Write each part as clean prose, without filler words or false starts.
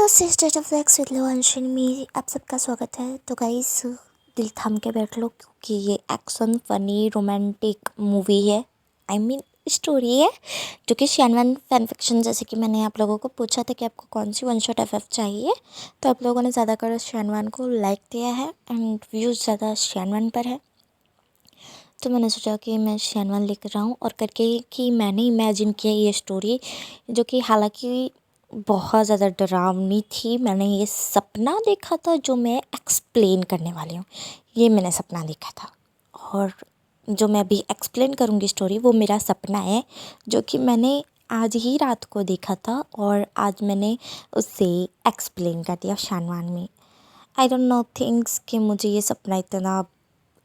Sister of flex with लॉन्शन में आप सबका स्वागत है। तो गाइस दिल थाम के बैठ लो क्योंकि ये एक्शन फनी रोमांटिक मूवी है। स्टोरी है जो कि शैनवान फैन फिक्शन, जैसे कि मैंने आप लोगों को पूछा था कि आपको कौन सी वन शॉट एफएफ चाहिए, तो आप लोगों ने ज़्यादातर शैनवान को लाइक दिया है एंड व्यूज़ ज़्यादा शैनवान पर है। तो मैंने सोचा कि मैं शैनवान लेकर आऊँ और करके कि मैंने इमेजिन किया ये स्टोरी, जो कि हालांकि बहुत ज़्यादा डरावनी थी। मैंने ये सपना देखा था जो मैं एक्सप्लेन करने वाली हूँ। ये मैंने सपना देखा था और जो मैं अभी एक्सप्लेन करूँगी स्टोरी, वो मेरा सपना है जो कि मैंने आज ही रात को देखा था और आज मैंने उसे एक्सप्लेन कर दिया शैनवान में। आई डोंट नो थिंग्स कि मुझे ये सपना इतना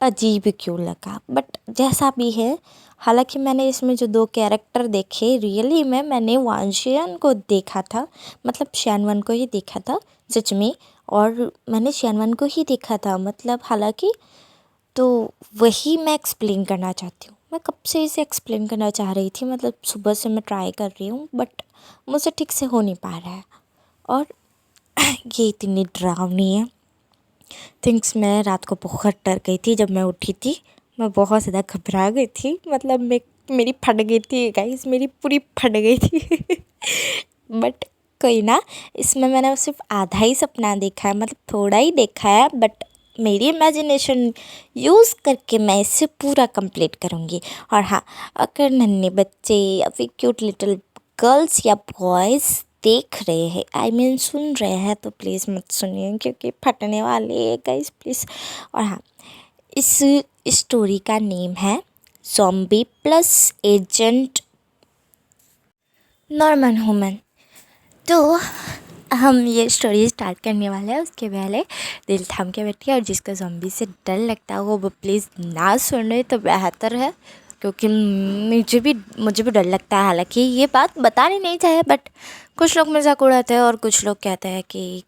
अजीब क्यों लगा, बट जैसा भी है। हालांकि मैंने इसमें जो दो कैरेक्टर देखे, रियली में मैंने वांशियन को देखा था, मतलब शैनवान को ही देखा था सच में, और मैंने शैनवान को ही देखा था मतलब हालांकि। तो वही मैं एक्सप्लेन करना चाहती हूँ। मैं कब से इसे एक्सप्लेन करना चाह रही थी, मतलब सुबह से मैं ट्राई कर रही हूँ बट मुझसे ठीक से हो नहीं पा रहा है। और ये इतनी डरावनी है थिंग्स। मैं रात को बहुत डर गई थी जब मैं उठी थी। मैं बहुत ज़्यादा घबरा गई थी, मतलब मेरी फट गई थी गाइस, मेरी पूरी फट गई थी बट कोई ना, इसमें मैंने सिर्फ आधा ही सपना देखा है, मतलब थोड़ा ही देखा है, बट मेरी इमेजिनेशन यूज़ करके मैं इसे पूरा कंप्लीट करूँगी। और हाँ, अगर नन्हे बच्चे या फिर क्यूट लिटिल गर्ल्स या बॉयज़ देख रहे हैं, सुन रहे हैं, तो प्लीज़ मत सुनिए क्योंकि फटने वाले है गाइस, प्लीज़। और हाँ, इस स्टोरी का नेम है zombie plus agent Norman human. तो हम ये स्टोरी स्टार्ट करने वाले हैं, उसके पहले दिल थाम के बैठिए और जिसको ज़ॉम्बी से डर लगता है वो प्लीज़ ना सुने तो बेहतर है, क्योंकि मुझे भी डर लगता है। हालांकि ये बात बतानी नहीं चाहिए, बट कुछ लोग मजाक उड़ाते हैं और कुछ लोग कहते हैं कि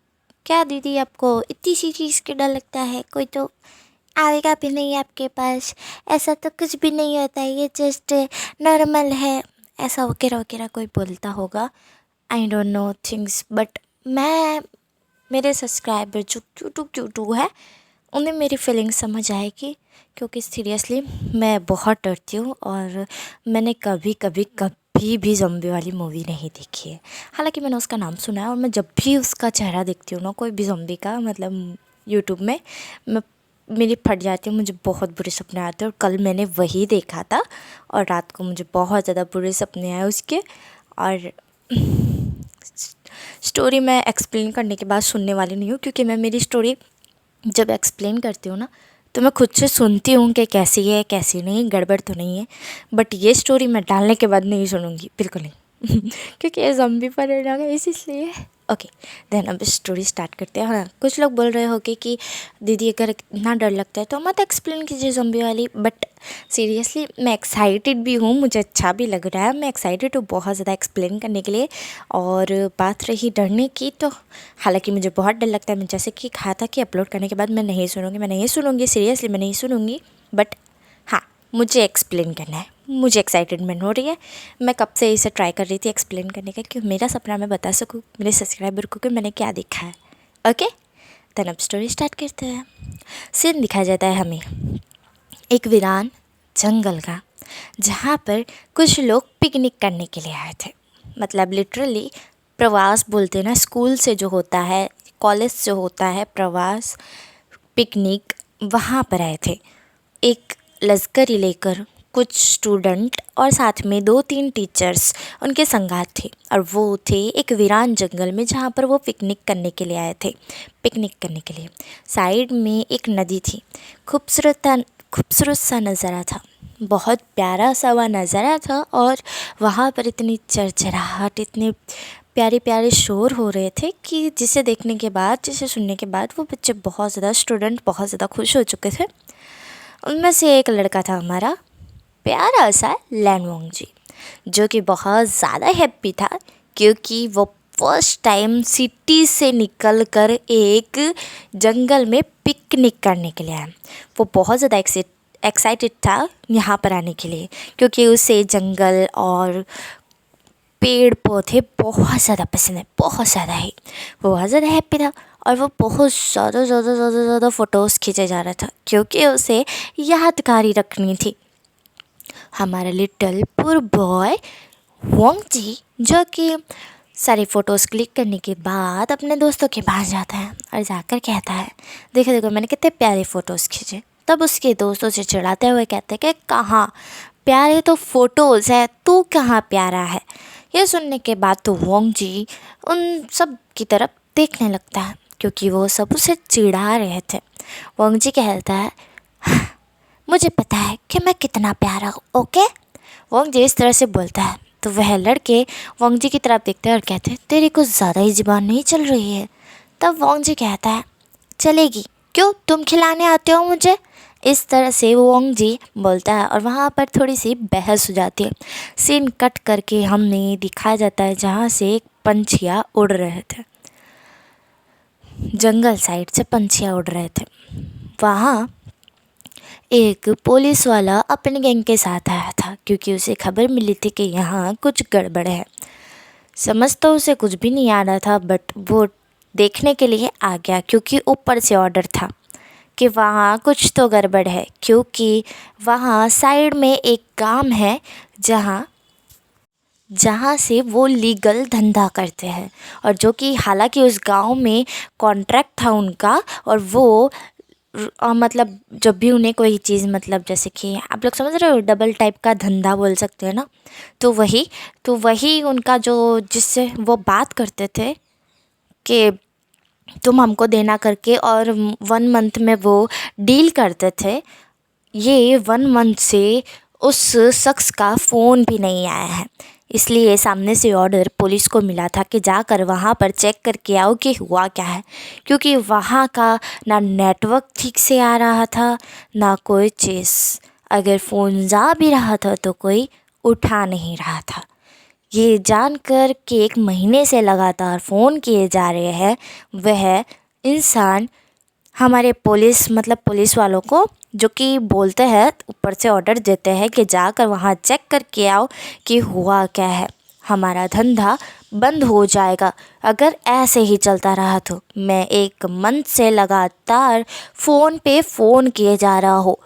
क्या दीदी आपको इतनी सी चीज़ के डर लगता है, कोई तो आएगा भी नहीं आपके पास, ऐसा तो कुछ भी नहीं होता है, ये जस्ट नॉर्मल है, ऐसा वगैरह वगैरह कोई बोलता होगा। I don't know things, but मेरे सब्सक्राइबर जो क्यूटू है उन्हें मेरी फीलिंग समझ आएगी, क्योंकि सीरियसली मैं बहुत डरती हूँ और मैंने कभी भी ज़ॉम्बी वाली मूवी नहीं देखी है। हालांकि मैंने उसका नाम सुना है और मैं जब भी उसका चेहरा देखती हूँ ना, कोई भी ज़ॉम्बी का, मतलब यूट्यूब में, मैं मेरी फट जाती है, मुझे बहुत बुरे सपने आते हैं। और कल मैंने वही देखा था और रात को मुझे बहुत ज़्यादा बुरे सपने आए उसके। और स्टोरी मैं एक्सप्लेन करने के बाद सुनने वाली नहीं हूँ, क्योंकि मैं मेरी स्टोरी जब एक्सप्लेन करती हूँ ना, तो मैं खुद से सुनती हूँ कि कैसी है कैसी नहीं, गड़बड़ तो नहीं है। बट ये स्टोरी मैं डालने के बाद नहीं सुनूँगी, बिल्कुल नहीं क्योंकि ये ज़ॉम्बी पर लगा इसलिए। ओके देन अब स्टोरी स्टार्ट करते हैं। हाँ, कुछ लोग बोल रहे होगे कि दीदी अगर इतना डर लगता है तो मत एक्सप्लेन कीजिए ज़ॉम्बी वाली, बट सीरियसली मैं एक्साइटेड भी हूँ, मुझे अच्छा भी लग रहा है, मैं एक्साइटेड हूँ बहुत ज़्यादा एक्सप्लेन करने के लिए। और बात रही डरने की, तो हालांकि मुझे बहुत डर लगता है। मैं जैसे कि कहा था कि अपलोड करने के बाद मैं नहीं सुनूँगी, सीरियसली मैं नहीं सुनूँगी, बट हाँ, मुझे एक्सप्लेन करना है, मुझे एक्साइटेडमेंट हो रही है। मैं कब से इसे ट्राई कर रही थी एक्सप्लेन करने का, कि मेरा सपना मैं बता सकूँ मेरे सब्सक्राइबर को कि मैंने क्या देखा है। ओके देन अब स्टोरी स्टार्ट करते हैं। सीन दिखाया जाता है हमें एक वीरान जंगल का, जहाँ पर कुछ लोग पिकनिक करने के लिए आए थे। मतलब लिटरली प्रवास बोलते हैं ना, स्कूल से जो होता है, कॉलेज से होता है प्रवास, पिकनिक, वहाँ पर आए थे। एक लश्करी लेकर कुछ स्टूडेंट और साथ में 2-3 टीचर्स उनके संगात थे, और वो थे एक वीरान जंगल में, जहाँ पर वो पिकनिक करने के लिए आए थे। पिकनिक करने के लिए साइड में एक नदी थी, खूबसूरत सा नज़ारा था, बहुत प्यारा सा वह नज़ारा था। और वहाँ पर इतनी चरचराहट, इतने प्यारे प्यारे शोर हो रहे थे कि जिसे देखने के बाद, जिसे सुनने के बाद वो बच्चे बहुत ज़्यादा, स्टूडेंट बहुत ज़्यादा खुश हो चुके थे। उनमें से एक लड़का था हमारा प्यारा सा लैनवोंग जी, जो कि बहुत ज़्यादा हैप्पी था, क्योंकि वो फर्स्ट टाइम सिटी से निकल कर एक जंगल में पिकनिक करने के लिए आया। वो बहुत ज़्यादा एक्साइटेड था यहाँ पर आने के लिए, क्योंकि उसे जंगल और पेड़ पौधे बहुत ज़्यादा पसंद है, बहुत ज़्यादा ही। वो बहुत ज़्यादा हैप्पी था और वो बहुत ज़्यादा फ़ोटोज़ खींचे जा रहा था क्योंकि उसे यादगारी रखनी थी। हमारा लिटिल पुअर बॉय वोंग जी जो कि सारी फ़ोटोज़ क्लिक करने के बाद अपने दोस्तों के पास जाता है और जाकर कहता है, देखो देखो मैंने कितने प्यारे फ़ोटोज़ खींचे। तब उसके दोस्तों से चिढ़ाते हुए कहते हैं कि कहाँ प्यारे तो फ़ोटोज़ है, तू कहाँ प्यारा है। ये सुनने के बाद तो वोंग जी उन सब की तरफ देखने लगता है क्योंकि वो सब उसे चिढ़ा रहे थे। वोंग जी कहता है, मुझे पता है कि मैं कितना प्यारा हूँ, ओके। वोंग जी इस तरह से बोलता है तो वह लड़के वोंग जी की तरफ देखते हैं और कहते हैं, तेरी कुछ ज़्यादा ही ज़ुबान नहीं चल रही है। तब वोंग जी कहता है, चलेगी, क्यों तुम खिलाने आते हो मुझे। इस तरह से वोंग जी बोलता है और वहाँ पर थोड़ी सी बहस हो जाती है। सीन कट करके हमने दिखाया जाता है जहाँ से एक पंछियाँ उड़ रहे थे, जंगल साइड से पंछियाँ उड़ रहे थे। वहाँ एक पुलिस वाला अपने गैंग के साथ आया था क्योंकि उसे खबर मिली थी कि यहाँ कुछ गड़बड़ है। समझ तो उसे कुछ भी नहीं आ रहा था बट वो देखने के लिए आ गया क्योंकि ऊपर से ऑर्डर था कि वहाँ कुछ तो गड़बड़ है क्योंकि वहाँ साइड में एक गांव है जहाँ से वो लीगल धंधा करते हैं और जो कि हालांकि उस गांव में कॉन्ट्रैक्ट था उनका और वो मतलब जब भी उन्हें कोई चीज़ मतलब जैसे कि आप लोग समझ रहे हो डबल टाइप का धंधा बोल सकते हैं ना, तो वही उनका जो जिससे वो बात करते थे कि तुम हमको देना करके और 1 मंथ में वो डील करते थे। ये 1 मंथ से उस शख्स का फ़ोन भी नहीं आया है, इसलिए सामने से ऑर्डर पुलिस को मिला था कि जाकर वहाँ पर चेक करके आओ कि हुआ क्या है क्योंकि वहाँ का ना नेटवर्क ठीक से आ रहा था ना कोई चीज़। अगर फ़ोन जा भी रहा था तो कोई उठा नहीं रहा था। ये जानकर कि 1 महीने से लगातार फ़ोन किए जा रहे हैं, वह इंसान हमारे पुलिस वालों को जो कि बोलते हैं ऊपर से ऑर्डर देते हैं कि जाकर वहाँ चेक करके आओ कि हुआ क्या है, हमारा धंधा बंद हो जाएगा अगर ऐसे ही चलता रहा तो। मैं 1 मंथ से लगातार फ़ोन पे फ़ोन किए जा रहा हूँ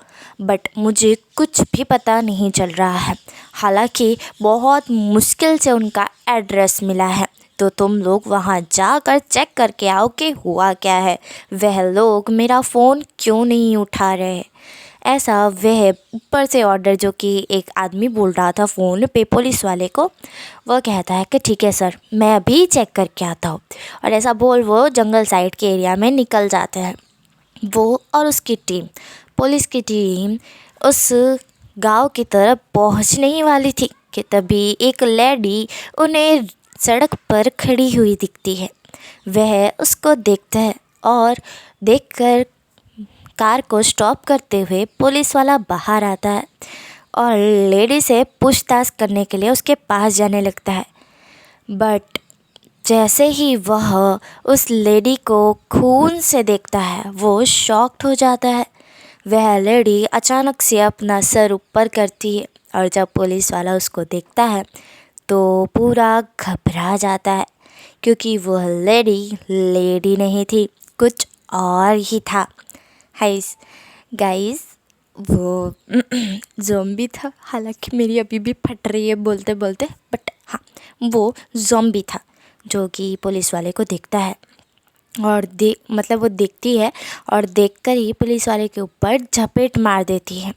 बट मुझे कुछ भी पता नहीं चल रहा है, हालांकि बहुत मुश्किल से उनका एड्रेस मिला है, तो तुम लोग वहाँ जाकर चेक करके आओ कि हुआ क्या है, वह लोग मेरा फ़ोन क्यों नहीं उठा रहे। ऐसा वह ऊपर से ऑर्डर जो कि एक आदमी बोल रहा था फ़ोन पे पुलिस वाले को, वह कहता है कि ठीक है सर मैं अभी चेक करके आता हूँ। और ऐसा बोल वो जंगल साइड के एरिया में निकल जाते हैं। वो और उसकी टीम, पुलिस की टीम उस गांव की तरफ पहुंचने ही वाली थी कि तभी एक लेडी उन्हें सड़क पर खड़ी हुई दिखती है। वह उसको देखता है और देखकर कार को स्टॉप करते हुए पुलिस वाला बाहर आता है और लेडी से पूछताछ करने के लिए उसके पास जाने लगता है। बट जैसे ही वह उस लेडी को खून से देखता है वो शॉक्ड हो जाता है। वह लेडी अचानक से अपना सर ऊपर करती है और जब पुलिस वाला उसको देखता है तो पूरा घबरा जाता है क्योंकि वह लेडी नहीं थी, कुछ और ही था। हाइस गाइस वो ज़ॉम्बी था, हालांकि मेरी अभी भी फट रही है बोलते बोलते, बट हाँ वो ज़ॉम्बी था जो कि पुलिस वाले को देखता है और वो देखती है और देखकर ही पुलिस वाले के ऊपर झपेट मार देती है।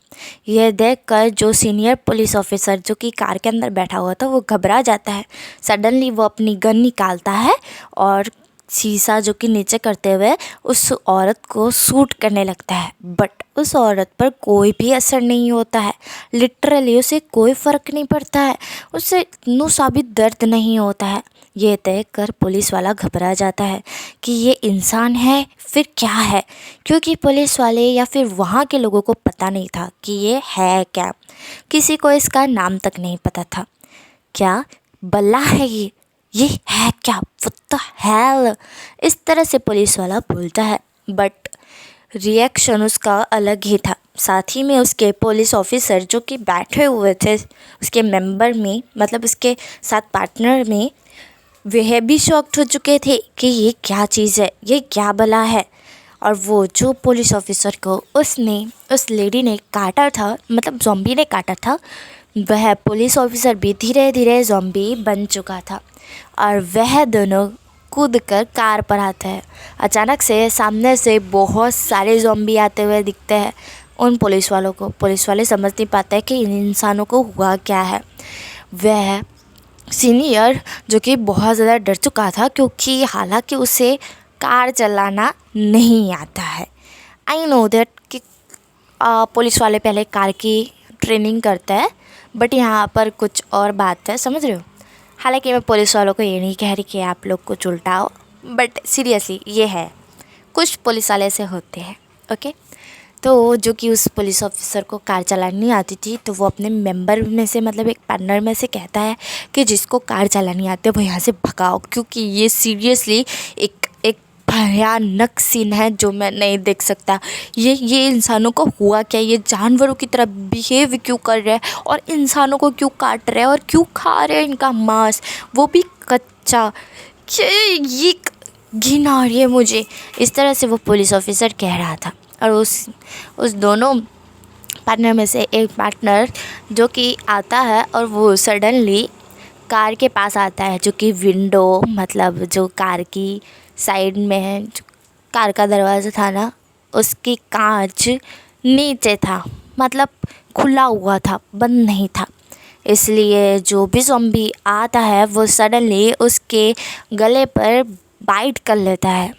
यह देखकर जो सीनियर पुलिस ऑफिसर जो कि कार के अंदर बैठा हुआ था वो घबरा जाता है। सडनली वो अपनी गन निकालता है और शीशा जो कि नीचे करते हुए उस औरत को शूट करने लगता है, बट उस औरत पर कोई भी असर नहीं होता है। लिटरली उसे कोई फ़र्क नहीं पड़ता है, उसे नो सा भी दर्द नहीं होता है। ये देख कर पुलिस वाला घबरा जाता है कि ये इंसान है फिर क्या है, क्योंकि पुलिस वाले या फिर वहाँ के लोगों को पता नहीं था कि ये है क्या। किसी को इसका नाम तक नहीं पता था। क्या बल्ला है ये है क्या, व्हाट द हेल, इस तरह से पुलिस वाला बोलता है। बट रिएक्शन उसका अलग ही था। साथ ही में उसके पुलिस ऑफिसर जो कि बैठे हुए थे उसके मेंबर में, मतलब उसके साथ पार्टनर में, वह भी शॉक्ड हो चुके थे कि ये क्या चीज़ है, ये क्या भला है। और वो जो पुलिस ऑफिसर को उसने उस लेडी ने काटा था, मतलब ज़ॉम्बी ने काटा था, वह पुलिस ऑफिसर भी धीरे धीरे ज़ॉम्बी बन चुका था। और वह दोनों कूद कर कार पर आता है। अचानक से सामने से बहुत सारे ज़ॉम्बी आते हुए दिखते हैं उन पुलिस वालों को। पुलिस वाले समझ नहीं पाते कि इन इंसानों को हुआ क्या है। वह सीनियर जो कि बहुत ज़्यादा डर चुका था, क्योंकि हालांकि उसे कार चलाना नहीं आता है। आई नो दैट कि पुलिस वाले पहले कार की ट्रेनिंग करते हैं, बट यहाँ पर कुछ और बात है, समझ रहे हो। हालांकि मैं पुलिस वालों को ये नहीं कह रही कि आप लोग कुछ उल्टाओ, बट सीरियसली ये है, कुछ पुलिस वाले ऐसे होते हैं। ओके, तो जो कि उस पुलिस ऑफिसर को कार चलानी नहीं आती थी, तो वो अपने मेंबर में से, मतलब एक पार्टनर में से कहता है कि जिसको कार चलानी आती है वो यहाँ से भगाओ, क्योंकि ये सीरियसली एक भयानक सीन है जो मैं नहीं देख सकता। ये इंसानों को हुआ क्या, ये जानवरों की तरह बिहेव क्यों कर रहे हैं और इंसानों को क्यों काट रहे हैं और क्यों खा रहे हैं इनका मांस, वो भी कच्चा। ये घिन आ रही है मुझे। इस तरह से वो पुलिस ऑफिसर कह रहा था। और उस दोनों पार्टनर में से एक पार्टनर जो कि आता है और वो सडनली कार के पास आता है, जो कि विंडो, मतलब जो कार की साइड में है, जो कार का दरवाज़ा था ना, उसकी कांच नीचे था, मतलब खुला हुआ था, बंद नहीं था। इसलिए जो भी ज़ॉम्बी आता है वो सडनली उसके गले पर बाइट कर लेता है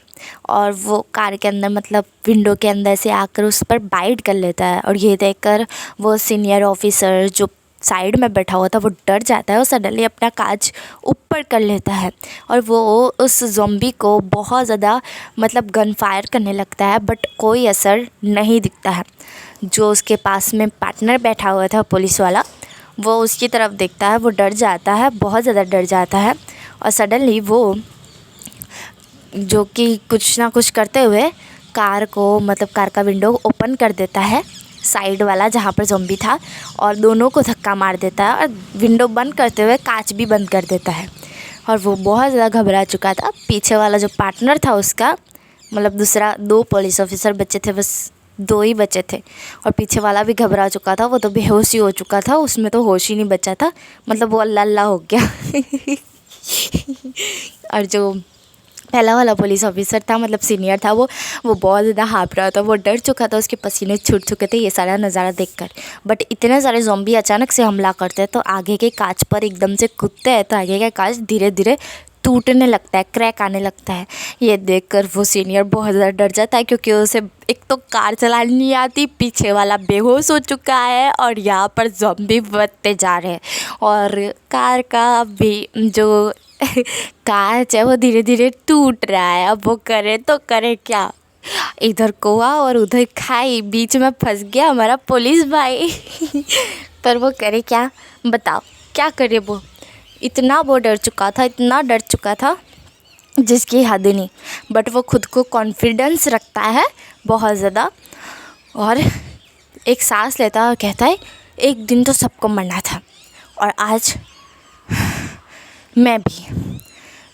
और वो कार के अंदर, मतलब विंडो के अंदर से आकर उस पर बाइट कर लेता है। और ये देखकर वो सीनियर ऑफिसर जो साइड में बैठा हुआ था वो डर जाता है और सडनली अपना कांच ऊपर कर लेता है और वो उस ज़ॉम्बी को बहुत ज़्यादा, मतलब गन फायर करने लगता है, बट कोई असर नहीं दिखता है। जो उसके पास में पार्टनर बैठा हुआ था पुलिस वाला, वो उसकी तरफ देखता है, वो डर जाता है, बहुत ज़्यादा डर जाता है। और सडनली वो जो कि कुछ ना कुछ करते हुए कार को, मतलब कार का विंडो ओपन कर देता है, साइड वाला जहाँ पर ज़ॉम्बी था, और दोनों को धक्का मार देता है और विंडो बंद करते हुए कांच भी बंद कर देता है। और वो बहुत ज़्यादा घबरा चुका था। पीछे वाला जो पार्टनर था उसका, मतलब दूसरा, 2 पुलिस ऑफिसर बचे थे, बस 2 ही बचे थे, और पीछे वाला भी घबरा चुका था, वो तो बेहोश ही हो चुका था, उसमें तो होश ही नहीं बचा था, मतलब वो अल्लाह अल्लाह हो गया। और जो पहला वाला पुलिस ऑफिसर था, मतलब सीनियर था, वो बहुत ज़्यादा हाँफ रहा था, वो डर चुका था, उसके पसीने छूट चुके थे ये सारा नज़ारा देखकर। बट इतने सारे ज़ॉम्बी अचानक से हमला करते हैं तो आगे के कांच पर एकदम से कूदते हैं, तो आगे का कांच धीरे धीरे टूटने लगता है, क्रैक आने लगता है। ये देखकर वो सीनियर बहुत ज़्यादा डर जाता है, क्योंकि उसे एक तो कार चलानी नहीं आती, पीछे वाला बेहोश हो चुका है और यहाँ पर ज़ॉम्बी बढ़ते जा रहे हैं, और कार का भी जो कांच है वो धीरे धीरे टूट रहा है। अब वो करे तो करे क्या, इधर कुआं और उधर खाई, बीच में फंस गया हमारा पुलिस भाई। पर वो करे क्या, बताओ क्या करे। वो इतना वो डर चुका था, इतना डर चुका था जिसकी हद नहीं। बट वो खुद को कॉन्फिडेंस रखता है बहुत ज़्यादा, और एक सांस लेता है और कहता है एक दिन तो सबको मरना था और आज मैं भी।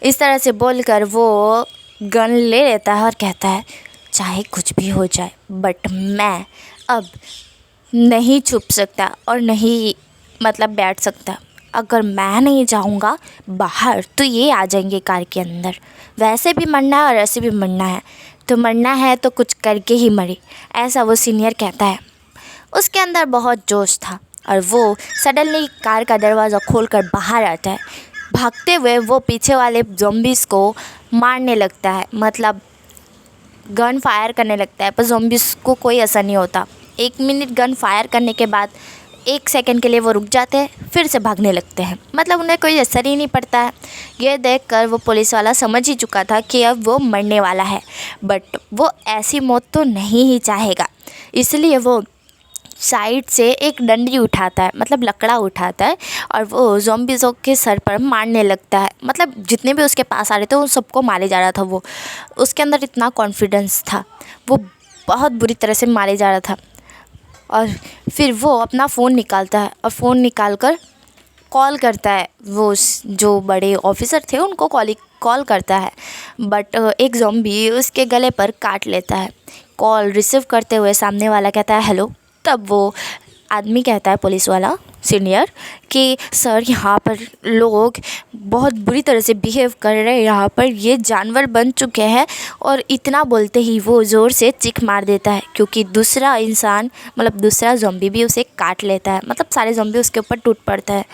इस तरह से बोलकर वो गन ले लेता है और कहता है चाहे कुछ भी हो जाए, बट मैं अब नहीं छुप सकता और नहीं, मतलब बैठ सकता। अगर मैं नहीं जाऊंगा बाहर तो ये आ जाएंगे कार के अंदर। वैसे भी मरना है और ऐसे भी मरना है, तो मरना है तो कुछ करके ही मरे, ऐसा वो सीनियर कहता है। उसके अंदर बहुत जोश था और वो सडनली कार का दरवाज़ा खोलकर बाहर आता है। भागते हुए वो पीछे वाले ज़ॉम्बीज़ को मारने लगता है, मतलब गन फायर करने लगता है, पर ज़ॉम्बीज़ को कोई असर नहीं होता। 1 मिनट गन फायर करने के बाद 1 सेकंड के लिए वो रुक जाते हैं, फिर से भागने लगते हैं, मतलब उन्हें कोई असर ही नहीं पड़ता है। ये देखकर वो पुलिस वाला समझ ही चुका था कि अब वो मरने वाला है, बट वो ऐसी मौत तो नहीं ही चाहेगा। इसलिए वो साइड से एक डंडी उठाता है, मतलब लकड़ा उठाता है, और वो ज़ॉम्बीज़ों के सर पर मारने लगता है। मतलब जितने भी उसके पास आ रहे थे उन सबको मारे जा रहा था। वो, उसके अंदर इतना कॉन्फिडेंस था, वो बहुत बुरी तरह से मारे जा रहा था। और फिर वो अपना फ़ोन निकालता है और फ़ोन निकाल कर कॉल करता है, वो जो बड़े ऑफिसर थे उनको कॉल करता है, बट एक ज़ॉम्बी उसके गले पर काट लेता है। कॉल रिसीव करते हुए सामने वाला कहता है हेलो, तब वो आदमी कहता है, पुलिस वाला सीनियर, कि सर यहाँ पर लोग बहुत बुरी तरह से बिहेव कर रहे हैं, यहाँ पर ये जानवर बन चुके हैं। और इतना बोलते ही वो ज़ोर से चीख मार देता है, क्योंकि दूसरा इंसान मतलब दूसरा ज़ॉम्बी भी उसे काट लेता है, मतलब सारे ज़ॉम्बी उसके ऊपर टूट पड़ता है।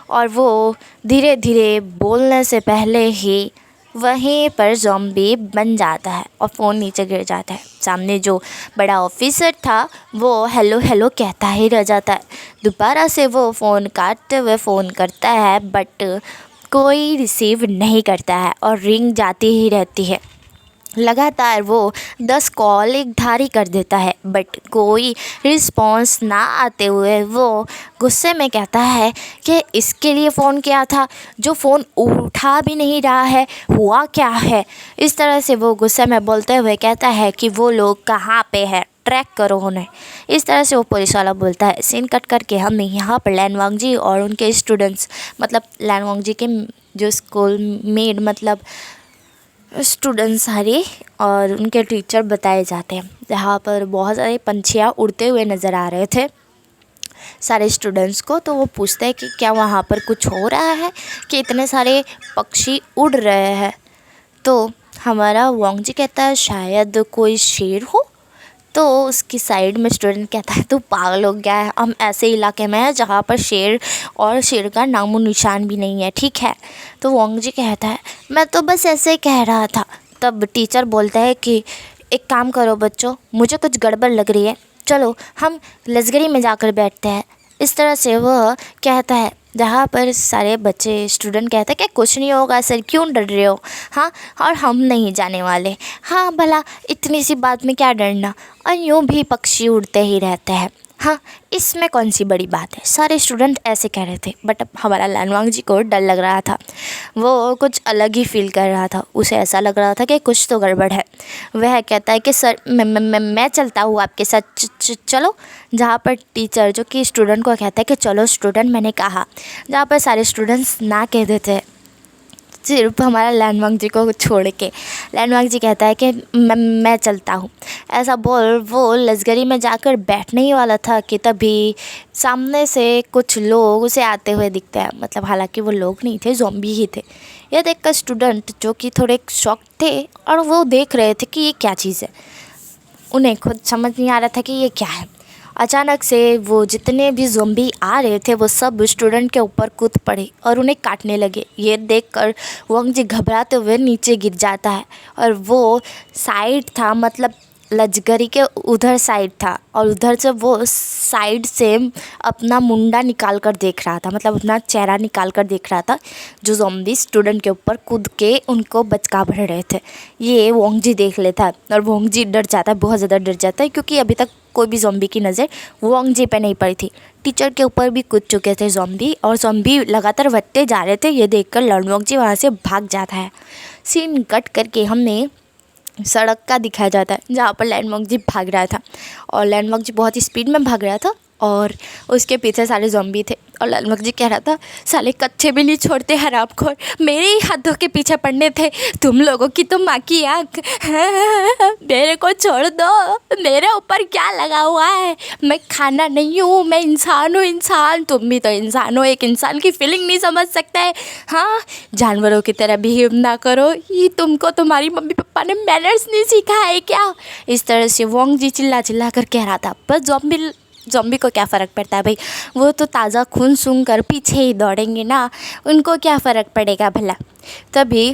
और वो धीरे धीरे बोलने से पहले ही वहीं पर ज़ॉम्बी बन जाता है और फ़ोन नीचे गिर जाता है। सामने जो बड़ा ऑफिसर था वो हेलो हेलो कहता ही रह जाता है। दोबारा से वो फ़ोन काटते हुए फ़ोन करता है, बट कोई रिसीव नहीं करता है और रिंग जाती ही रहती है। लगातार वो 10 कॉल एक धारी कर देता है, बट कोई रिस्पॉन्स ना आते हुए वो गुस्से में कहता है कि इसके लिए फ़ोन किया था, जो फ़ोन उठा भी नहीं रहा है, हुआ क्या है। इस तरह से वो गुस्से में बोलते हुए कहता है कि वो लोग कहाँ पे है, ट्रैक करो उन्हें। इस तरह से वो पुलिस वाला बोलता है। सीन कट करके हमें यहाँ पर लैन वांगजी और उनके स्टूडेंट्स, मतलब लैन वांगजी के जो स्कूल मेड मतलब स्टूडेंट्स सारे और उनके टीचर बताए जाते हैं, जहाँ पर बहुत सारे पंछियाँ उड़ते हुए नज़र आ रहे थे सारे स्टूडेंट्स को। तो वो पूछते हैं कि क्या वहाँ पर कुछ हो रहा है कि इतने सारे पक्षी उड़ रहे हैं। तो हमारा वांगजी कहता है शायद कोई शेर हो। तो उसकी साइड में स्टूडेंट कहता है तू पागल हो गया है, हम ऐसे इलाके में हैं जहाँ पर शेर और शेर का नामो निशान भी नहीं है, ठीक है। तो वांगजी कहता है मैं तो बस ऐसे ही कह रहा था। तब टीचर बोलता है कि एक काम करो बच्चों, मुझे कुछ गड़बड़ लग रही है, चलो हम लश्करी में जाकर बैठते हैं। इस तरह से वह कहता है, जहाँ पर सारे बच्चे स्टूडेंट कहते हैं कि कुछ नहीं होगा सर, क्यों डर रहे हो, हाँ और हम नहीं जाने वाले, हाँ भला इतनी सी बात में क्या डरना, और यूँ भी पक्षी उड़ते ही रहते हैं, हाँ इसमें कौन सी बड़ी बात है। सारे स्टूडेंट ऐसे कह रहे थे, बट अब हमारा लैन वांगजी को डर लग रहा था, वो कुछ अलग ही फील कर रहा था। उसे ऐसा लग रहा था कि कुछ तो गड़बड़ है। वह कहता है कि सर मैं चलता हूँ आपके साथ, चलो। जहाँ पर टीचर जो कि स्टूडेंट को कहता है कि चलो स्टूडेंट, मैंने कहा, जहाँ पर सारे स्टूडेंट्स ना कह देते हैं, सिर्फ हमारा लैन वांगजी को छोड़ के। लैन वांगजी कहता है कि मैं चलता हूँ। ऐसा बोल वो लश्करी में जाकर बैठने ही वाला था कि तभी सामने से कुछ लोग उसे आते हुए दिखते हैं, मतलब हालांकि वो लोग नहीं थे, ज़ॉम्बी ही थे। यह देखकर स्टूडेंट जो कि थोड़े शॉक थे और वो देख रहे थे कि ये क्या चीज़ है, उन्हें खुद समझ नहीं आ रहा था कि ये क्या है। अचानक से वो जितने भी ज़ॉम्बी आ रहे थे वो सब स्टूडेंट के ऊपर कूद पड़े और उन्हें काटने लगे। ये देखकर वांगजी घबराते हुए नीचे गिर जाता है और वो साइड था, मतलब लश्करी के उधर साइड था, और उधर से वो साइड से अपना मुंडा निकाल कर देख रहा था, मतलब अपना चेहरा निकाल कर देख रहा था, जो ज़ॉम्बी स्टूडेंट के ऊपर कूद के उनको बचका बढ़ रहे थे। ये वांगजी देख लेता है और वांगजी डर जाता है, बहुत ज़्यादा डर जाता है, क्योंकि अभी तक कोई भी ज़ॉम्बी की नज़र वांगजी पे नहीं पड़ी थी। टीचर के ऊपर भी कूद चुके थे ज़ॉम्बी और ज़ॉम्बी लगातार बढ़ते जा रहे थे। ये देखकर लैन वांगजी वहाँ से भाग जाता है। सीन कट करके हमने सड़क का दिखाया जाता है, जहाँ पर लैन वांगजी भाग रहा था और लैन वांगजी बहुत ही स्पीड में भाग रहा था और उसके पीछे सारे ज़ॉम्बी थे। और लैन वांगजी कह रहा था साले कच्चे भी नहीं छोड़ते हरामखोर, मेरे ही हाथों के पीछे पड़ने थे, तुम लोगों की तो माँ की आँख, मेरे को छोड़ दो, मेरे ऊपर क्या लगा हुआ है, मैं खाना नहीं हूँ, मैं इंसान हूँ, इंसान, तुम भी तो इंसान हो, एक इंसान की फीलिंग नहीं समझ सकते, हाँ जानवरों की तरह बिहेव ना करो, ये तुमको तुम्हारी मम्मी पापा ने मैनर्स नहीं सिखाया है क्या। इस तरह से वांगजी चिल्ला चिल्ला कर कह रहा था। पर ज़ॉम्बी को क्या फ़र्क पड़ता है भाई, वो तो ताज़ा खून सूंघ कर पीछे ही दौड़ेंगे ना, उनको क्या फ़र्क पड़ेगा भला। तभी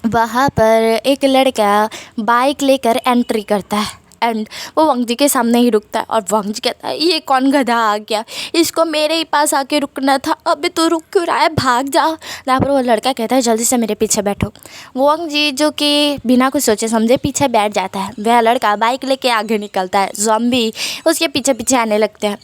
वहाँ पर एक लड़का बाइक लेकर एंट्री करता है एंड वो वांगजी के सामने ही रुकता है और वांगजी कहता है ये कौन गधा आ गया, इसको मेरे ही पास आके रुकना था, अबे तू रुक क्यों रहा है, भाग जा। जहाँ पर वो लड़का कहता है जल्दी से मेरे पीछे बैठो। वांगजी जो कि बिना कुछ सोचे समझे पीछे बैठ जाता है। वह लड़का बाइक लेके आगे निकलता है, ज़ॉम्बी उसके पीछे पीछे आने लगते हैं।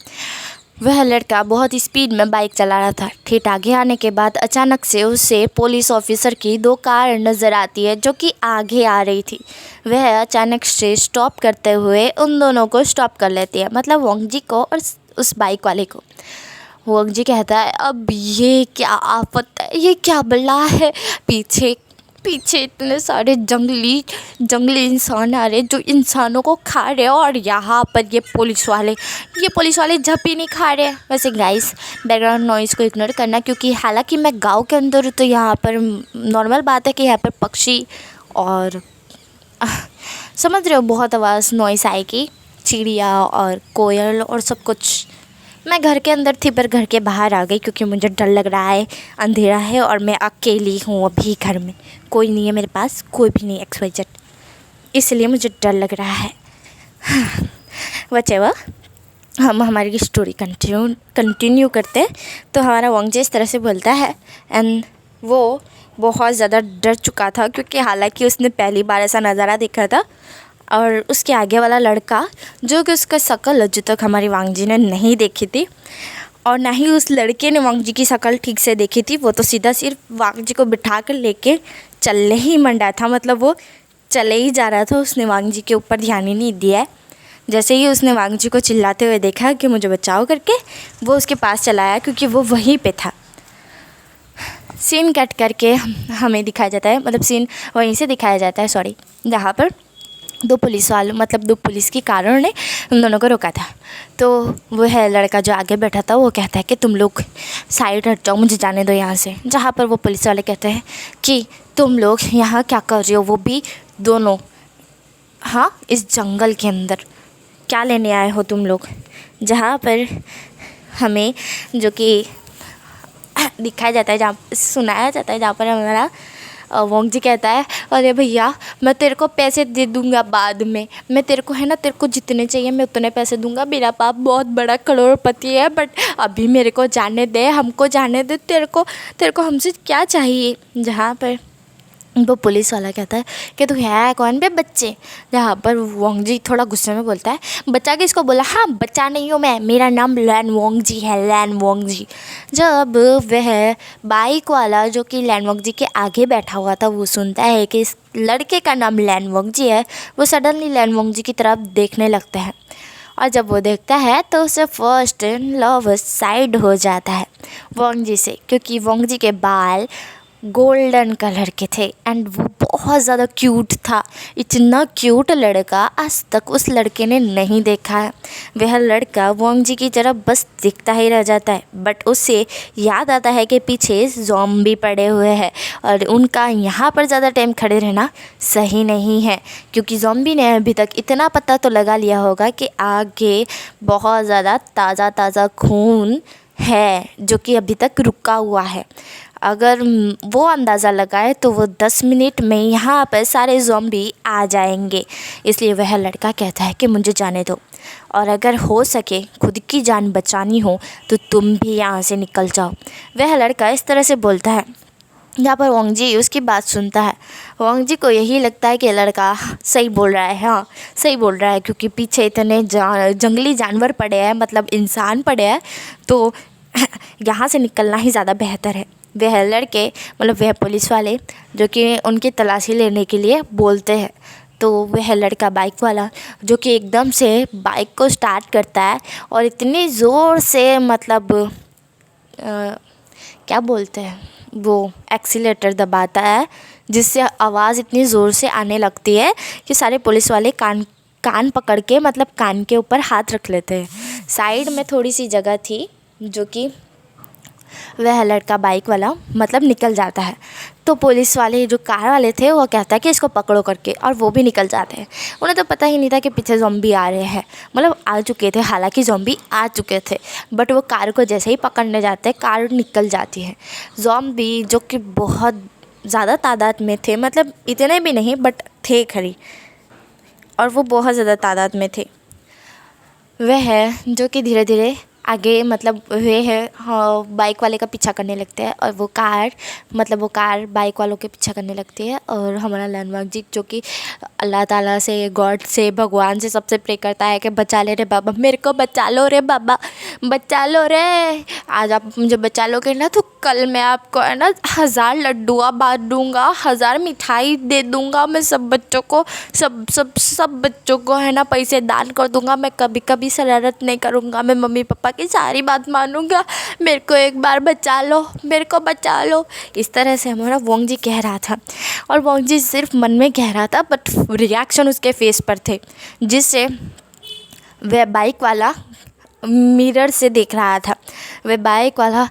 वह लड़का बहुत स्पीड में बाइक चला रहा था। ठीक आगे आने के बाद अचानक से उसे पुलिस ऑफिसर की 2 कार नज़र आती है जो कि आगे आ रही थी। वह अचानक से स्टॉप करते हुए उन दोनों को स्टॉप कर लेती है, मतलब वांगजी को और उस बाइक वाले को। वो जी कहता है अब ये क्या आफत है, ये क्या बला है, पीछे पीछे इतने सारे जंगली इंसान आ रहे जो इंसानों को खा रहे हैं, और यहाँ पर ये पुलिस वाले झप ही नहीं खा रहे हैं। वैसे गाइस बैकग्राउंड नॉइज़ को इग्नोर करना, क्योंकि हालांकि मैं गांव के अंदर हूँ तो यहाँ पर नॉर्मल बात है कि यहाँ पर पक्षी और समझ रहे हो बहुत आवाज़ नॉइस आएगी, चिड़िया और कोयल और सब कुछ। मैं घर के अंदर थी पर घर के बाहर आ गई क्योंकि मुझे डर लग रहा है, अंधेरा है और मैं अकेली हूँ अभी घर में, कोई नहीं है मेरे पास, कोई भी नहीं XYZ, इसलिए मुझे डर लग रहा है। व्हाटएवर, हम हमारी स्टोरी कंटिन्यू करते हैं। तो हमारा वांगजी इस तरह से बोलता है एंड वो बहुत ज़्यादा डर चुका था, क्योंकि हालांकि उसने पहली बार ऐसा नज़ारा देखा था, और उसके आगे वाला लड़का जो कि उसका शक्ल अभी तक हमारी वांगजी ने नहीं देखी थी, और ना ही उस लड़के ने वांगजी की शक्ल ठीक से देखी थी। वो तो सीधा सिर्फ वांगजी को बिठा कर लेके चलने ही मंडा था, मतलब वो चले ही जा रहा था, उसने वांगजी के ऊपर ध्यान ही नहीं दिया है। जैसे ही उसने वांगजी को चिल्लाते हुए देखा कि मुझे बचाओ करके, वो उसके पास चला आया क्योंकि वो वहीं पे था। सीन कट करके हमें दिखाया जाता है, मतलब सीन वहीं से दिखाया जाता है, सॉरी, जहाँ पर दो पुलिस की कारों ने उन दोनों को रोका था। तो वो है लड़का जो आगे बैठा था, वो कहता है कि तुम लोग साइड हट जाओ, मुझे जाने दो यहाँ से। जहाँ पर वो पुलिस वाले कहते हैं कि तुम लोग यहाँ क्या कर रहे हो, वो भी दोनों, हाँ, इस जंगल के अंदर क्या लेने आए हो तुम लोग। जहाँ पर हमें जो कि दिखाया जाता है, जहाँ सुनाया जाता है, जहाँ पर हमारा वांगजी कहता है अरे भैया मैं तेरे को पैसे दे दूँगा बाद में, मैं तेरे को है ना, तेरे को जितने चाहिए मैं उतने पैसे दूँगा, मेरा बाप बहुत बड़ा करोड़पति है, बट अभी मेरे को जाने दे, हमको जाने दे, तेरे को हमसे क्या चाहिए। जहाँ पर वो पुलिस वाला कहता है कि तू है कौन बे बच्चे। जहाँ पर वांगजी थोड़ा गुस्से में बोलता है बच्चा किसको बोला, हाँ बच्चा नहीं हूँ मैं, मेरा नाम लैन वांगजी है, लैन वांगजी। जब वह बाइक वाला जो कि लैन वांगजी के आगे बैठा हुआ था वो सुनता है कि इस लड़के का नाम लैन वांगजी है, वो सडनली लैन वांगजी की तरफ देखने लगता है, और जब वो देखता है तो उसे फर्स्ट लव साइड हो जाता है वांगजी से, क्योंकि वांगजी के बाल गोल्डन कलर के थे एंड वो बहुत ज़्यादा क्यूट था। इतना क्यूट लड़का आज तक उस लड़के ने नहीं देखा है। वह लड़का वांगजी की तरफ बस दिखता ही रह जाता है, बट उससे याद आता है कि पीछे ज़ॉम्बी पड़े हुए हैं और उनका यहाँ पर ज़्यादा टाइम खड़े रहना सही नहीं है, क्योंकि ज़ॉम्बी ने अभी तक इतना पता तो लगा लिया होगा कि आगे बहुत ज़्यादा ताज़ा खून है जो कि अभी तक रुका हुआ है। अगर वो अंदाज़ा लगाए तो वो 10 मिनट में यहाँ पर सारे ज़ॉम्बी आ जाएंगे। इसलिए वह लड़का कहता है कि मुझे जाने दो, और अगर हो सके खुद की जान बचानी हो तो तुम भी यहाँ से निकल जाओ। वह लड़का इस तरह से बोलता है। यहाँ पर वांगजी उसकी बात सुनता है। वांगजी को यही लगता है कि लड़का सही बोल रहा है, हाँ सही बोल रहा है, क्योंकि पीछे इतने जंगली जानवर पड़े हैं, मतलब इंसान पड़े हैं, तो यहाँ से निकलना ही ज़्यादा बेहतर है। वह लड़के मतलब वह पुलिस वाले जो कि उनकी तलाशी लेने के लिए बोलते हैं, तो वह लड़का बाइक वाला जो कि एकदम से बाइक को स्टार्ट करता है और इतनी ज़ोर से, मतलब क्या बोलते हैं, वो एक्सीलेटर दबाता है जिससे आवाज़ इतनी ज़ोर से आने लगती है कि सारे पुलिस वाले कान पकड़ के, मतलब कान के ऊपर हाथ रख लेते हैं। साइड में थोड़ी सी जगह थी जो कि वह लड़का बाइक वाला मतलब निकल जाता है, तो पुलिस वाले जो कार वाले थे वो कहता है कि इसको पकड़ो करके, और वो भी निकल जाते हैं। उन्हें तो पता ही नहीं था कि पीछे ज़ॉम्बी आ रहे हैं, मतलब आ चुके थे, हालांकि ज़ॉम्बी आ चुके थे, बट वो कार को जैसे ही पकड़ने जाते हैं कार निकल जाती है। ज़ॉम्बी जो कि बहुत ज़्यादा तादाद में थे, मतलब इतने भी नहीं बट थे खरी, और वो बहुत ज़्यादा तादाद में थे। वह है जो कि धीरे धीरे आगे, मतलब वे है, हाँ, बाइक वाले का पीछा करने लगते हैं, और वो कार बाइक वालों के पीछा करने लगती है। और हमारा लैंडमार्क जी जो कि अल्लाह ताला से, गॉड से, भगवान से सबसे प्रे करता है कि बचा ले रे बाबा, मेरे को बचा लो रे बाबा, बचा लो रे, आज आप मुझे बचा लोगे ना तो कल मैं आपको है ना 1000 लड्डुआ बांट दूँगा, 1000 मिठाई दे दूँगा, मैं सब बच्चों को सब बच्चों को है ना पैसे दान कर दूँगा, मैं कभी कभी शरारत नहीं करूँगा, मैं मम्मी पापा बाकी सारी बात मानूंगा, मेरे को एक बार बचा लो, मेरे को बचा लो। इस तरह से हमारा वोंग जी कह रहा था और वोंग जी सिर्फ मन में कह रहा था बट रिएक्शन उसके फेस पर थे, जिससे वह बाइक वाला मिरर से देख रहा था। वह बाइक वाला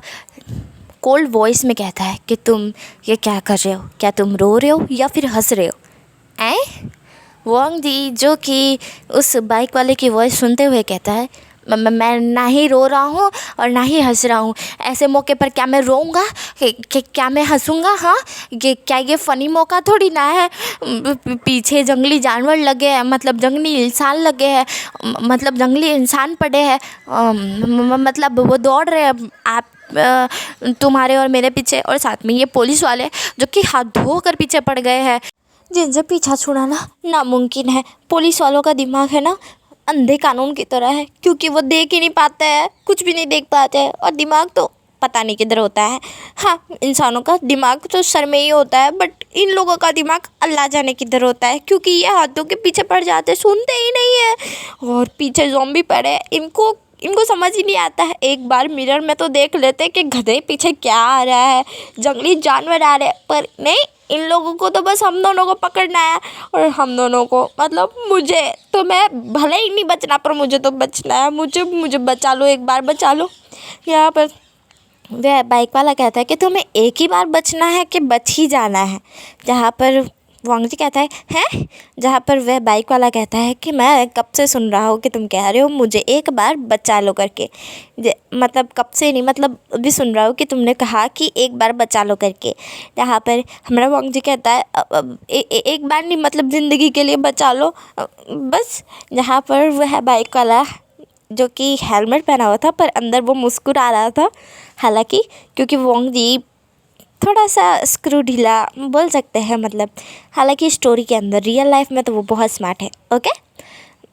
कोल्ड वॉइस में कहता है कि तुम ये क्या कर रहे हो, क्या तुम रो रहे हो या फिर हंस रहे हो। वोंग जी जो कि उस बाइक वाले की वॉइस सुनते हुए कहता है मैं ना ही रो रहा हूँ और ना ही हंस रहा हूँ, ऐसे मौके पर क्या मैं रोऊंगा, क्या मैं हंसूंगा? हाँ, क्या ये फ़नी मौका थोड़ी ना है। पीछे जंगली जानवर लगे हैं, मतलब जंगली इंसान लगे हैं, मतलब जंगली इंसान पड़े हैं, मतलब वो दौड़ रहे हैं आप तुम्हारे और मेरे पीछे, और साथ में ये पुलिस वाले जो कि हाथ धोकर पीछे पड़ गए हैं, जिनसे पीछा छुड़ाना नामुमकिन है। पुलिस वालों का दिमाग है ना अंधे कानून की तरह है, क्योंकि वो देख ही नहीं पाते हैं, कुछ भी नहीं देख पाते हैं, और दिमाग तो पता नहीं किधर होता है। हाँ, इंसानों का दिमाग तो सर में ही होता है, बट इन लोगों का दिमाग अल्लाह जाने किधर होता है, क्योंकि ये हाथों के पीछे पड़ जाते, सुनते ही नहीं है और पीछे ज़ॉम्बी पड़े। इनको समझ ही नहीं आता है। एक बार मिरर में तो देख लेते कि गधे पीछे क्या आ रहा है, जंगली जानवर आ रहे हैं, पर नहीं, इन लोगों को तो बस हम दोनों को पकड़ना है। और हम दोनों को मतलब मुझे तो, मैं भले ही नहीं बचना पर मुझे तो बचना है, मुझे बचा लो, एक बार बचा लो। यहाँ पर वह बाइक वाला कहता है कि तुम्हें एक ही बार बचना है कि बच ही जाना है। जहाँ पर वोंग जी कहता है हैं, जहाँ पर वह बाइक वाला कहता है कि मैं कब से सुन रहा हूँ कि तुम कह रहे हो मुझे एक बार बचा लो करके, मतलब कब से नहीं, मतलब अभी सुन रहा हूँ कि तुमने कहा कि एक बार बचा लो करके। जहाँ पर हमारा वोंग जी कहता है एक बार नहीं, मतलब ज़िंदगी के लिए बचा लो बस। जहाँ पर वह बाइक वाला जो कि हेलमेट पहना हुआ था पर अंदर वो मुस्कुरा रहा था, हालांकि क्योंकि वोंग जी थोड़ा सा स्क्रू ढीला बोल सकते हैं, मतलब हालांकि स्टोरी के अंदर रियल लाइफ में तो वो बहुत स्मार्ट है। ओके,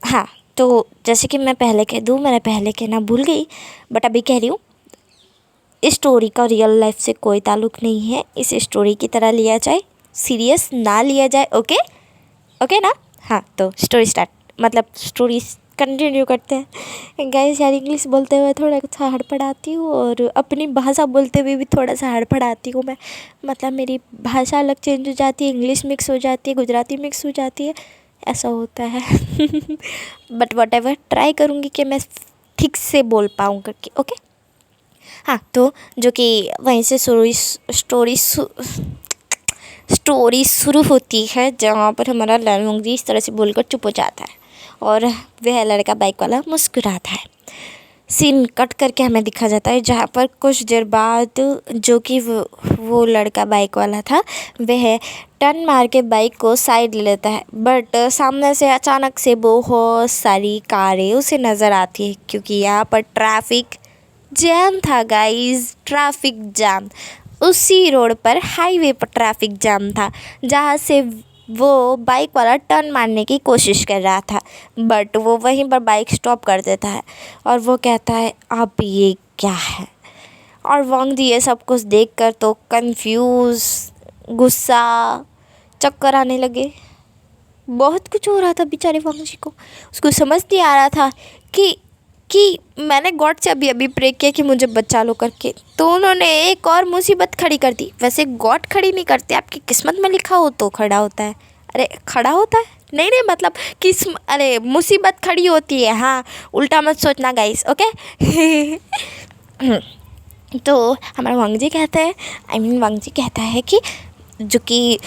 हाँ, तो जैसे कि मैं पहले कह दूँ, मैंने पहले कहना भूल गई बट अभी कह रही हूँ, इस स्टोरी का रियल लाइफ से कोई ताल्लुक़ नहीं है। इस स्टोरी की तरह लिया जाए, सीरियस ना लिया जाए। ओके ओके ना? हाँ, तो स्टोरी स्टार्ट, मतलब स्टोरी कंटिन्यू करते हैं। गाइस यार, इंग्लिश बोलते हुए थोड़ा सा हड़बड़ाती हूँ और अपनी भाषा बोलते हुए भी थोड़ा सा हड़बड़ाती हूँ मैं, मतलब मेरी भाषा अलग चेंज हो जाती है, इंग्लिश मिक्स हो जाती है, गुजराती मिक्स हो जाती है, ऐसा होता है। बट वट एवर, ट्राई करूँगी कि मैं ठीक से बोल पाऊँ करके। ओके, हाँ, तो जो कि वहीं से स्टोरी शुरू होती है, जहाँ पर हमारा वोंग जी इस तरह से बोलकर चुप हो जाता है और वह लड़का बाइक वाला मुस्कुराता है। सीन कट करके हमें दिखा जाता है, जहाँ पर कुछ देर बाद जो कि वो लड़का बाइक वाला था वह टर्न मार के बाइक को साइड ले लेता है, बट सामने से अचानक से बहुत सारी कारें उसे नज़र आती है, क्योंकि यहाँ पर ट्रैफिक जैम था गाइस, ट्रैफिक जैम। उसी रोड पर, हाईवे पर ट्रैफिक जाम था, जहाँ से वो बाइक वाला टर्न मारने की कोशिश कर रहा था, बट वो वहीं पर बाइक स्टॉप कर देता है और वो कहता है अब ये क्या है। और वोंग जी ये सब कुछ देखकर तो कंफ्यूज, गुस्सा, चक्कर आने लगे, बहुत कुछ हो रहा था बेचारे वोंग जी को। उसको समझ नहीं आ रहा था कि मैंने गॉड से अभी प्रे किया कि मुझे बचा लो करके, तो उन्होंने एक और मुसीबत खड़ी कर दी। वैसे गॉड खड़ी नहीं करते, आपकी किस्मत में लिखा हो तो खड़ा होता है। अरे खड़ा होता है, नहीं मतलब अरे मुसीबत खड़ी होती है। हाँ, उल्टा मत सोचना गाइस, ओके। तो हमारा वोंग जी कहता है, वोंग जी कहता है कि जो कि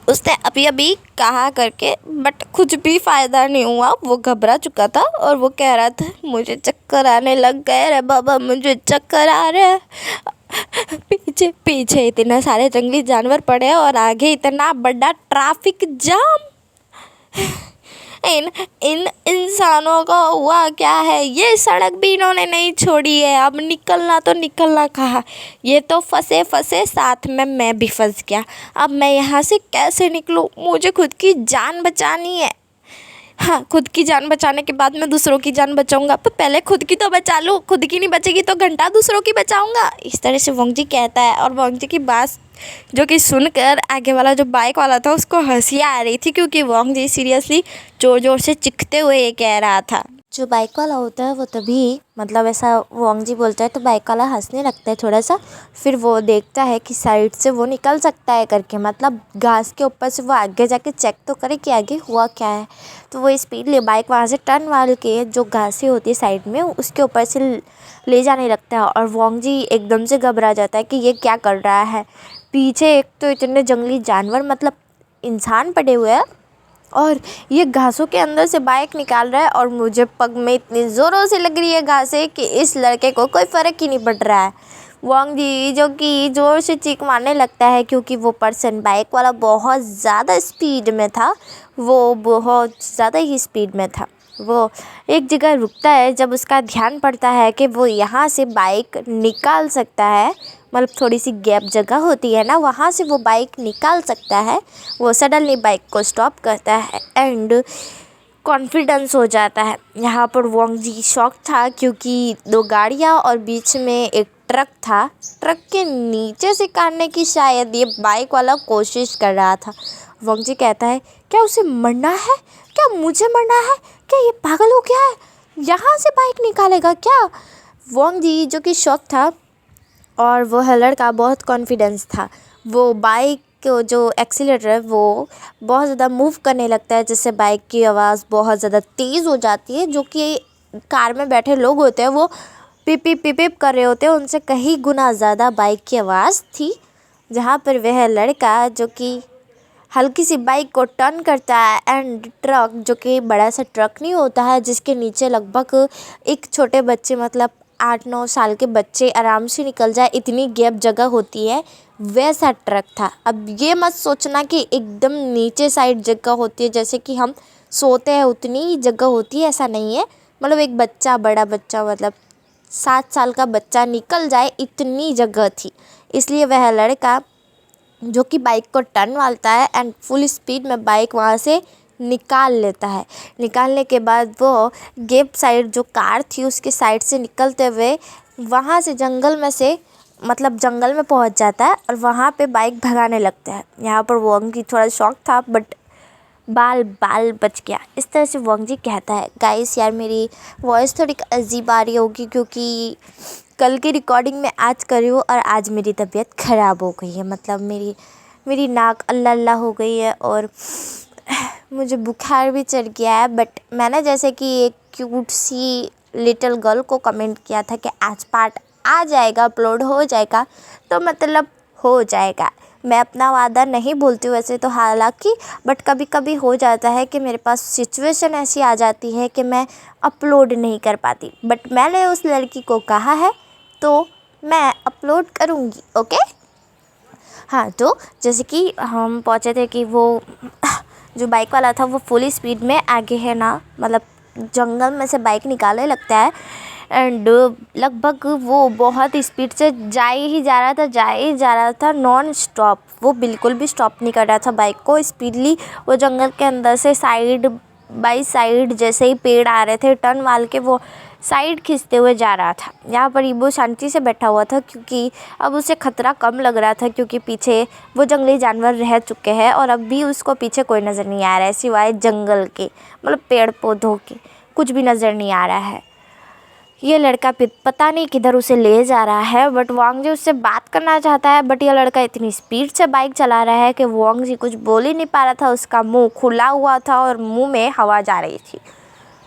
उसने अभी कहा करके, बट कुछ भी फ़ायदा नहीं हुआ। वो घबरा चुका था और वो कह रहा था मुझे चक्कर आने लग गए रे बाबा, मुझे चक्कर आ रहे हैं। पीछे इतने सारे जंगली जानवर पड़े और आगे इतना बड़ा ट्रैफिक जाम। इन इंसानों का हुआ क्या है, ये सड़क भी इन्होंने नहीं छोड़ी है, अब निकलना कहाँ। ये तो फंसे साथ में मैं भी फंस गया। अब मैं यहाँ से कैसे निकलूँ, मुझे खुद की जान बचानी है। हाँ, खुद की जान बचाने के बाद मैं दूसरों की जान बचाऊंगा, पर पहले खुद की तो बचा लूँ, खुद की नहीं बचेगी तो घंटा दूसरों की बचाऊंगा। इस तरह से वोंग जी कहता है और वोंग जी की बात जो कि सुनकर आगे वाला जो बाइक वाला था उसको हंसी आ रही थी, क्योंकि वोंग जी सीरियसली ज़ोर ज़ोर से चीखते हुए ये कह रहा था। जो बाइक वाला होता है वो तभी मतलब ऐसा वोंग जी बोलता है तो बाइक वाला हंसने लगता है थोड़ा सा। फिर वो देखता है कि साइड से वो निकल सकता है करके, मतलब घास के ऊपर से वो आगे जाके चेक तो करे कि आगे हुआ क्या है। तो वो स्पीड ले बाइक वहाँ से टर्न वाल के जो घासें होती है साइड में उसके ऊपर से ले जाने लगता है। और वोंग जी एकदम से घबरा जाता है कि ये क्या कर रहा है। पीछे एक तो इतने जंगली जानवर मतलब इंसान पड़े हुए हैं और ये घासों के अंदर से बाइक निकाल रहा है और मुझे पग में इतनी ज़ोरों से लग रही है घासें कि इस लड़के को कोई फ़र्क ही नहीं पड़ रहा है। वोंग जी जो कि ज़ोर से चीख मारने लगता है क्योंकि वो पर्सन बाइक वाला बहुत ज़्यादा स्पीड में था, वो बहुत ज़्यादा ही स्पीड में था। वो एक जगह रुकता है जब उसका ध्यान पड़ता है कि वो यहाँ से बाइक निकाल सकता है, मतलब थोड़ी सी गैप जगह होती है ना वहाँ से वो बाइक निकाल सकता है। वो सडनली बाइक को स्टॉप करता है एंड कॉन्फिडेंस हो जाता है। यहाँ पर वोंग जी शॉक था क्योंकि दो गाड़ियाँ और बीच में एक ट्रक था। ट्रक के नीचे से काटने की शायद ये बाइक वाला कोशिश कर रहा था। वोंग जी कहता है क्या उसे मरना है, क्या मुझे मरना है, क्या ये पागल हो गया है, यहाँ से बाइक निकालेगा क्या। वोंग जी जो कि शॉक था और वो लड़का बहुत कॉन्फिडेंस था। वो बाइक को जो एक्सीलेटर है वो बहुत ज़्यादा मूव करने लगता है जिससे बाइक की आवाज़ बहुत ज़्यादा तेज़ हो जाती है। जो कि कार में बैठे लोग होते हैं वो पिप पिप पिप पिप कर रहे होते हैं, उनसे कहीं गुना ज़्यादा बाइक की आवाज़ थी। जहाँ पर वह लड़का जो कि हल्की सी बाइक को टर्न करता है एंड ट्रक जो कि बड़ा सा ट्रक नहीं होता है जिसके नीचे लगभग एक छोटे बच्चे मतलब 8-9 साल के बच्चे आराम से निकल जाए इतनी गैप जगह होती है, वैसा ट्रक था। अब ये मत सोचना कि एकदम नीचे साइड जगह होती है जैसे कि हम सोते हैं उतनी ही जगह होती है, ऐसा नहीं है। मतलब एक बच्चा बड़ा बच्चा मतलब 7 साल का बच्चा निकल जाए इतनी जगह थी। इसलिए वह लड़का जो कि बाइक को टर्न मारता है एंड फुल स्पीड में बाइक वहाँ से निकाल लेता है। निकालने के बाद वो गैप साइड जो कार थी उसके साइड से निकलते हुए वहाँ से जंगल में से मतलब जंगल में पहुँच जाता है और वहाँ पे बाइक भगाने लगता है। यहाँ पर वोंग जी थोड़ा शॉक था बट बाल बाल बच गया। इस तरह से वोंग जी कहता है। गाइस यार मेरी वॉइस थोड़ी अजीब आ रही होगी क्योंकि कल की रिकॉर्डिंग मैं आज कर रही हूँ और आज मेरी तबीयत ख़राब हो गई है, मतलब मेरी नाक अल्लाह अल्लाह हो गई है और मुझे बुखार भी चढ़ गया है। बट मैंने जैसे कि एक क्यूट सी लिटिल गर्ल को कमेंट किया था कि आज पार्ट आ जाएगा, अपलोड हो जाएगा, तो मतलब हो जाएगा। मैं अपना वादा नहीं बोलती हूँ वैसे तो हालांकि, बट कभी कभी हो जाता है कि मेरे पास सिचुएशन ऐसी आ जाती है कि मैं अपलोड नहीं कर पाती। बट मैंने उस लड़की को कहा है तो मैं अपलोड करूँगी। ओके हाँ, तो जैसे कि हम पहुँचे थे कि वो जो बाइक वाला था वो फुल स्पीड में आगे है ना, मतलब जंगल में से बाइक निकालने लगता है एंड लगभग वो बहुत स्पीड से जा ही जा रहा था नॉन स्टॉप। वो बिल्कुल भी स्टॉप नहीं कर रहा था बाइक को। स्पीडली वो जंगल के अंदर से साइड बाई साइड जैसे ही पेड़ आ रहे थे टर्न मार के वो साइड खींचते हुए जा रहा था। यहाँ पर इबू शांति से बैठा हुआ था क्योंकि अब उसे खतरा कम लग रहा था क्योंकि पीछे वो जंगली जानवर रह चुके हैं और अब भी उसको पीछे कोई नज़र नहीं आ रहा है सिवाय जंगल के, मतलब पेड़ पौधों के कुछ भी नज़र नहीं आ रहा है। ये लड़का पता नहीं किधर उसे ले जा रहा है बट वोंग जी उससे बात करना चाहता है बट ये लड़का इतनी स्पीड से बाइक चला रहा है कि वोंग जी कुछ बोल ही नहीं पा रहा था। उसका मुंह खुला हुआ था और मुंह में हवा जा रही थी।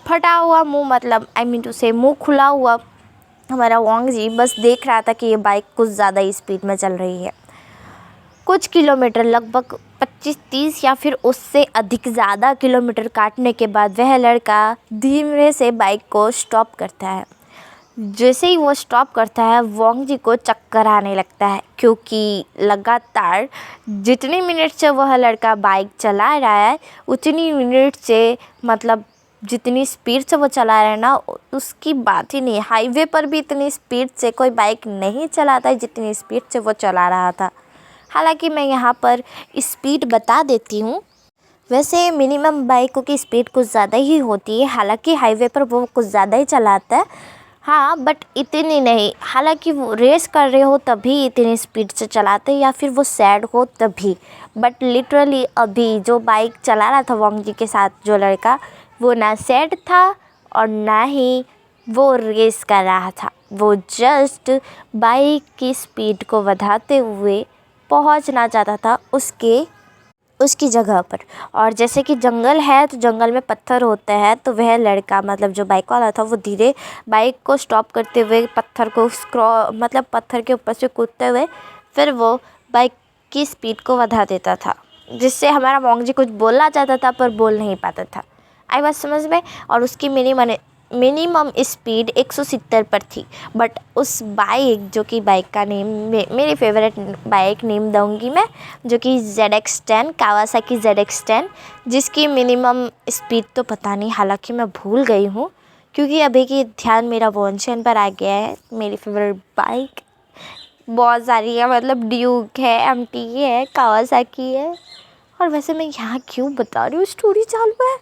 फटा हुआ मुंह मतलब आई मीन टू से मुंह खुला हुआ हमारा वोंग जी बस देख रहा था कि ये बाइक कुछ ज़्यादा ही स्पीड में चल रही है। कुछ किलोमीटर लगभग 25-30 या फिर उससे अधिक ज़्यादा किलोमीटर काटने के बाद वह लड़का धीमे से बाइक को स्टॉप करता है। जैसे ही वो स्टॉप करता है वोंग जी को चक्कर आने लगता है क्योंकि लगातार जितनी मिनट से वह लड़का बाइक चला रहा है उतनी मिनट से मतलब जितनी स्पीड से वो चला रहा है ना उसकी बात ही नहीं। हाईवे पर भी इतनी स्पीड से कोई बाइक नहीं चलाता है जितनी स्पीड से वो चला रहा था। हालांकि मैं यहाँ पर स्पीड बता देती हूँ। वैसे मिनिमम बाइकों की स्पीड कुछ ज़्यादा ही होती है, हालांकि हाईवे पर वो कुछ ज़्यादा ही चलाता है हाँ, बट इतनी नहीं। हालांकि वो रेस कर रहे हो तभी इतनी स्पीड से चलाते या फिर वो सैड हो तभी। बट लिटरली अभी जो बाइक चला रहा था वोंग जी के साथ जो लड़का वो ना सैड था और ना ही वो रेस कर रहा था, वो जस्ट बाइक की स्पीड को बढ़ाते हुए पहुंचना चाहता था उसकी जगह पर। और जैसे कि जंगल है तो जंगल में पत्थर होते हैं, तो वह लड़का मतलब जो बाइक वाला था वो धीरे बाइक को स्टॉप करते हुए पत्थर को मतलब पत्थर के ऊपर से कूदते हुए फिर वो बाइक की स्पीड को बढ़ा देता था, जिससे हमारा मोंगजी कुछ बोलना चाहता था पर बोल नहीं पाता था। आई बात समझ में। और उसकी मिनिमम स्पीड 170 पर थी। बट उस बाइक जो कि बाइक का नेम मेरी फेवरेट बाइक नेम दूँगी मैं, जो कि ZX10 कावासाकी ZX10, जिसकी मिनिमम स्पीड तो पता नहीं, हालांकि मैं भूल गई हूँ क्योंकि अभी की ध्यान मेरा वॉन्चन पर आ गया है। मेरी फेवरेट बाइक बहुत सारी है, मतलब ड्यूक है, MT है, कावासाकी है। और वैसे मैं यहाँ क्यों बता रही हूँ, स्टोरी चालू है।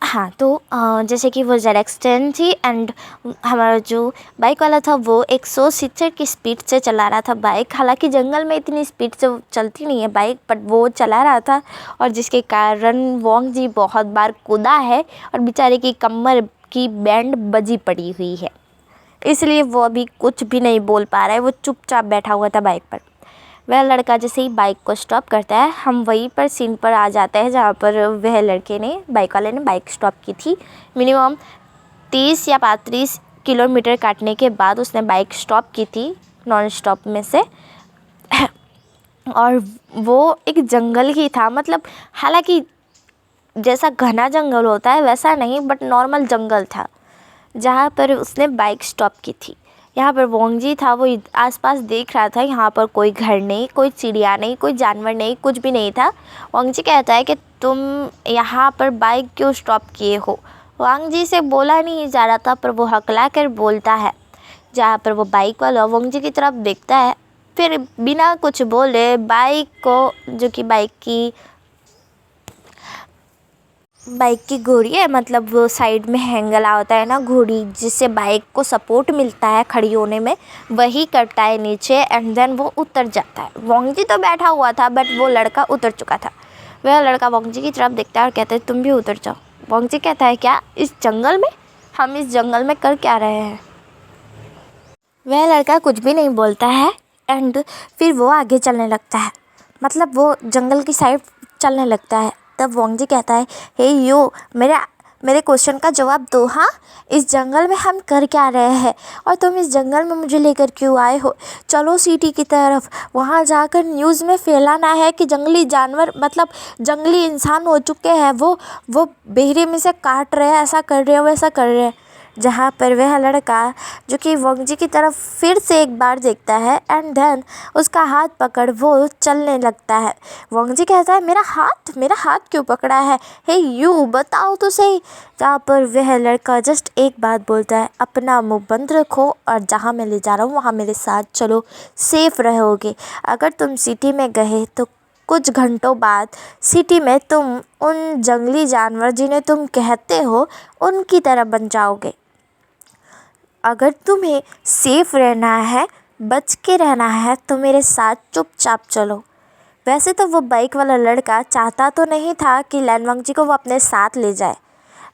हाँ, तो जैसे कि वो ZX10 थी एंड हमारा जो बाइक वाला था वो 170 की स्पीड से चला रहा था बाइक। हालांकि जंगल में इतनी स्पीड से चलती नहीं है बाइक, बट वो चला रहा था और जिसके कारण वोंगजी बहुत बार कूदा है और बेचारे की कमर की बैंड बजी पड़ी हुई है, इसलिए वो अभी कुछ भी नहीं बोल पा रहा है, वो चुपचाप बैठा हुआ था बाइक पर। वह लड़का जैसे ही बाइक को स्टॉप करता है, हम वहीं पर सीन पर आ जाते हैं जहाँ पर वह लड़के ने बाइक वाले ने बाइक स्टॉप की थी। मिनिमम 30 या 35 किलोमीटर काटने के बाद उसने बाइक स्टॉप की थी नॉन स्टॉप में से। और वो एक जंगल ही था, मतलब हालांकि जैसा घना जंगल होता है वैसा नहीं, बट नॉर्मल जंगल था जहाँ पर उसने बाइक स्टॉप की थी। यहाँ पर वोंगजी था, वो आसपास देख रहा था, यहाँ पर कोई घर नहीं, कोई चिड़िया नहीं, कोई जानवर नहीं, कुछ भी नहीं था। वोंगजी कहता है कि तुम यहाँ पर बाइक क्यों स्टॉप किए हो। वोंगजी से बोला नहीं जा रहा था पर वो हकला कर बोलता है। जहाँ पर वो बाइक वाला वोंगजी की तरफ देखता है, फिर बिना कुछ बोले बाइक को, जो कि बाइक की घोड़ी है, मतलब वो साइड में हैंगला होता है ना घोड़ी, जिससे बाइक को सपोर्ट मिलता है खड़ी होने में, वही करता है नीचे एंड देन वो उतर जाता है। वोंगजी तो बैठा हुआ था बट वो लड़का उतर चुका था। वह लड़का वोंगजी की तरफ देखता है और कहता है तुम भी उतर जाओ। वोंगजी कहता है क्या, इस जंगल में? हम इस जंगल में कर क्या रहे हैं? वह लड़का कुछ भी नहीं बोलता है एंड फिर वो आगे चलने लगता है, मतलब वो जंगल की साइड चलने लगता है। तब वोंगजी कहता है, हे यू, मेरे क्वेश्चन का जवाब दो। हाँ, इस जंगल में हम कर क्या रहे हैं और तुम इस जंगल में मुझे लेकर क्यों आए हो? चलो सिटी की तरफ, वहाँ जाकर न्यूज़ में फैलाना है कि जंगली जानवर, मतलब जंगली इंसान हो चुके हैं, वो बेहरे में से काट रहे हैं, ऐसा कर रहे हैं, वैसा कर रहे हैं। जहाँ पर वह लड़का जो कि वोंगजी की तरफ फिर से एक बार देखता है एंड देन उसका हाथ पकड़ वो चलने लगता है। वोंगजी कहता है, मेरा हाथ क्यों पकड़ा है? हे यू, बताओ तो सही। जहाँ पर वह लड़का जस्ट एक बात बोलता है, अपना मुंह बंद रखो और जहाँ मैं ले जा रहा हूँ वहाँ मेरे साथ चलो, सेफ रहोगे। अगर तुम सिटी में गए तो कुछ घंटों बाद सिटी में तुम उन जंगली जानवर जिन्हें तुम कहते हो उनकी तरह बन जाओगे। अगर तुम्हें सेफ रहना है, बच के रहना है, तो मेरे साथ चुपचाप चलो। वैसे तो वो बाइक वाला लड़का चाहता तो नहीं था कि लैन वंगजी को वो अपने साथ ले जाए,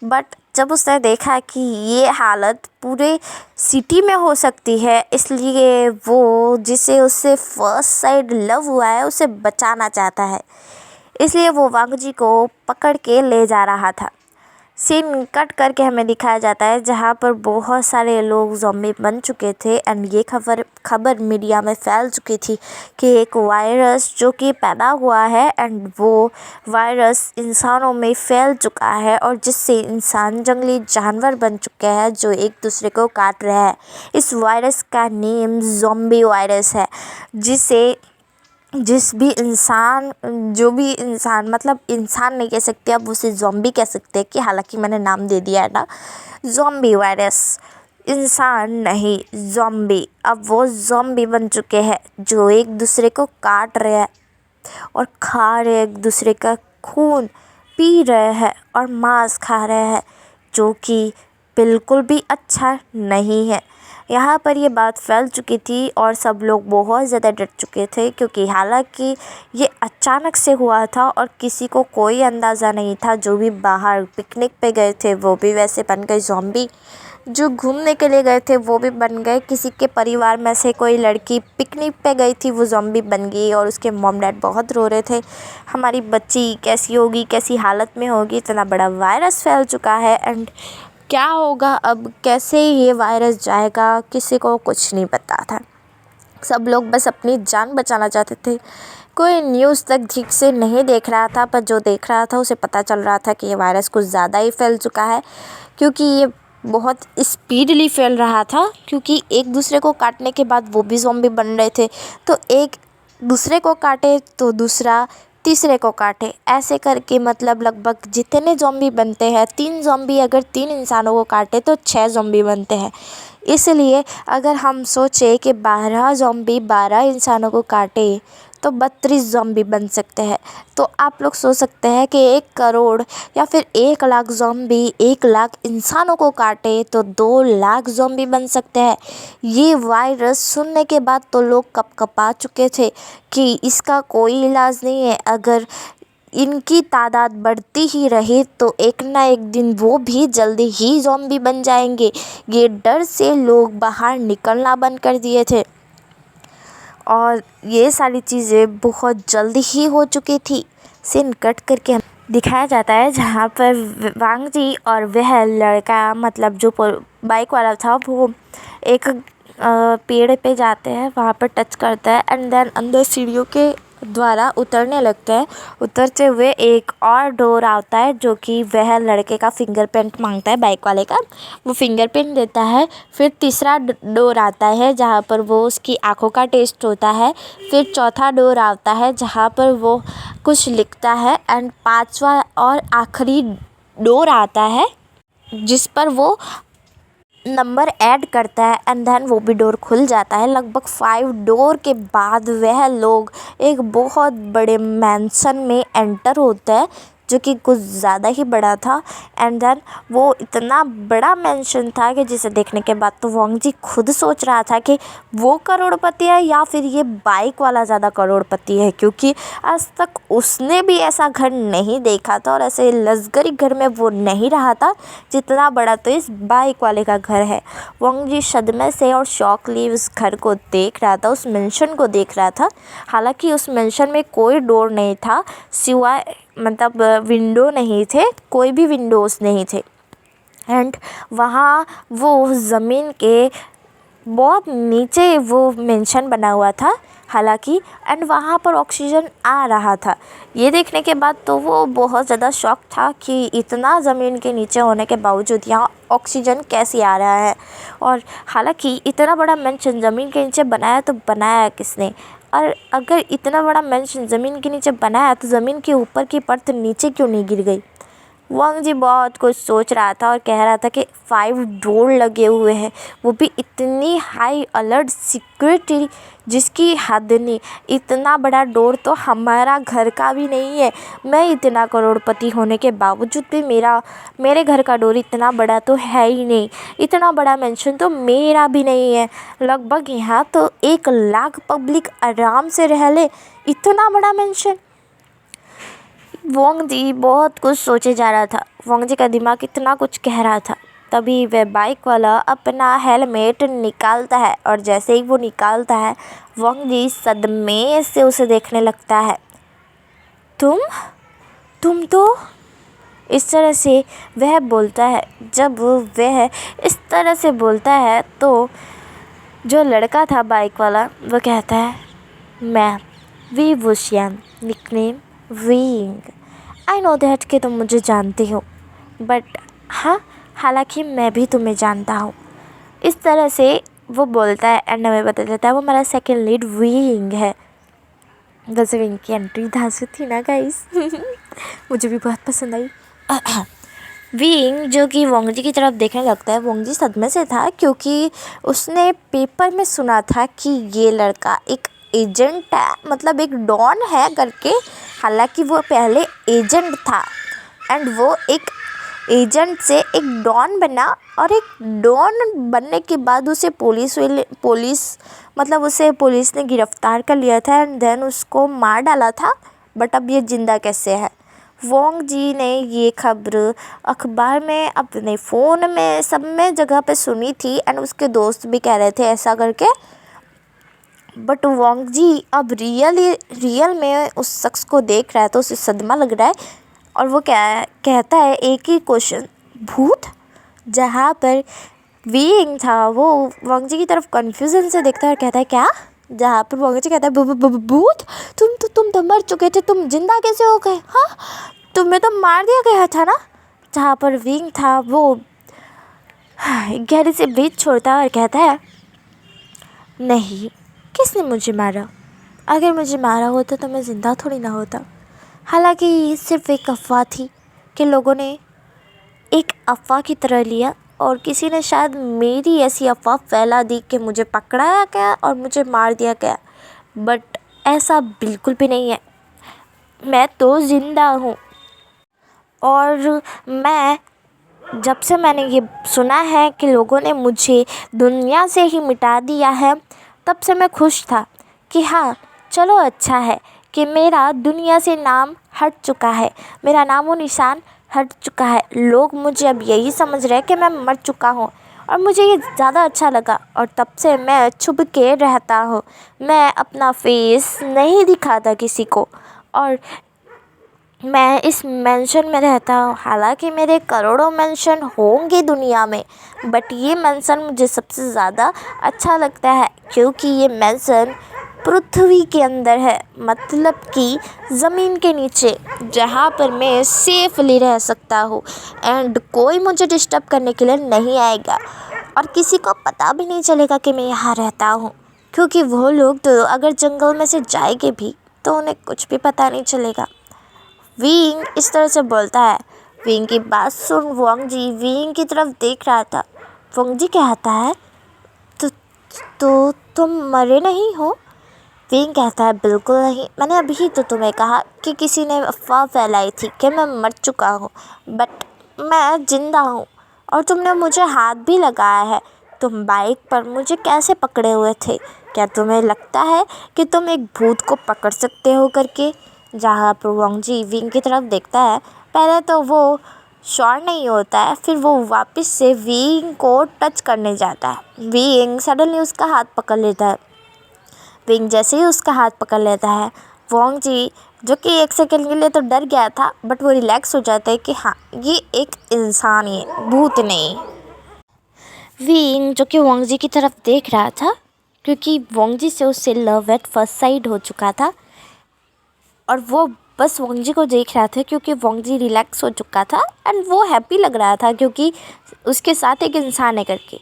बट जब उसने देखा कि ये हालत पूरे सिटी में हो सकती है, इसलिए वो जिसे उससे फर्स्ट साइड लव हुआ है उसे बचाना चाहता है, इसलिए वो वंगजी को पकड़ के ले जा रहा था। सीन कट करके हमें दिखाया जाता है जहाँ पर बहुत सारे लोग ज़ॉम्बी बन चुके थे एंड ये खबर मीडिया में फैल चुकी थी कि एक वायरस जो कि पैदा हुआ है एंड वो वायरस इंसानों में फैल चुका है और जिससे इंसान जंगली जानवर बन चुके हैं जो एक दूसरे को काट रहे हैं। इस वायरस का नेम ज़ॉम्बी वायरस है, जो भी इंसान, मतलब इंसान नहीं कह सकते, अब उसे ज़ॉम्बी कह सकते हैं, कि हालांकि मैंने नाम दे दिया है ना, ज़ॉम्बी वायरस। इंसान नहीं, ज़ॉम्बी। अब वो ज़ॉम्बी बन चुके हैं जो एक दूसरे को काट रहे हैं और खा रहे हैं, एक दूसरे का खून पी रहे हैं और मांस खा रहे हैं, जो कि बिल्कुल भी अच्छा नहीं है। यहाँ पर ये बात फैल चुकी थी और सब लोग बहुत ज़्यादा डर चुके थे, क्योंकि हालांकि ये अचानक से हुआ था और किसी को कोई अंदाज़ा नहीं था। जो भी बाहर पिकनिक पे गए थे वो भी वैसे बन गए ज़ॉम्बी, जो घूमने के लिए गए थे वो भी बन गए। किसी के परिवार में से कोई लड़की पिकनिक पे गई थी, वो ज़ॉम्बी बन गई और उसके मॉम डैड बहुत रो रहे थे, हमारी बच्ची कैसी होगी, कैसी हालत में होगी, इतना बड़ा वायरस फैल चुका है एंड क्या होगा अब, कैसे ये वायरस जाएगा, किसी को कुछ नहीं पता था। सब लोग बस अपनी जान बचाना चाहते थे। कोई न्यूज़ तक ठीक से नहीं देख रहा था, पर जो देख रहा था उसे पता चल रहा था कि ये वायरस कुछ ज़्यादा ही फैल चुका है, क्योंकि ये बहुत स्पीडली फैल रहा था। क्योंकि एक दूसरे को काटने के बाद वो भी ज़ॉम्बी बन रहे थे, तो एक दूसरे को काटे तो दूसरा तीसरे को काटे, ऐसे करके मतलब लगभग जितने ज़ॉम्बी बनते हैं, 3 ज़ॉम्बी अगर 3 इंसानों को काटे तो 6 ज़ॉम्बी बनते हैं। इसलिए अगर हम सोचें कि 12 ज़ॉम्बी 12 इंसानों को काटे तो 32 ज़ॉम्बी बन सकते हैं। तो आप लोग सोच सकते हैं कि 1 करोड़ या फिर 1 लाख ज़ॉम्बी 1 लाख इंसानों को काटे तो 2 लाख ज़ॉम्बी बन सकते हैं। ये वायरस सुनने के बाद तो लोग कँपकँपा चुके थे कि इसका कोई इलाज नहीं है। अगर इनकी तादाद बढ़ती ही रही तो एक ना एक दिन वो भी जल्दी ही ज़ॉम्बी बन जाएंगे। ये डर से लोग बाहर निकलना बंद कर दिए थे और ये सारी चीज़ें बहुत जल्दी ही हो चुकी थी। सीन कट करके दिखाया जाता है जहाँ पर वांग जी और वह लड़का, मतलब जो बाइक वाला था, वो एक पेड़ पे जाते हैं, वहाँ पर टच करता है एंड देन अंदर सीढ़ियों के द्वारा उतरने लगता है। उतरते हुए एक और डोर आता है जो कि वह लड़के का फिंगरप्रिंट मांगता है, बाइक वाले का, वो फिंगरप्रिंट देता है। फिर तीसरा डोर आता है जहाँ पर वो उसकी आँखों का टेस्ट होता है। फिर चौथा डोर आता है जहाँ पर वो कुछ लिखता है एंड 5वां और आखिरी डोर आता है जिस पर वो नंबर ऐड करता है एंड देन वो भी डोर खुल जाता है। लगभग 5 डोर के बाद वह लोग एक बहुत बड़े मैंसन में एंटर होता है जो कि कुछ ज़्यादा ही बड़ा था एंड देन वो इतना बड़ा मैंशन था कि जिसे देखने के बाद तो वांग जी खुद सोच रहा था कि वो करोड़पति है या फिर ये बाइक वाला ज़्यादा करोड़पति है, क्योंकि आज तक उसने भी ऐसा घर नहीं देखा था और ऐसे लग्जरी घर में वो नहीं रहा था जितना बड़ा तो इस बाइक वाले का घर है। वांग जी सदमे से और शॉक लिए उस घर को देख रहा था, उस मेंशन को देख रहा था। हालांकि उस मेंशन में कोई डोर नहीं था, सिवाय मतलब विंडो नहीं थे, कोई भी विंडोज़ नहीं थे एंड वहाँ वो ज़मीन के बहुत नीचे वो मेंशन बना हुआ था हालांकि, एंड वहाँ पर ऑक्सीजन आ रहा था। ये देखने के बाद तो वो बहुत ज़्यादा शॉक था कि इतना ज़मीन के नीचे होने के बावजूद यहाँ ऑक्सीजन कैसे आ रहा है। और हालांकि इतना बड़ा मेंशन ज़मीन के नीचे बनाया तो बनाया किसने, और अगर इतना बड़ा मेंशन ज़मीन के नीचे बनाया तो ज़मीन के ऊपर की परत नीचे क्यों नहीं गिर गई। वांग जी बहुत कुछ सोच रहा था और कह रहा था कि 5 डोर लगे हुए हैं, वो भी इतनी हाई अलर्ट सिक्योरिटी जिसकी हद नहीं। इतना बड़ा डोर तो हमारा घर का भी नहीं है। मैं इतना करोड़पति होने के बावजूद भी मेरे घर का डोर इतना बड़ा तो है ही नहीं। इतना बड़ा मेंशन तो मेरा भी नहीं है। लगभग यहाँ तो 1 लाख पब्लिक आराम से रह ले, इतना बड़ा मेंशन। वांग जी बहुत कुछ सोचे जा रहा था, वांग जी का दिमाग इतना कुछ कह रहा था। तभी वह बाइक वाला अपना हेलमेट निकालता है और जैसे ही वो निकालता है वांग जी सदमे से उसे देखने लगता है। तुम तो इस तरह से वह बोलता है। जब वह इस तरह से बोलता है तो जो लड़का था बाइक वाला वो कहता है, मैं वी वुशियन, निकनेम विंग। आई नो दैट कि तुम मुझे जानती हो, बट हाँ, हालांकि मैं भी तुम्हें जानता हूँ। इस तरह से वो बोलता है एंड हमें बता देता है वो हमारा सेकंड लीड विंग है। वैसे विंग की एंट्री धांसू थी ना गाइस मुझे भी बहुत पसंद आई। विंग जो कि वांग जी की तरफ देखने लगता है। वांग जी सदमे से था क्योंकि उसने पेपर में सुना था कि ये लड़का एक एजेंट है, मतलब एक डॉन है करके। हालांकि वो पहले एजेंट था एंड वो एक एजेंट से एक डॉन बना और एक डॉन बनने के बाद उसे पुलिस ने गिरफ्तार कर लिया था एंड देन उसको मार डाला था। बट अब ये ज़िंदा कैसे है? वोंग जी ने ये खबर अखबार में, अपने फ़ोन में, सब में जगह पे सुनी थी एंड उसके दोस्त भी कह रहे थे ऐसा करके। बट वोंग जी अब रियल में उस शख्स को देख रहा है तो उसे सदमा लग रहा है और वो क्या कहता है, एक ही क्वेश्चन, भूत? जहाँ पर वीइंग था वो वोंग जी की तरफ कन्फ्यूज़न से देखता है और कहता है क्या? जहाँ पर वोंग जी कहता है भूत? तुम तो मर चुके थे, तुम जिंदा कैसे हो गए? हाँ, तुम्हें तो मार दिया गया था ना। जहाँ पर वीइंग था वो गहरी से ब्रीथ छोड़ता है और कहता है, नहीं, किसने मुझे मारा? अगर मुझे मारा होता तो मैं ज़िंदा थोड़ी ना होता। हालांकि ये सिर्फ एक अफवाह थी कि लोगों ने एक अफवाह की तरह लिया और किसी ने शायद मेरी ऐसी अफवाह फैला दी कि मुझे पकड़ाया गया और मुझे मार दिया गया। बट ऐसा बिल्कुल भी नहीं है, मैं तो ज़िंदा हूँ। और जब से मैंने ये सुना है कि लोगों ने मुझे दुनिया से ही मिटा दिया है, तब से मैं खुश था कि हाँ, चलो अच्छा है कि मेरा दुनिया से नाम हट चुका है, मेरा नामो निशान हट चुका है। लोग मुझे अब यही समझ रहे हैं कि मैं मर चुका हूँ और मुझे ये ज़्यादा अच्छा लगा और तब से मैं छुप के रहता हूँ। मैं अपना फेस नहीं दिखाता किसी को और मैं इस मेंशन में रहता हूँ। हालांकि मेरे करोड़ों मेंशन होंगे दुनिया में, बट ये मेंशन मुझे सबसे ज़्यादा अच्छा लगता है क्योंकि ये मेंशन पृथ्वी के अंदर है, मतलब कि ज़मीन के नीचे, जहाँ पर मैं सेफली रह सकता हूँ एंड कोई मुझे डिस्टर्ब करने के लिए नहीं आएगा और किसी को पता भी नहीं चलेगा कि मैं यहाँ रहता हूँ, क्योंकि वो लोग तो अगर जंगल में से जाएंगे भी तो उन्हें कुछ भी पता नहीं चलेगा। वीइंग इस तरह से बोलता है। वीइंग की बात सुन वोंग जी वीइंग की तरफ देख रहा था। वोंग जी कहता है, तो तुम मरे नहीं हो? वीइंग कहता है, बिल्कुल नहीं, मैंने अभी तो तुम्हें कहा कि किसी ने अफवाह फैलाई थी कि मैं मर चुका हूँ, बट मैं ज़िंदा हूँ और तुमने मुझे हाथ भी लगाया है। तुम बाइक पर मुझे कैसे पकड़े हुए थे? क्या तुम्हें लगता है कि तुम एक भूत को पकड़ सकते हो करके? जहाँ पर वोंग जी वीइंग की तरफ देखता है, पहले तो वो श्योर नहीं होता है, फिर वो वापस से वीइंग को टच करने जाता है। वीइंग सडनली उसका हाथ पकड़ लेता है। वीइंग जैसे ही उसका हाथ पकड़ लेता है, वोंग जी, जो कि एक सेकंड के लिए तो डर गया था, बट वो रिलैक्स हो जाता है कि हाँ, ये एक इंसान ही है, भूत नहीं। वीइंग, जो कि वोंग जी की तरफ देख रहा था, क्योंकि वोंग जी से उससे लव एट फर्स्ट साइट हो चुका था और वो बस वोंग जी को देख रहा था क्योंकि वोंग जी रिलैक्स हो चुका था एंड वो हैप्पी लग रहा था क्योंकि उसके साथ एक इंसान है करके।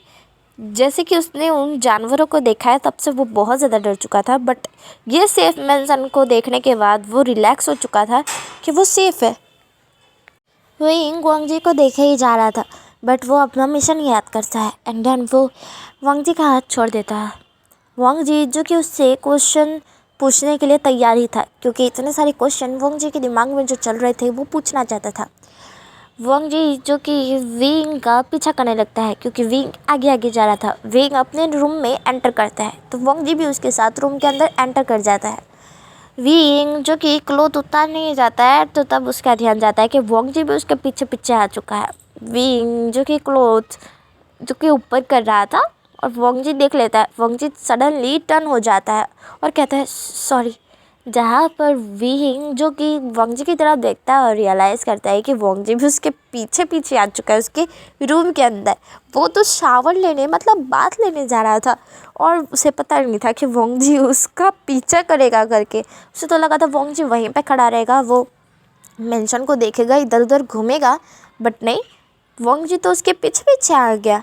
जैसे कि उसने उन जानवरों को देखा है तब से वो बहुत ज़्यादा डर चुका था, बट ये सेफ मेंशन को देखने के बाद वो रिलैक्स हो चुका था कि वो सेफ़ है। वीइंग वोंग जी को देखे ही जा रहा था, बट वो अपना मिशन याद करता है एंड देन वो वोंग जी का हाथ छोड़ देता है। वोंग जी, जो कि उससे क्वेश्चन पूछने के लिए तैयार ही था क्योंकि इतने सारे क्वेश्चन वोंग जी के दिमाग में जो चल रहे थे वो पूछना चाहता था। वोंग जी, जो कि वीइंग का पीछा करने लगता है क्योंकि वीइंग आगे आगे जा रहा था। वीइंग अपने रूम में एंटर करता है तो वोंग जी भी उसके साथ रूम के अंदर एंटर कर जाता है। वीइंग, जो कि क्लोथ उतार नहीं जाता है तो तब उसका ध्यान जाता है कि वोंग जी भी उसके पीछे पीछे आ चुका है। वीइंग, जो कि क्लोथ जो कि ऊपर कर रहा था और वोंग जी देख लेता है। वोंग जी सडनली टर्न हो जाता है और कहता है सॉरी। जहाँ पर वीइंग, जो कि वोंग जी की तरफ देखता है और रियलाइज़ करता है कि वोंग जी भी उसके पीछे पीछे आ चुका है उसके रूम के अंदर। वो तो शावर लेने, मतलब बाथ लेने जा रहा था और उसे पता नहीं था कि वोंग जी उसका पीछा करेगा करके। उसे तो लगा था वोंग जी वहीं पे खड़ा रहेगा, वो मेंशन को देखेगा, इधर उधर घूमेगा, बट नहीं, वोंग जी तो उसके पीछे पीछे आ गया।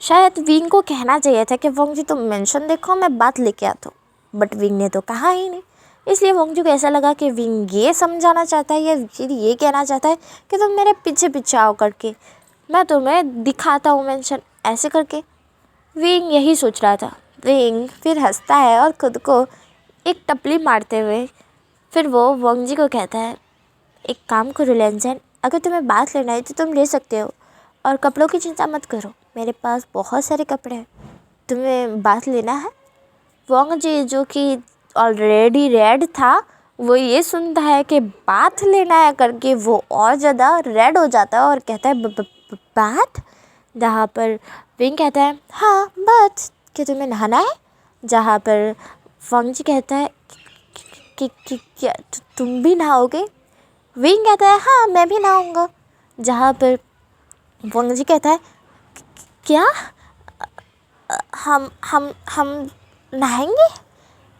शायद वीइंग को कहना चाहिए था कि वोंग जी तुम मेंशन देखो, मैं बात लेके आता हूँ, बट वीइंग ने तो कहा ही नहीं। इसलिए वोंग जी को ऐसा लगा कि वीइंग ये समझाना चाहता है या फिर ये कहना चाहता है कि तुम मेरे पीछे पीछे आओ करके, मैं तुम्हें दिखाता हूँ मेंशन, ऐसे करके। वीइंग यही सोच रहा था। वीइंग फिर हंसता है और खुद को एक टपली मारते हुए फिर वो वोंग जी को कहता है, एक काम करो लेंजन, अगर तुम्हें बाथ लेना है तो तुम ले सकते हो, और कपड़ों की चिंता मत करो, मेरे पास बहुत सारे कपड़े हैं। तुम्हें बाथ लेना है? वोंग जी जो कि ऑलरेडी रेड था, वो ये सुनता है कि बाथ लेना है करके वो और ज़्यादा रेड हो जाता है और कहता है बाथ। जहाँ पर विंग कहता है हाँ बाथ, क्या तुम्हें नहाना है? जहाँ पर वोंग जी कहता है कि क्या तुम भी नहाओगे? विंग कहता है हाँ मैं भी नहाऊंगा। जहाँ पर वोंग जी कहता है क्या हम नहाएंगे?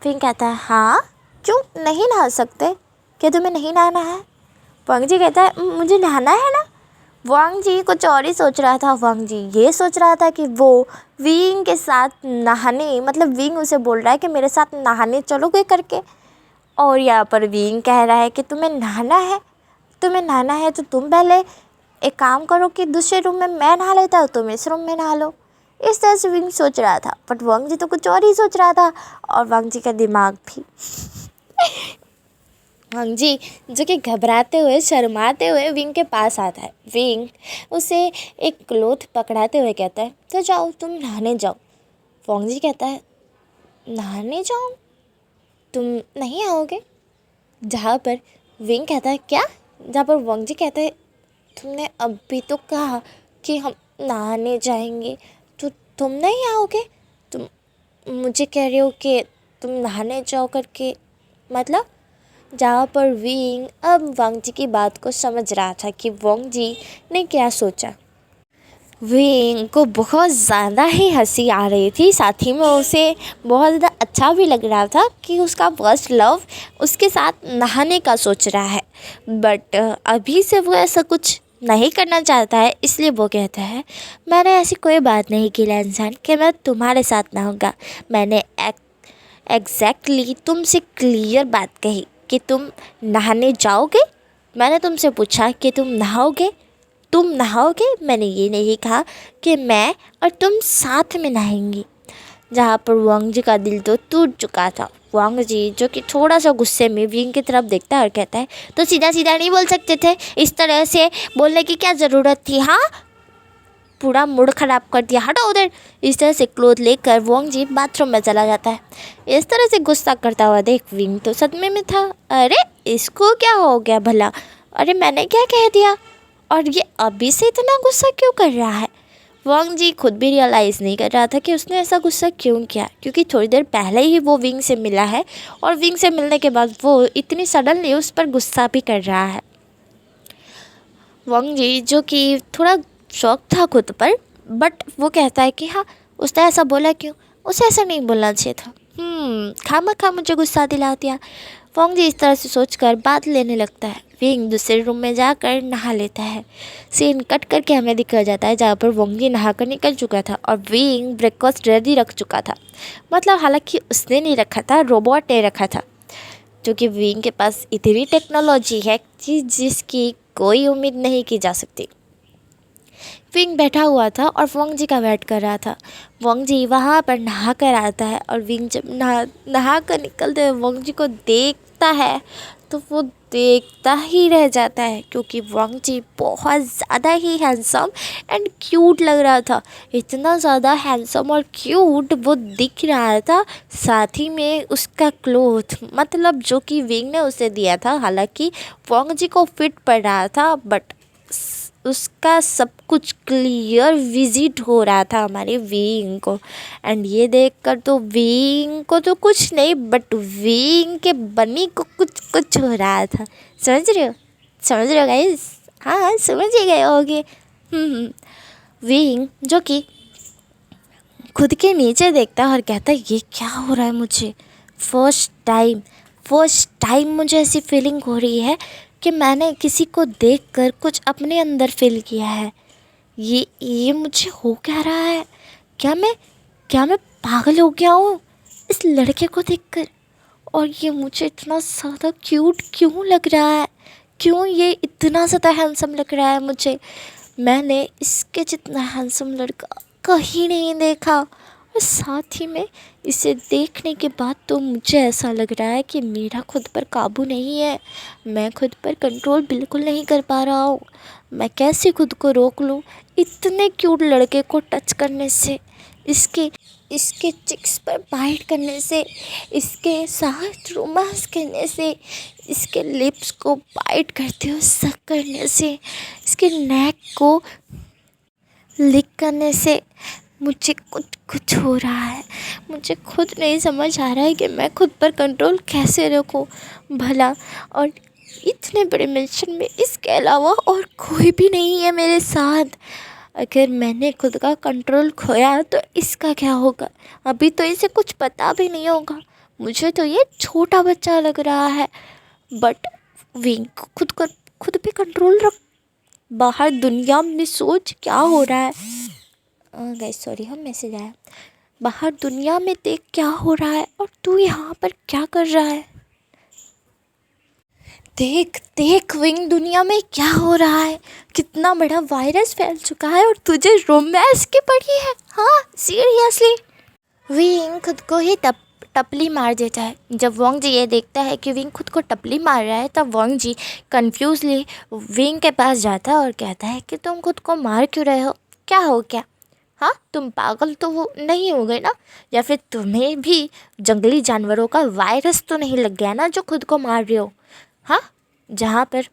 विंग कहता है हाँ, क्यों नहीं नहा सकते? क्या तुम्हें नहीं नहाना है? वोंग जी कहता है मुझे नहाना है ना। वोंग जी कुछ और ही सोच रहा था। वोंग जी ये सोच रहा था कि वो विंग के साथ नहाने, मतलब विंग उसे बोल रहा है कि मेरे साथ नहाने चलोगे करके, और यहाँ पर विंग कह रहा है कि तुम्हें नहाना है, तुम्हें नहाना है तो तुम पहले एक काम करो कि दूसरे रूम में मैं नहा लेता हूँ, तुम इस रूम में नहा लो। इस तरह से विंग सोच रहा था, बट वोंग जी तो कुछ और ही सोच रहा था, और वोंग जी का दिमाग भी वोंग जी जो कि घबराते हुए शर्माते हुए विंग के पास आता है। विंग उसे एक क्लोथ पकड़ाते हुए कहता है तो जाओ तुम नहाने जाओ। वोंग जी कहता है नहाने जाओ, तुम नहीं आओगे? जहाँ पर विंग कहता है क्या? जहाँ पर वोंग जी कहता है तुमने अभी तो कहा कि हम नहाने जाएंगे, तो तुम नहीं आओगे? तुम मुझे कह रहे हो कि तुम नहाने जाओ करके, मतलब? जहाँ पर विंग अब वोंग जी की बात को समझ रहा था कि वोंग जी ने क्या सोचा। विंग को बहुत ज़्यादा ही हंसी आ रही थी, साथ ही में उसे बहुत ज़्यादा अच्छा भी लग रहा था कि उसका फर्स्ट लव उसके साथ नहाने का सोच रहा है। बट अभी से वो ऐसा कुछ नहीं करना चाहता है, इसलिए वो कहता है मैंने ऐसी कोई बात नहीं की इंसान कि मैं तुम्हारे साथ नहाऊंगा। मैंने एग्जैक्टली तुमसे क्लियर बात कही कि तुम नहाने जाओगे। मैंने तुमसे पूछा कि तुम नहाओगे, मैंने ये नहीं कहा कि मैं और तुम साथ में नहाएंगे। जहाँ पर वोंग जी का दिल तो टूट चुका था। वोंग जी जो कि थोड़ा सा गुस्से में विंग की तरफ देखता है और कहता है तो सीधा सीधा नहीं बोल सकते थे, इस तरह से बोलने की क्या ज़रूरत थी? हाँ, पूरा मूड ख़राब कर दिया, हटो उधर। इस तरह से क्लोथ लेकर वोंग जी बाथरूम में चला जाता है। इस तरह से गुस्सा करता हुआ देख विंग तो सदमे में था। अरे इसको क्या हो गया भला? अरे मैंने क्या कह दिया, और ये अभी से इतना गुस्सा क्यों कर रहा है? वोंग जी खुद भी रियलाइज़ नहीं कर रहा था कि उसने ऐसा गुस्सा क्यों किया, क्योंकि थोड़ी देर पहले ही वो विंग से मिला है, और विंग से मिलने के बाद वो इतनी सडनली उस पर गुस्सा भी कर रहा है। वोंग जी जो कि थोड़ा शौक था खुद पर, बट वो कहता है कि हाँ उसने ऐसा बोला क्यों, उसे ऐसा नहीं बोलना चाहिए था। खामखा मुझे गुस्सा दिला दिया। वोंग जी इस तरह से सोचकर बात लेने लगता है। विंग दूसरे रूम में जाकर नहा लेता है। सीन कट करके हमें दिखा जाता है जहाँ पर वोंग जी नहा कर निकल चुका था और विंग ब्रेकफास्ट रेडी रख चुका था। मतलब हालांकि उसने नहीं रखा था, रोबोट ने रखा था, क्योंकि विंग के पास इतनी टेक्नोलॉजी है कि जिसकी कोई उम्मीद नहीं की जा सकती। विंग बैठा हुआ था और वोंग जी का वेट कर रहा था। वोंग जी वहाँ पर नहा कर आता है, और विंग जब नहा कर निकलते हुए वोंग जी को देखता है तो वो देखता ही रह जाता है, क्योंकि वोंग जी बहुत ज़्यादा ही हैंडसम एंड क्यूट लग रहा था। इतना ज़्यादा हैंडसम और क्यूट वो दिख रहा था। साथ ही में उसका क्लोथ, मतलब जो कि विंग ने उसे दिया था, हालांकि वोंग जी को फिट पड़ रहा था, बट उसका सब कुछ क्लियर विजिट हो रहा था हमारे विंग को। एंड ये देखकर तो विंग को तो कुछ नहीं, बट विंग के बनी को कुछ कुछ हो रहा था। समझ रहे हो गाइस? हाँ समझ ही गए होगे। विंग जो कि खुद के नीचे देखता है और कहता है ये क्या हो रहा है मुझे? फर्स्ट टाइम मुझे ऐसी फीलिंग हो रही है कि मैंने किसी को देखकर कुछ अपने अंदर फील किया है। ये मुझे हो क्या रहा है? क्या मैं पागल हो गया हूँ इस लड़के को देखकर? और ये मुझे इतना ज़्यादा क्यूट क्यों लग रहा है? क्यों ये इतना ज़्यादा हैंडसम लग रहा है मुझे? मैंने इसके जितना हैंडसम लड़का कहीं नहीं देखा, और साथ ही में इसे देखने के बाद तो मुझे ऐसा लग रहा है कि मेरा खुद पर काबू नहीं है, मैं खुद पर कंट्रोल बिल्कुल नहीं कर पा रहा हूँ। मैं कैसे खुद को रोक लूँ इतने क्यूट लड़के को टच करने से, इसके इसके चिक्स पर बाइट करने से, इसके साथ रोमांस करने से, इसके लिप्स को बाइट करते हुए सक करने से, इसके नेक को लिक करने से मुझे कुछ कुछ हो रहा है। मुझे खुद नहीं समझ आ रहा है कि मैं खुद पर कंट्रोल कैसे रखूं भला। और इतने बड़े मिशन में इसके अलावा और कोई भी नहीं है मेरे साथ। अगर मैंने खुद का कंट्रोल खोया तो इसका क्या होगा। अभी तो इसे कुछ पता भी नहीं होगा। मुझे तो ये छोटा बच्चा लग रहा है, बट विंग को खुद पे कंट्रोल रख। बाहर दुनिया में सोच क्या हो रहा है। गाइस सॉरी, हम मैसेज आया। बाहर दुनिया में देख क्या हो रहा है और तू यहाँ पर क्या कर रहा है। देख देख विंग, दुनिया में क्या हो रहा है। कितना बड़ा वायरस फैल चुका है और तुझे रोमांस की पड़ी है। हाँ सीरियसली। विंग खुद को ही टपली मार देता है। जब वोंग जी ये देखता है कि विंग खुद को टपली मार रहा है, तब वोंग जी कन्फ्यूजली विंग के पास जाता है और कहता है कि तुम खुद को मार क्यों रहे हो, क्या हो क्या। हाँ तुम पागल तो वो नहीं हो गए ना, या फिर तुम्हें भी जंगली जानवरों का वायरस तो नहीं लग गया ना जो खुद को मार रहे हो। हाँ, जहाँ पर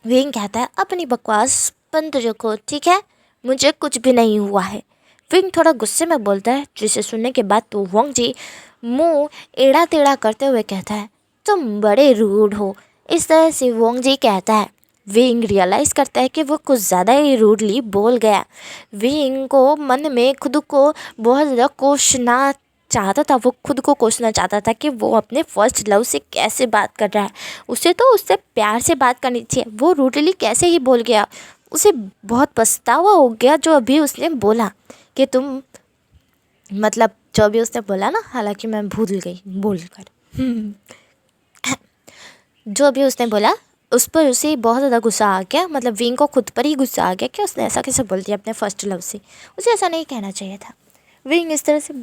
विंग कहता है अपनी बकवास बंद रखो ठीक है, मुझे कुछ भी नहीं हुआ है। विंग थोड़ा गुस्से में बोलता है, जिसे सुनने के बाद तो वोंग जी मुंह एड़ा टेढ़ा करते हुए कहता है तुम बड़े रूड हो। इस तरह से वोंग जी कहता है। विंग रियलाइज़ करता है कि वो कुछ ज़्यादा ही रूडली बोल गया। विंग को मन में खुद को बहुत ज़्यादा कोसना चाहता था। वो खुद को कोसना चाहता था कि वो अपने फर्स्ट लव से कैसे बात कर रहा है। उसे तो उससे प्यार से बात करनी चाहिए, वो रूडली कैसे ही बोल गया। उसे बहुत पछतावा हो गया जो अभी उसने बोला कि तुम, मतलब जो भी उसने बोला ना, हालांकि मैं भूल गई बोलकर जो भी उसने बोला उस पर उसे बहुत ज़्यादा गुस्सा आ गया। मतलब विंग को खुद पर ही गुस्सा आ गया कि उसने ऐसा कैसे बोल दिया अपने फर्स्ट लव से। उसे ऐसा नहीं कहना चाहिए था। विंग इस तरह से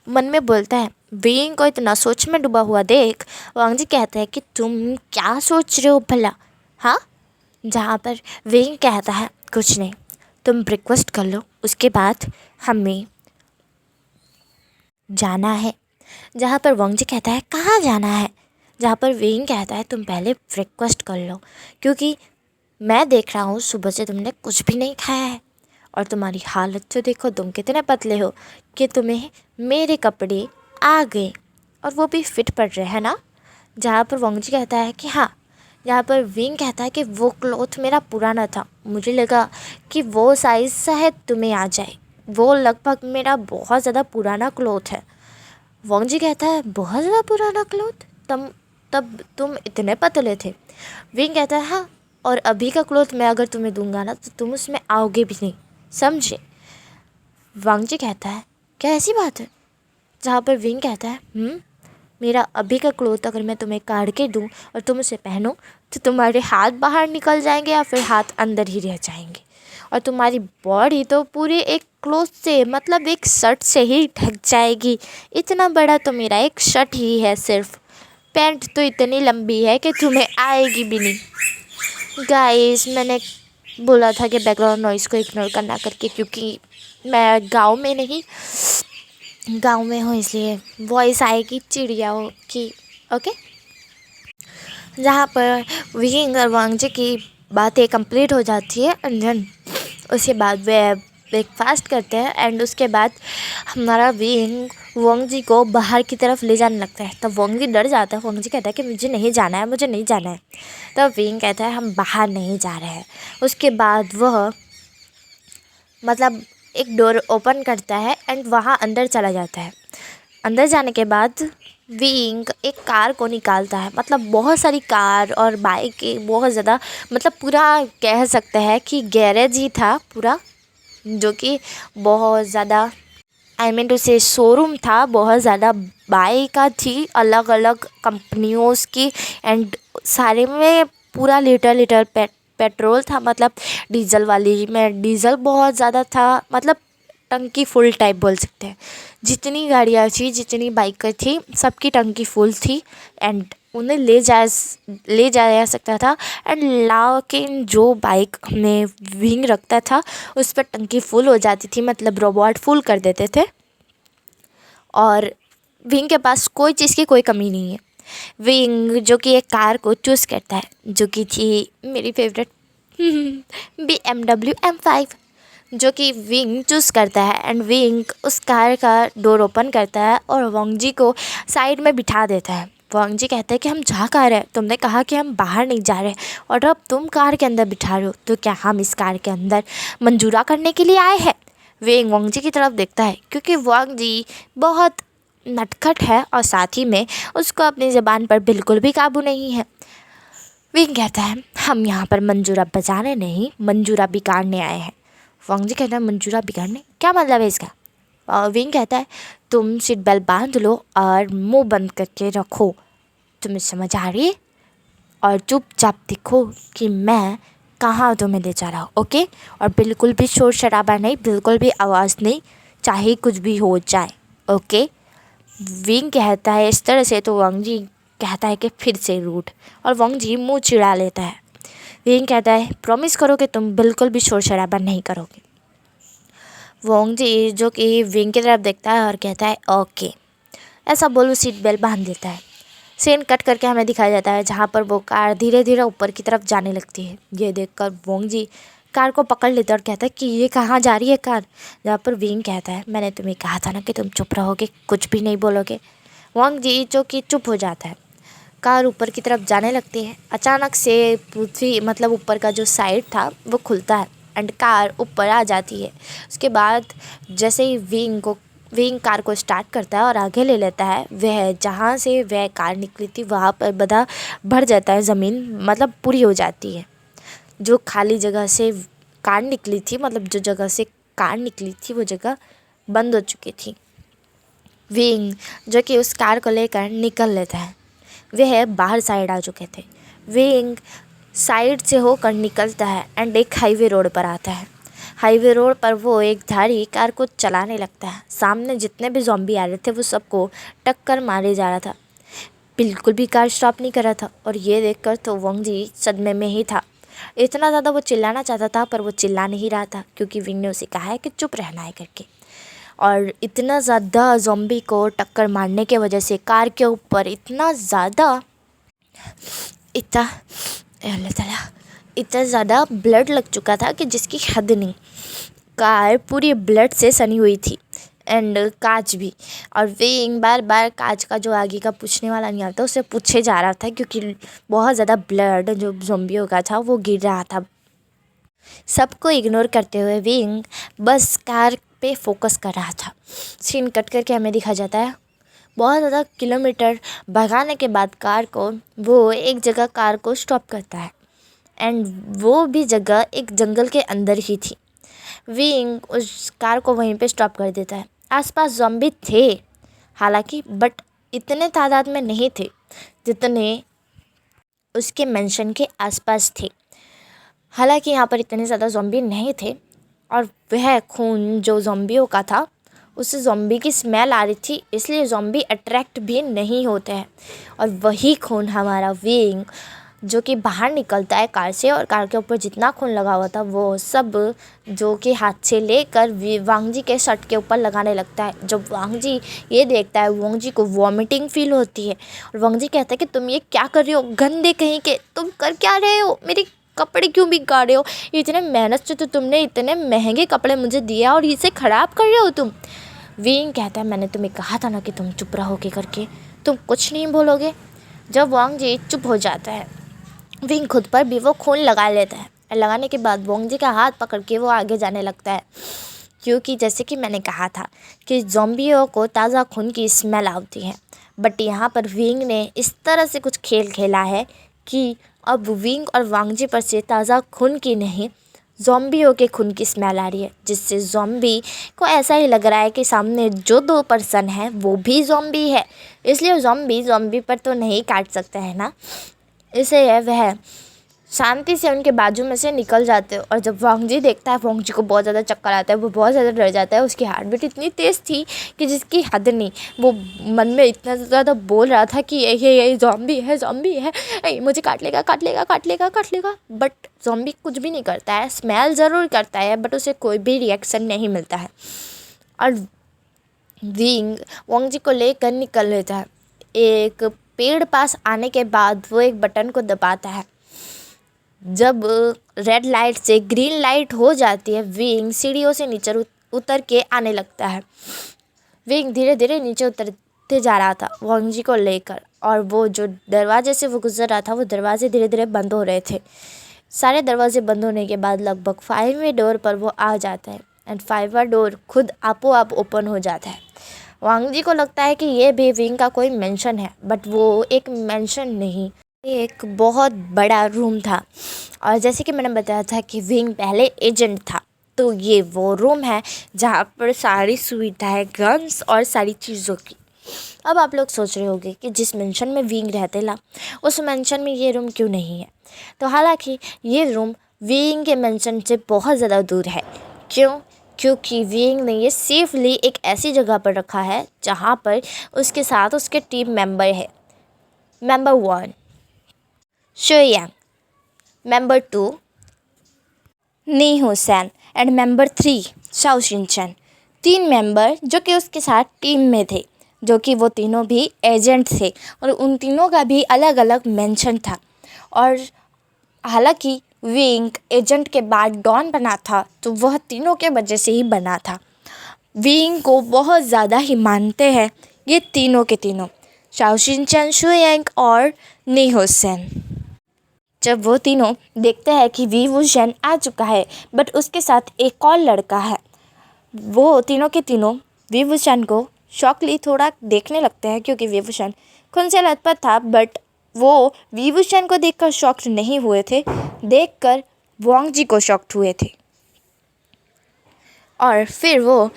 मन में बोलता है। विंग को इतना सोच में डूबा हुआ देख वांग जी कहते हैं कि तुम क्या सोच रहे हो भला। हाँ, जहाँ पर विंग कहता है कुछ नहीं, तुम ब्रेकफास्ट कर लो, उसके बाद हमें जाना है। जहाँ पर वांग जी कहता है कहाँ जाना है। जहाँ पर विंग कहता है तुम पहले ब्रेकफास्ट कर लो, क्योंकि मैं देख रहा हूँ सुबह से तुमने कुछ भी नहीं खाया है और तुम्हारी हालत तो देखो, तुम कितने पतले हो कि तुम्हें मेरे कपड़े आ गए और वो भी फिट पड़ रहे हैं ना। जहाँ पर वांग जी कहता है कि हाँ। जहाँ पर विंग कहता है कि वो क्लॉथ मेरा पुराना था, मुझे लगा कि वो साइज़ शायद तुम्हें आ जाए, वो लगभग मेरा बहुत ज़्यादा पुराना क्लॉथ है। वांग जी कहता है बहुत ज़्यादा पुराना क्लॉथ, तब तुम इतने पतले थे। विंग कहता है हाँ, और अभी का क्लॉथ मैं अगर तुम्हें दूंगा ना तो तुम उसमें आओगे भी नहीं, समझे। वांग जी कहता है क्या ऐसी बात है। जहाँ पर विंग कहता है मेरा अभी का क्लॉथ अगर मैं तुम्हें काट के दूँ और तुम उसे पहनो तो तुम्हारे हाथ बाहर निकल जाएंगे या फिर हाथ अंदर ही रह जाएंगे, और तुम्हारी बॉडी तो पूरे एक क्लॉथ से, मतलब एक शर्ट से ही ढक जाएगी। इतना बड़ा तो मेरा एक शर्ट ही है सिर्फ, पैंट तो इतनी लंबी है कि तुम्हें आएगी भी नहीं। गाइस, मैंने बोला था कि बैकग्राउंड नॉइज़ को इग्नोर करना करके, क्योंकि मैं गांव में हूँ इसलिए वॉइस आएगी चिड़ियाओं की। ओके। जहाँ पर विंग और वांग जी की बातें कंप्लीट हो जाती है एंड देन उसके बाद वे ब्रेकफास्ट करते हैं एंड उसके बाद हमारा विंग वांग जी को बाहर की तरफ ले जाने लगता है। तब वांग जी डर जाता है। वांग जी कहता है कि मुझे नहीं जाना है। तब विंग कहता है हम बाहर नहीं जा रहे हैं। उसके बाद वह मतलब एक डोर ओपन करता है एंड वहाँ अंदर चला जाता है। अंदर जाने के बाद विंग एक कार को निकालता है। मतलब बहुत सारी कार और बाइक बहुत ज़्यादा, मतलब पूरा कह सकते हैं कि गैरेज ही था पूरा, जो कि बहुत ज़्यादा टू से शोरूम था। बहुत ज़्यादा बाइक थी अलग अलग कंपनियों की एंड सारे में पूरा लीटर पेट्रोल था। मतलब डीजल वाली में डीजल बहुत ज़्यादा था। मतलब टंकी फुल टाइप बोल सकते हैं। जितनी गाड़ियाँ थी, जितनी बाइकर थी, सबकी टंकी फुल थी एंड उन्हें ले जाया सकता था। एंड लेकिन जो बाइक में विंग रखता था उस पर टंकी फुल हो जाती थी, मतलब रोबोट फुल कर देते थे। और विंग के पास कोई चीज़ की कोई कमी नहीं है। विंग जो कि एक कार को चूज़ करता है, जो कि थी मेरी फेवरेट BMW M5, जो कि विंग चूज़ करता है। एंड विंग उस कार का डोर ओपन करता है और वोंग जी को साइड में बिठा देता है। वोंग जी कहते हैं कि हम जा कहाँ रहे हैं, तुमने कहा कि हम बाहर नहीं जा रहे और अब तुम कार के अंदर बिठा रहे हो, तो क्या हम इस कार के अंदर मंजूरा करने के लिए आए हैं। विंग वोंग जी की तरफ देखता है क्योंकि वोंग जी बहुत नटखट है और साथ ही में उसको अपनी ज़बान पर बिल्कुल भी काबू नहीं है। विंग कहता है हम यहाँ पर मंजूरा बजाने नहीं, मंजूरा बिगाड़ने आए हैं। वोंग जी कहता है मंजूरा बिगाड़ने, क्या मतलब है इसका। और विंग कहता है तुम सीट बेल्ट बांध लो और मुंह बंद करके रखो, तुम्हें समझ आ रही है, और चुपचाप देखो कि मैं कहाँ तुम्हें ले जा रहा हूँ, ओके। और बिल्कुल भी शोर शराबा नहीं, बिल्कुल भी आवाज़ नहीं, चाहे कुछ भी हो जाए, ओके। विंग कहता है इस तरह से, तो वोंग जी कहता है कि फिर से रूठ, और वोंग जी मुँह चिढ़ा लेता है। विंग कहता है प्रॉमिस करो कि तुम बिल्कुल भी शोर शराबा नहीं करोगे। वोंग जी जो कि विंग की तरफ देखता है और कहता है ओके। ऐसा बोल वो सीट बेल्ट बांध देता है। सीन कट करके हमें दिखाया जाता है जहाँ पर वो कार धीरे धीरे ऊपर की तरफ जाने लगती है। ये देखकर वोंग जी कार को पकड़ लेता है और कहता है कि ये कहाँ जा रही है कार। जहाँ पर विंग कहता है मैंने तुम्हें कहा था ना कि तुम चुप रहोगे, कुछ भी नहीं बोलोगे। वोंग जी जो कि चुप हो जाता है। कार ऊपर की तरफ जाने लगती है। अचानक से पृथ्वी मतलब ऊपर का जो साइड था वो खुलता है एंड कार ऊपर आ जाती है। उसके बाद जैसे ही विंग कार को स्टार्ट करता है और आगे ले लेता है, वह जहाँ से वह कार निकली थी वहाँ पर बधा भर जाता है, ज़मीन मतलब पूरी हो जाती है। जो खाली जगह से कार निकली थी, मतलब जो जगह से कार निकली थी वो जगह बंद हो चुकी थी। विंग जो कि उस कार को लेकर निकल लेता है, वह बाहर साइड आ चुके थे। विंग साइड से होकर निकलता है एंड एक हाईवे रोड पर आता है। हाईवे रोड पर वो एक धारी कार को चलाने लगता है। सामने जितने भी ज़ॉम्बी आ रहे थे वो सबको टक्कर मारे जा रहा था, बिल्कुल भी कार स्टॉप नहीं कर रहा था। और ये देखकर तो वोंग जी सदमे में ही था। इतना ज़्यादा वो चिल्लाना चाहता था पर वो चिल्ला नहीं रहा था क्योंकि विंग ने उसे कहा है कि चुप रहना है करके। और इतना ज़्यादा ज़ॉम्बी को टक्कर मारने के वजह से कार के ऊपर इतना ज़्यादा ब्लड लग चुका था कि जिसकी हद नहीं। कार पूरी ब्लड से सनी हुई थी एंड कांच भी। और विंग बार बार कांच का जो आगे का पूछने वाला नहीं आता उसे पूछे जा रहा था क्योंकि बहुत ज़्यादा ब्लड जो ज़ॉम्बियों का था वो गिर रहा था। सबको इग्नोर करते हुए विंग बस कार पे फोकस कर रहा था। सीन कट करके हमें दिखा जाता है बहुत ज़्यादा किलोमीटर भगाने के बाद वो एक जगह कार को स्टॉप करता है एंड वो भी जगह एक जंगल के अंदर ही थी। विंग उस कार को वहीं पे स्टॉप कर देता है। आसपास ज़ॉम्बी थे हालांकि, बट इतने तादाद में नहीं थे जितने उसके मेंशन के आसपास थे। हालांकि यहाँ पर इतने ज़्यादा ज़ॉम्बी नहीं थे और वह खून जो ज़ॉम्बियों का था उससे ज़ॉम्बी की स्मेल आ रही थी, इसलिए ज़ॉम्बी अट्रैक्ट भी नहीं होते हैं। और वही खून हमारा विंग जो कि बाहर निकलता है कार से और कार के ऊपर जितना खून लगा हुआ था वो सब जो कि हाथ से लेकर वोंग जी के शर्ट के ऊपर लगाने लगता है। जब वोंग जी ये देखता है वोंग जी को वॉमिटिंग फील होती है और वोंग जी कहता है कि तुम ये क्या कर रहे हो, गंदे कहीं के, तुम कर क्या रहे हो, मेरे कपड़े क्यों बिगाड़ रहे हो, इतने मेहनत से तो तुमने इतने महंगे कपड़े मुझे दिया और इसे ख़राब कर रहे हो तुम। विंग कहता है मैंने तुम्हें कहा था ना कि तुम चुप रहोगे करके, तुम कुछ नहीं बोलोगे। जब वोंग जी चुप हो जाता है विंग खुद पर भी वो खून लगा लेता है। लगाने के बाद वोंग जी का हाथ पकड़ के वो आगे जाने लगता है क्योंकि जैसे कि मैंने कहा था कि ज़ॉम्बियों को ताज़ा खून की स्मेल आती है। बट यहाँ पर विंग ने इस तरह से कुछ खेल खेला है कि अब विंग और वोंग जी पर से ताज़ा खून की नहीं ज़ॉम्बियों के खून की स्मेल आ रही है, जिससे ज़ॉम्बी को ऐसा ही लग रहा है कि सामने जो दो पर्सन है वो भी ज़ॉम्बी है। इसलिए ज़ॉम्बी पर तो नहीं काट सकता है ना, इसे वह शांति से उनके बाजू में से निकल जाते हैं। और जब वांग जी देखता है, वांग जी को बहुत ज़्यादा चक्कर आता है, वो बहुत ज़्यादा डर जाता है। उसकी हार्ट बीट इतनी तेज़ थी कि जिसकी हद नहीं। वो मन में इतना ज़्यादा बोल रहा था कि ये ज़ॉम्बी है, ज़ॉम्बी है, ये मुझे काट लेगा, काट लेगा, काट लेगा, काट लेगा। बट ज़ॉम्बी कुछ भी नहीं करता है, स्मेल ज़रूर करता है, बट उसे कोई भी रिएक्शन नहीं मिलता है। और विंग वांग जी को लेकर निकल लेता है। एक पेड़ पास आने के बाद वो एक बटन को दबाता है। जब रेड लाइट से ग्रीन लाइट हो जाती है, विंग सीढ़ियों से नीचे उतर के आने लगता है। विंग धीरे धीरे नीचे उतरते जा रहा था वांग जी को लेकर, और वो जो दरवाजे से वो गुजर रहा था, वो दरवाजे धीरे धीरे बंद हो रहे थे। सारे दरवाजे बंद होने के बाद लगभग 5वें डोर पर वो आ जाता है, एंड 5वां डोर खुद आपो आप ओपन हो जाता है। वांग जी को लगता है कि ये भी विंग का कोई मेंशन है, बट वो एक मेंशन नहीं, एक बहुत बड़ा रूम था। और जैसे कि मैंने बताया था कि विंग पहले एजेंट था, तो ये वो रूम है जहाँ पर सारी सुविधाएं, गन्स और सारी चीज़ों की। अब आप लोग सोच रहे होंगे कि जिस मेंशन में विंग रहते ला, उस मेंशन में ये रूम क्यों नहीं है। तो हालांकि ये रूम विंग के मेंशन से बहुत ज़्यादा दूर है। क्यों? क्योंकि विंग ने ये सेफली एक ऐसी जगह पर रखा है जहाँ पर उसके साथ उसके टीम मेंबर है। Member 1 Shoyang, member 2 knee Hussain and member 3 Shao Shinchan. 3 member जो कि उसके साथ टीम में थे, जो कि वो तीनों भी एजेंट थे, और उन तीनों का भी अलग अलग मेंशन था। और हालांकि विंग एजेंट के बाद डॉन बना था, तो वह तीनों के वजह से ही बना था। विंग को बहुत ज़्यादा ही मानते हैं ये तीनों के तीनों, शाओ शिनचैन, शुयांग और नी हुसैन। जब वो तीनों देखते हैं कि वी वुशन आ चुका है, बट उसके साथ एक और लड़का है, वो तीनों के तीनों वी वुशन को शॉकली थोड़ा देखने लगते हैं, क्योंकि वी वुशन खून से लथपथ था। बट वो वी वुशन को देखकर शॉक्ड नहीं हुए थे, देखकर वांग जी को शॉक्ड हुए थे। और फिर वो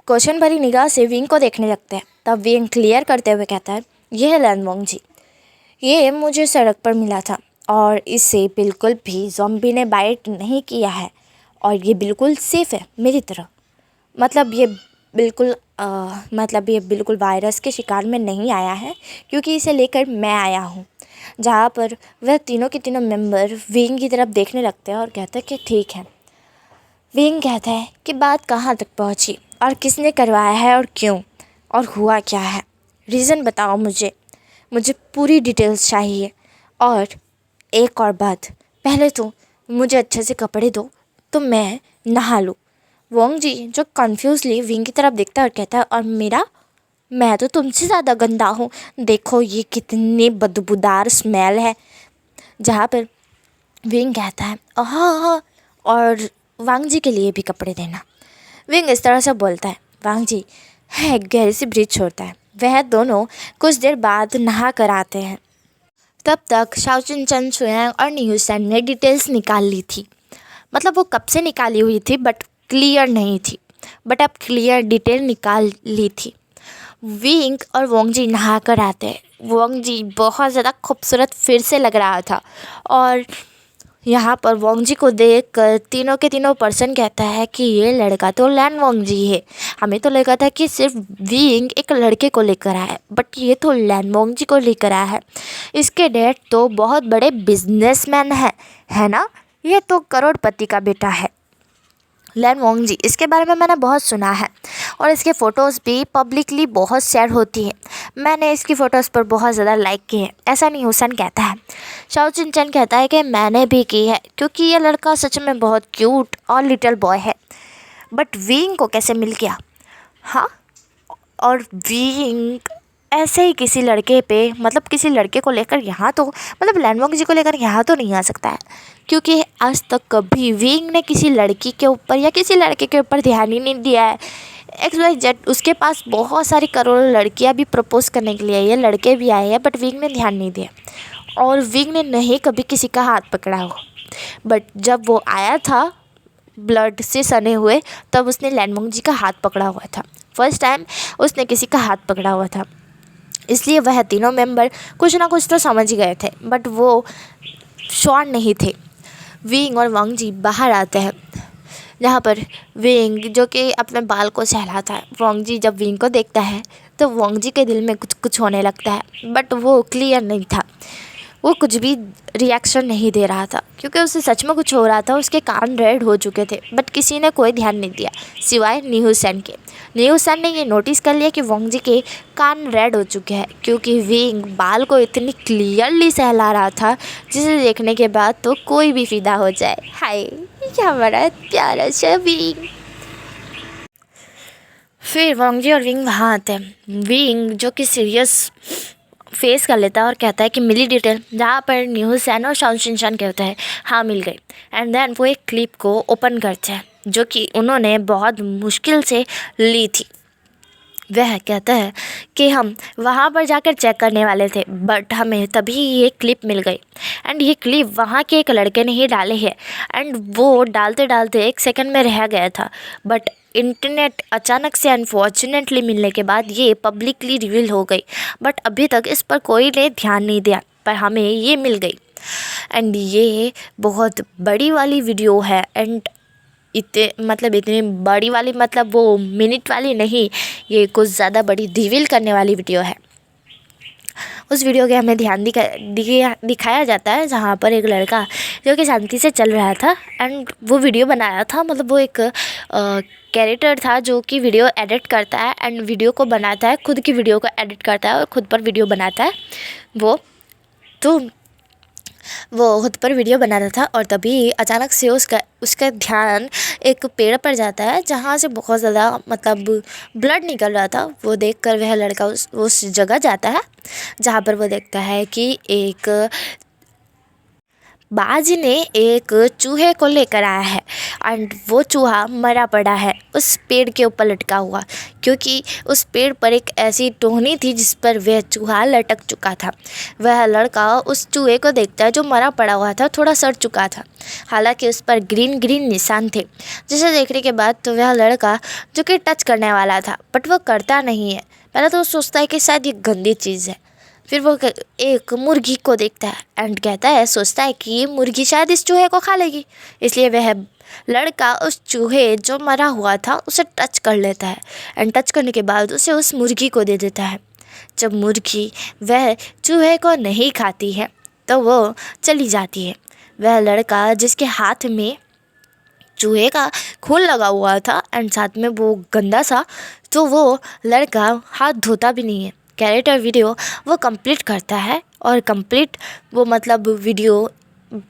क्वेश्चन भरी निगाह से विंग को देखने लगते हैं। तब विंग क्लियर करते हुए कहता है, यह है लैन वांग जी, ये मुझे सड़क पर मिला था, और इसे बिल्कुल भी ज़ॉम्बी ने बाइट नहीं किया है, और ये बिल्कुल सेफ़ है मेरी तरह। मतलब ये बिल्कुल वायरस के शिकार में नहीं आया है, क्योंकि इसे लेकर मैं आया हूँ। जहाँ पर वह तीनों के तीनों मेंबर विंग की तरफ देखने लगते हैं और कहते हैं कि ठीक है। विंग कहता है कि बात कहाँ तक पहुँची, और किसने करवाया है, और क्यों, और हुआ क्या है, रीज़न बताओ मुझे पूरी डिटेल्स चाहिए। और एक और बात, पहले तो मुझे अच्छे से कपड़े दो तो मैं नहा लूँ। वांग जी जो कन्फ्यूजली विंग की तरफ देखता है और कहता है, और मैं तो तुमसे ज़्यादा गंदा हूँ, देखो ये कितनी बदबूदार स्मेल है। जहाँ पर विंग कहता है, हाँ हाँ, और वांग जी के लिए भी कपड़े देना। विंग इस तरह से बोलता है। वांग जी है गहरी सी ब्रीथ छोड़ता है। वह दोनों कुछ देर बाद नहा कर आते हैं। तब तक शाओ शिनचैन, शुयांग और नी हुसैन ने डिटेल्स निकाल ली थी। मतलब वो कब से निकाली हुई थी, बट क्लियर नहीं थी, बट अब क्लियर डिटेल निकाल ली थी। विंग और वांग जी नहा कर आते हैं। वांग जी बहुत ज़्यादा खूबसूरत फिर से लग रहा था, और यहाँ पर वांग जी को देख कर तीनों के तीनों पर्सन कहता है कि ये लड़का तो लैन वांग जी है। हमें तो लगा था कि सिर्फ विंग एक लड़के को लेकर आया है, बट ये तो लैन वांग जी को लेकर आया है। इसके डैड तो बहुत बड़े बिजनेसमैन है ना, ये तो करोड़पति का बेटा है लैन वांग जी। इसके बारे में मैंने बहुत सुना है, और इसके फ़ोटोज़ भी पब्लिकली बहुत शेयर होती है। मैंने इसकी फ़ोटोज़ पर बहुत ज़्यादा लाइक किए हैं, ऐसा नी हुसैन कहता है। शाओ शिनचैन कहता है कि मैंने भी की है, क्योंकि ये लड़का सच में बहुत क्यूट और लिटिल बॉय है। बट विंग को कैसे मिल गया? हाँ, और विंग ऐसे ही किसी लड़के पे, मतलब किसी लड़के को लेकर यहाँ तो, मतलब लैन वांग जी को लेकर यहाँ तो नहीं आ सकता है, क्योंकि आज तक कभी विंग ने किसी लड़की के ऊपर या किसी लड़के के ऊपर ध्यान ही नहीं दिया है। XYZ उसके पास बहुत सारी करोड़ों लड़कियाँ भी प्रपोज करने के लिए आई है, लड़के भी आए हैं, बट विंग ने ध्यान नहीं दिया, और विंग ने नहीं कभी किसी का हाथ पकड़ा हो। बट जब वो आया था ब्लड से सने हुए, तब उसने लैन वांग जी का हाथ पकड़ा हुआ था। फर्स्ट टाइम उसने किसी का हाथ पकड़ा हुआ था, इसलिए वह तीनों मेंबर कुछ ना कुछ तो समझ गए थे। बट वो श्योर नहीं थे। विंग और वांग जी बाहर आते हैं, जहाँ पर विंग जो कि अपने बाल को सहलाता है। वांग जी जब विंग को देखता है तो वांग जी के दिल में कुछ कुछ होने लगता है, बट वो क्लियर नहीं था, वो कुछ भी रिएक्शन नहीं दे रहा था क्योंकि उसे सच में कुछ हो रहा था। उसके कान रेड हो चुके थे, बट किसी ने कोई ध्यान नहीं दिया सिवाय न्यू सन के। न्यू सन ने ये नोटिस कर लिया कि वांग जी के कान रेड हो चुके हैं क्योंकि विंग बाल को इतनी क्लियरली सहला रहा था जिसे देखने के बाद तो कोई भी फिदा हो जाए। हाय, क्या हमारा प्यारा सा विंग। फिर वांग जी और विंग वहाँ आते हैं। विंग जो कि सीरियस फेस कर लेता है और कहता है कि मिली डिटेल, जहाँ पर न्यू सन और शाओ शिनचान कहता है हाँ मिल गई। एंड देन वो एक क्लिप को ओपन करते हैं जो कि उन्होंने बहुत मुश्किल से ली थी। वह कहता है कि हम वहाँ पर जाकर चेक करने वाले थे, बट हमें तभी ये क्लिप मिल गई। एंड ये क्लिप वहाँ के एक लड़के ने ही डाले है, एंड वो डालते डालते 1 सेकंड में रह गया था, बट इंटरनेट अचानक से अनफॉर्चुनेटली मिलने के बाद ये पब्लिकली रिवील हो गई। बट अभी तक इस पर कोई ने ध्यान नहीं दिया, पर हमें ये मिल गई। एंड ये बहुत बड़ी वाली वीडियो है, एंड इतनी बड़ी वाली मतलब वो मिनट वाली नहीं, ये कुछ ज़्यादा बड़ी रिवील करने वाली वीडियो है। उस वीडियो के हमें ध्यान दिखाया जाता है जहाँ पर एक लड़का जो कि शांति से चल रहा था, एंड वो वीडियो बनाया था, मतलब वो एक कैरेक्टर था जो कि वीडियो एडिट करता है एंड वीडियो को बनाता है, खुद की वीडियो को एडिट करता है और खुद पर वीडियो बनाता है। वो खुद पर वीडियो बना रहा था और तभी अचानक से उसका ध्यान एक पेड़ पर जाता है जहाँ से बहुत ज़्यादा मतलब ब्लड निकल रहा था। वो देखकर वह लड़का उस जगह जाता है जहाँ पर वो देखता है कि एक बाज ने एक चूहे को लेकर आया है, एंड वो चूहा मरा पड़ा है उस पेड़ के ऊपर लटका हुआ, क्योंकि उस पेड़ पर एक ऐसी टोहनी थी जिस पर वह चूहा लटक चुका था। वह लड़का उस चूहे को देखता है जो मरा पड़ा हुआ था, थोड़ा सड़ चुका था, हालांकि उस पर ग्रीन ग्रीन निशान थे, जिसे देखने के बाद तो वह लड़का जो कि टच करने वाला था, बट वो करता नहीं है। पहले तो वो सोचता है कि शायद ये गंदी चीज़ है, फिर वो एक मुर्गी को देखता है एंड सोचता है कि ये मुर्गी शायद इस चूहे को खा लेगी, इसलिए वह लड़का उस चूहे जो मरा हुआ था उसे टच कर लेता है, एंड टच करने के बाद उसे उस मुर्गी को दे देता है। जब मुर्गी वह चूहे को नहीं खाती है तो वो चली जाती है। वह लड़का जिसके हाथ में चूहे का खून लगा हुआ था एंड साथ में वो गंदा सा, तो वो लड़का हाथ धोता भी नहीं है। कैरेक्टर वीडियो वो कंप्लीट करता है और कंप्लीट वो मतलब वीडियो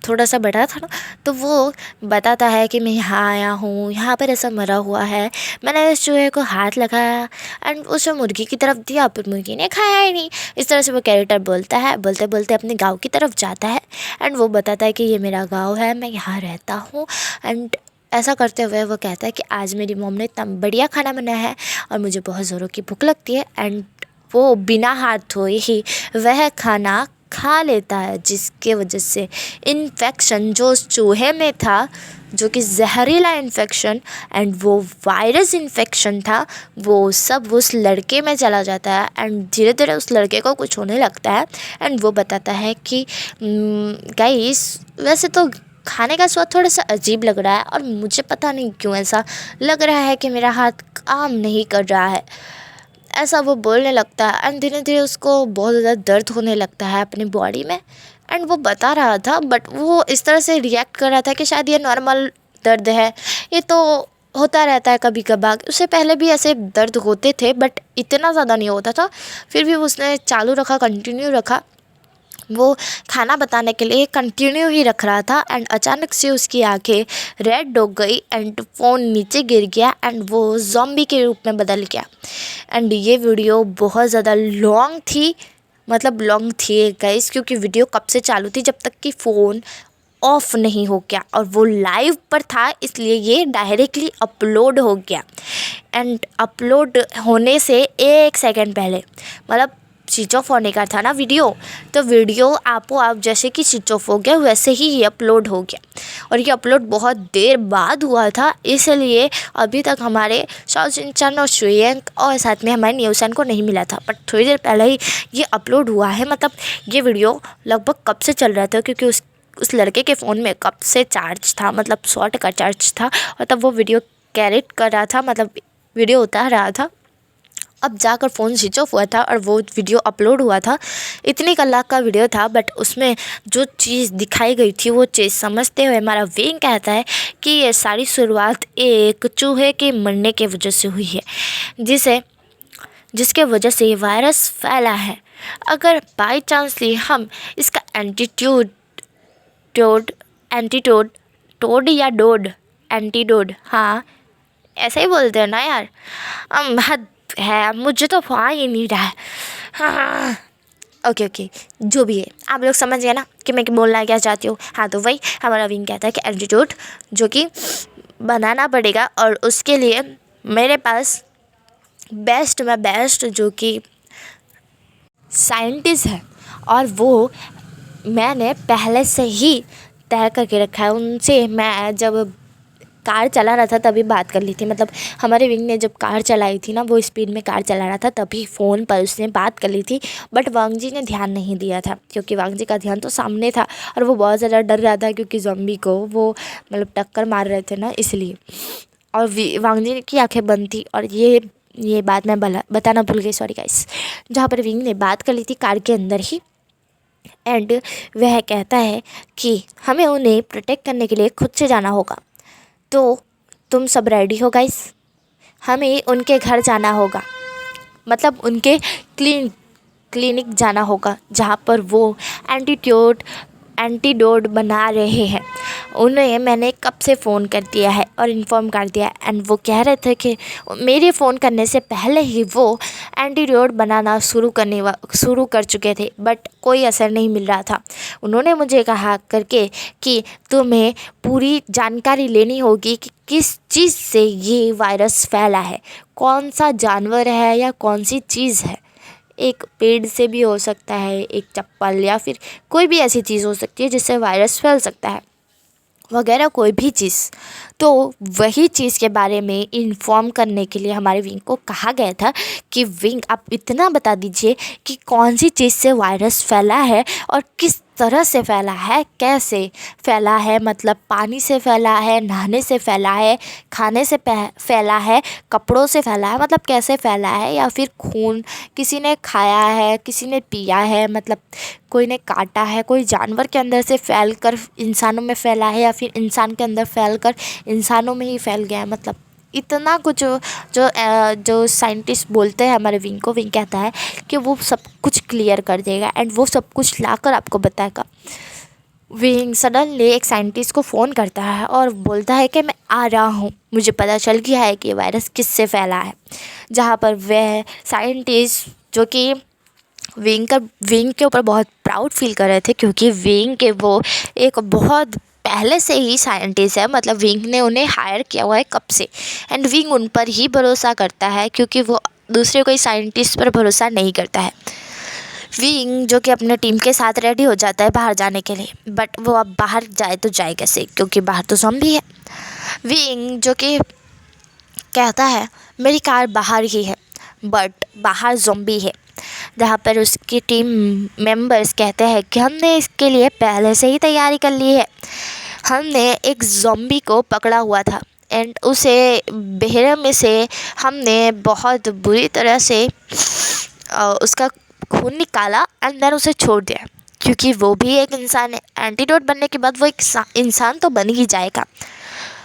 थोड़ा सा बड़ा था ना, तो वो बताता है कि मैं यहाँ आया हूँ, यहाँ पर ऐसा मरा हुआ है, मैंने इस चूहे को हाथ लगाया एंड उसे मुर्गी की तरफ दिया, पर मुर्गी ने खाया ही नहीं। इस तरह से वो कैरेक्टर बोलता है, बोलते बोलते अपने गांव की तरफ जाता है एंड वो बताता है कि ये मेरा गाँव है, मैं यहाँ रहता हूँ। एंड ऐसा करते हुए वो कहता है कि आज मेरी मॉम ने इतना बढ़िया खाना बनाया है और मुझे बहुत ज़ोरों की भूख लगती है, एंड वो बिना हाथ धोए ही वह खाना खा लेता है, जिसके वजह से इन्फेक्शन जो उस चूहे में था, जो कि जहरीला इन्फेक्शन एंड वो वायरस इन्फेक्शन था, वो सब उस लड़के में चला जाता है एंड धीरे धीरे उस लड़के को कुछ होने लगता है। एंड वो बताता है कि गाइस वैसे तो खाने का स्वाद थोड़ा सा अजीब लग रहा है और मुझे पता नहीं क्यों ऐसा लग रहा है कि मेरा हाथ काम नहीं कर रहा है, ऐसा वो बोलने लगता है। एंड धीरे धीरे उसको बहुत ज़्यादा दर्द होने लगता है अपनी बॉडी में, एंड वो बता रहा था, बट वो इस तरह से रिएक्ट कर रहा था कि शायद ये नॉर्मल दर्द है, ये तो होता रहता है कभी कभार। उससे पहले भी ऐसे दर्द होते थे बट इतना ज़्यादा नहीं होता था, फिर भी उसने चालू रखा, कंटिन्यू रखा, वो खाना बताने के लिए कंटिन्यू ही रख रहा था। एंड अचानक से उसकी आंखें रेड हो गई एंड फ़ोन नीचे गिर गया एंड वो ज़ॉम्बी के रूप में बदल गया। एंड ये वीडियो बहुत ज़्यादा लॉन्ग थी, मतलब लॉन्ग थी गाइस, क्योंकि वीडियो कब से चालू थी जब तक कि फ़ोन ऑफ नहीं हो गया, और वो लाइव पर था इसलिए ये डायरेक्टली अपलोड हो गया। एंड अपलोड होने से 1 सेकंड पहले, मतलब स्विच ऑफ होने का था ना वीडियो, तो वीडियो आप जैसे कि स्विच ऑफ हो गया वैसे ही ये अपलोड हो गया, और ये अपलोड बहुत देर बाद हुआ था, इसलिए अभी तक हमारे शाओ शिनचान और श्रेयंक और साथ में हमारे न्यू सन को नहीं मिला था। बट थोड़ी देर पहले ही ये अपलोड हुआ है, मतलब ये वीडियो लगभग कब से चल रहा था, क्योंकि उस लड़के के फ़ोन में कब से चार्ज था, मतलब 100% चार्ज था, और तब वो वीडियो कैरेट कर रहा था, मतलब वीडियो उतार रहा था। अब जाकर फ़ोन स्विच ऑफ हुआ था और वो वीडियो अपलोड हुआ था। इतनी कलाक का वीडियो था, बट उसमें जो चीज़ दिखाई गई थी वो चीज़ समझते हुए हमारा विंग कहता है कि ये सारी शुरुआत एक चूहे के मरने की वजह से हुई है, जिसके वजह से ये वायरस फैला है। अगर बाई चांसली हम इसका एंटीडोड, हाँ ऐसा ही बोलते हैं ना यार, हद है, मुझे तो आ ही नहीं रहा है। हाँ ओके, जो भी है आप लोग समझ गए ना कि मैं बोलना क्या चाहती हूँ। हाँ तो वही हमारा विंग कहता है कि एंटीडोट जो कि बनाना पड़ेगा, और उसके लिए मेरे पास बेस्ट जो कि साइंटिस्ट है, और वो मैंने पहले से ही तय करके रखा है। उनसे मैं जब कार चला रहा था तभी बात कर ली थी, मतलब हमारे विंग ने जब कार चलाई थी ना, वो स्पीड में कार चला रहा था, तभी फ़ोन पर उसने बात कर ली थी। बट वांग जी ने ध्यान नहीं दिया था, क्योंकि वांग जी का ध्यान तो सामने था, और वो बहुत ज़्यादा डर रहा था क्योंकि ज़ॉम्बी को वो मतलब टक्कर मार रहे थे ना, इसलिए। और वांग जी की आँखें बंद थी, और ये बात मैं बताना भूल गई, सॉरी गाइस। जहाँ पर विंग ने बात कर ली थी कार के अंदर ही, एंड वह कहता है कि हमें उन्हें प्रोटेक्ट करने के लिए खुद से जाना होगा। तो तुम सब रेडी हो गाइस? हमें उनके घर जाना होगा, मतलब उनके क्लिनिक जाना होगा, जहाँ पर वो एंटीडोट बना रहे हैं। उन्हें मैंने कब से फ़ोन कर दिया है और इन्फॉर्म कर दिया है, एंड वो कह रहे थे कि मेरे फ़ोन करने से पहले ही वो एंटीडोट बनाना शुरू कर चुके थे, बट कोई असर नहीं मिल रहा था। उन्होंने मुझे कहा करके कि तुम्हें पूरी जानकारी लेनी होगी कि किस चीज़ से ये वायरस फैला है, कौन सा जानवर है या कौन सी चीज़ है। एक पेड़ से भी हो सकता है, एक चप्पल, या फिर कोई भी ऐसी चीज़ हो सकती है जिससे वायरस फैल सकता है, वगैरह कोई भी चीज़। तो वही चीज़ के बारे में इन्फॉर्म करने के लिए हमारे विंग को कहा गया था कि विंग आप इतना बता दीजिए कि कौन सी चीज़ से वायरस फैला है और किस तरह से फैला है, कैसे फैला है, मतलब पानी से फैला है, नहाने से फैला है, खाने से फैला है, कपड़ों से फैला है, मतलब कैसे फैला है, या फिर खून किसी ने खाया है, किसी ने पिया है, मतलब कोई ने काटा है, कोई जानवर के अंदर से फैल कर इंसानों में फैला है, या फिर इंसान के अंदर फैल कर इंसानों में ही फैल गया है। मतलब इतना कुछ जो साइंटिस्ट बोलते हैं हमारे विंग को, विंग कहता है कि वो सब कुछ क्लियर कर देगा, एंड वो सब कुछ लाकर आपको बताएगा। विंग सडनली एक साइंटिस्ट को फ़ोन करता है और बोलता है कि मैं आ रहा हूँ, मुझे पता चल गया है कि वायरस किससे फैला है। जहाँ पर वह साइंटिस्ट जो कि विंग के ऊपर बहुत प्राउड फील कर रहे थे, क्योंकि विंग के वो एक बहुत पहले से ही साइंटिस्ट है, मतलब विंग ने उन्हें हायर किया हुआ है कब से, एंड विंग उन पर ही भरोसा करता है, क्योंकि वो दूसरे कोई साइंटिस्ट पर भरोसा नहीं करता है। विंग जो कि अपने टीम के साथ रेडी हो जाता है बाहर जाने के लिए, बट वो अब बाहर जाए तो जाए कैसे, क्योंकि बाहर तो ज़ॉम्बी है। विंग जो कि कहता है मेरी कार बाहर ही है, बट बाहर ज़ॉम्बी है। जहाँ पर उसकी टीम मेंबर्स कहते हैं कि हमने इसके लिए पहले से ही तैयारी कर ली है। हमने एक ज़ॉम्बी को पकड़ा हुआ था, एंड उसे बहरे में से हमने बहुत बुरी तरह से उसका खून निकाला, एंड देन उसे छोड़ दिया, क्योंकि वो भी एक इंसान है। एंटीडोट बनने के बाद वो एक इंसान तो बन ही जाएगा।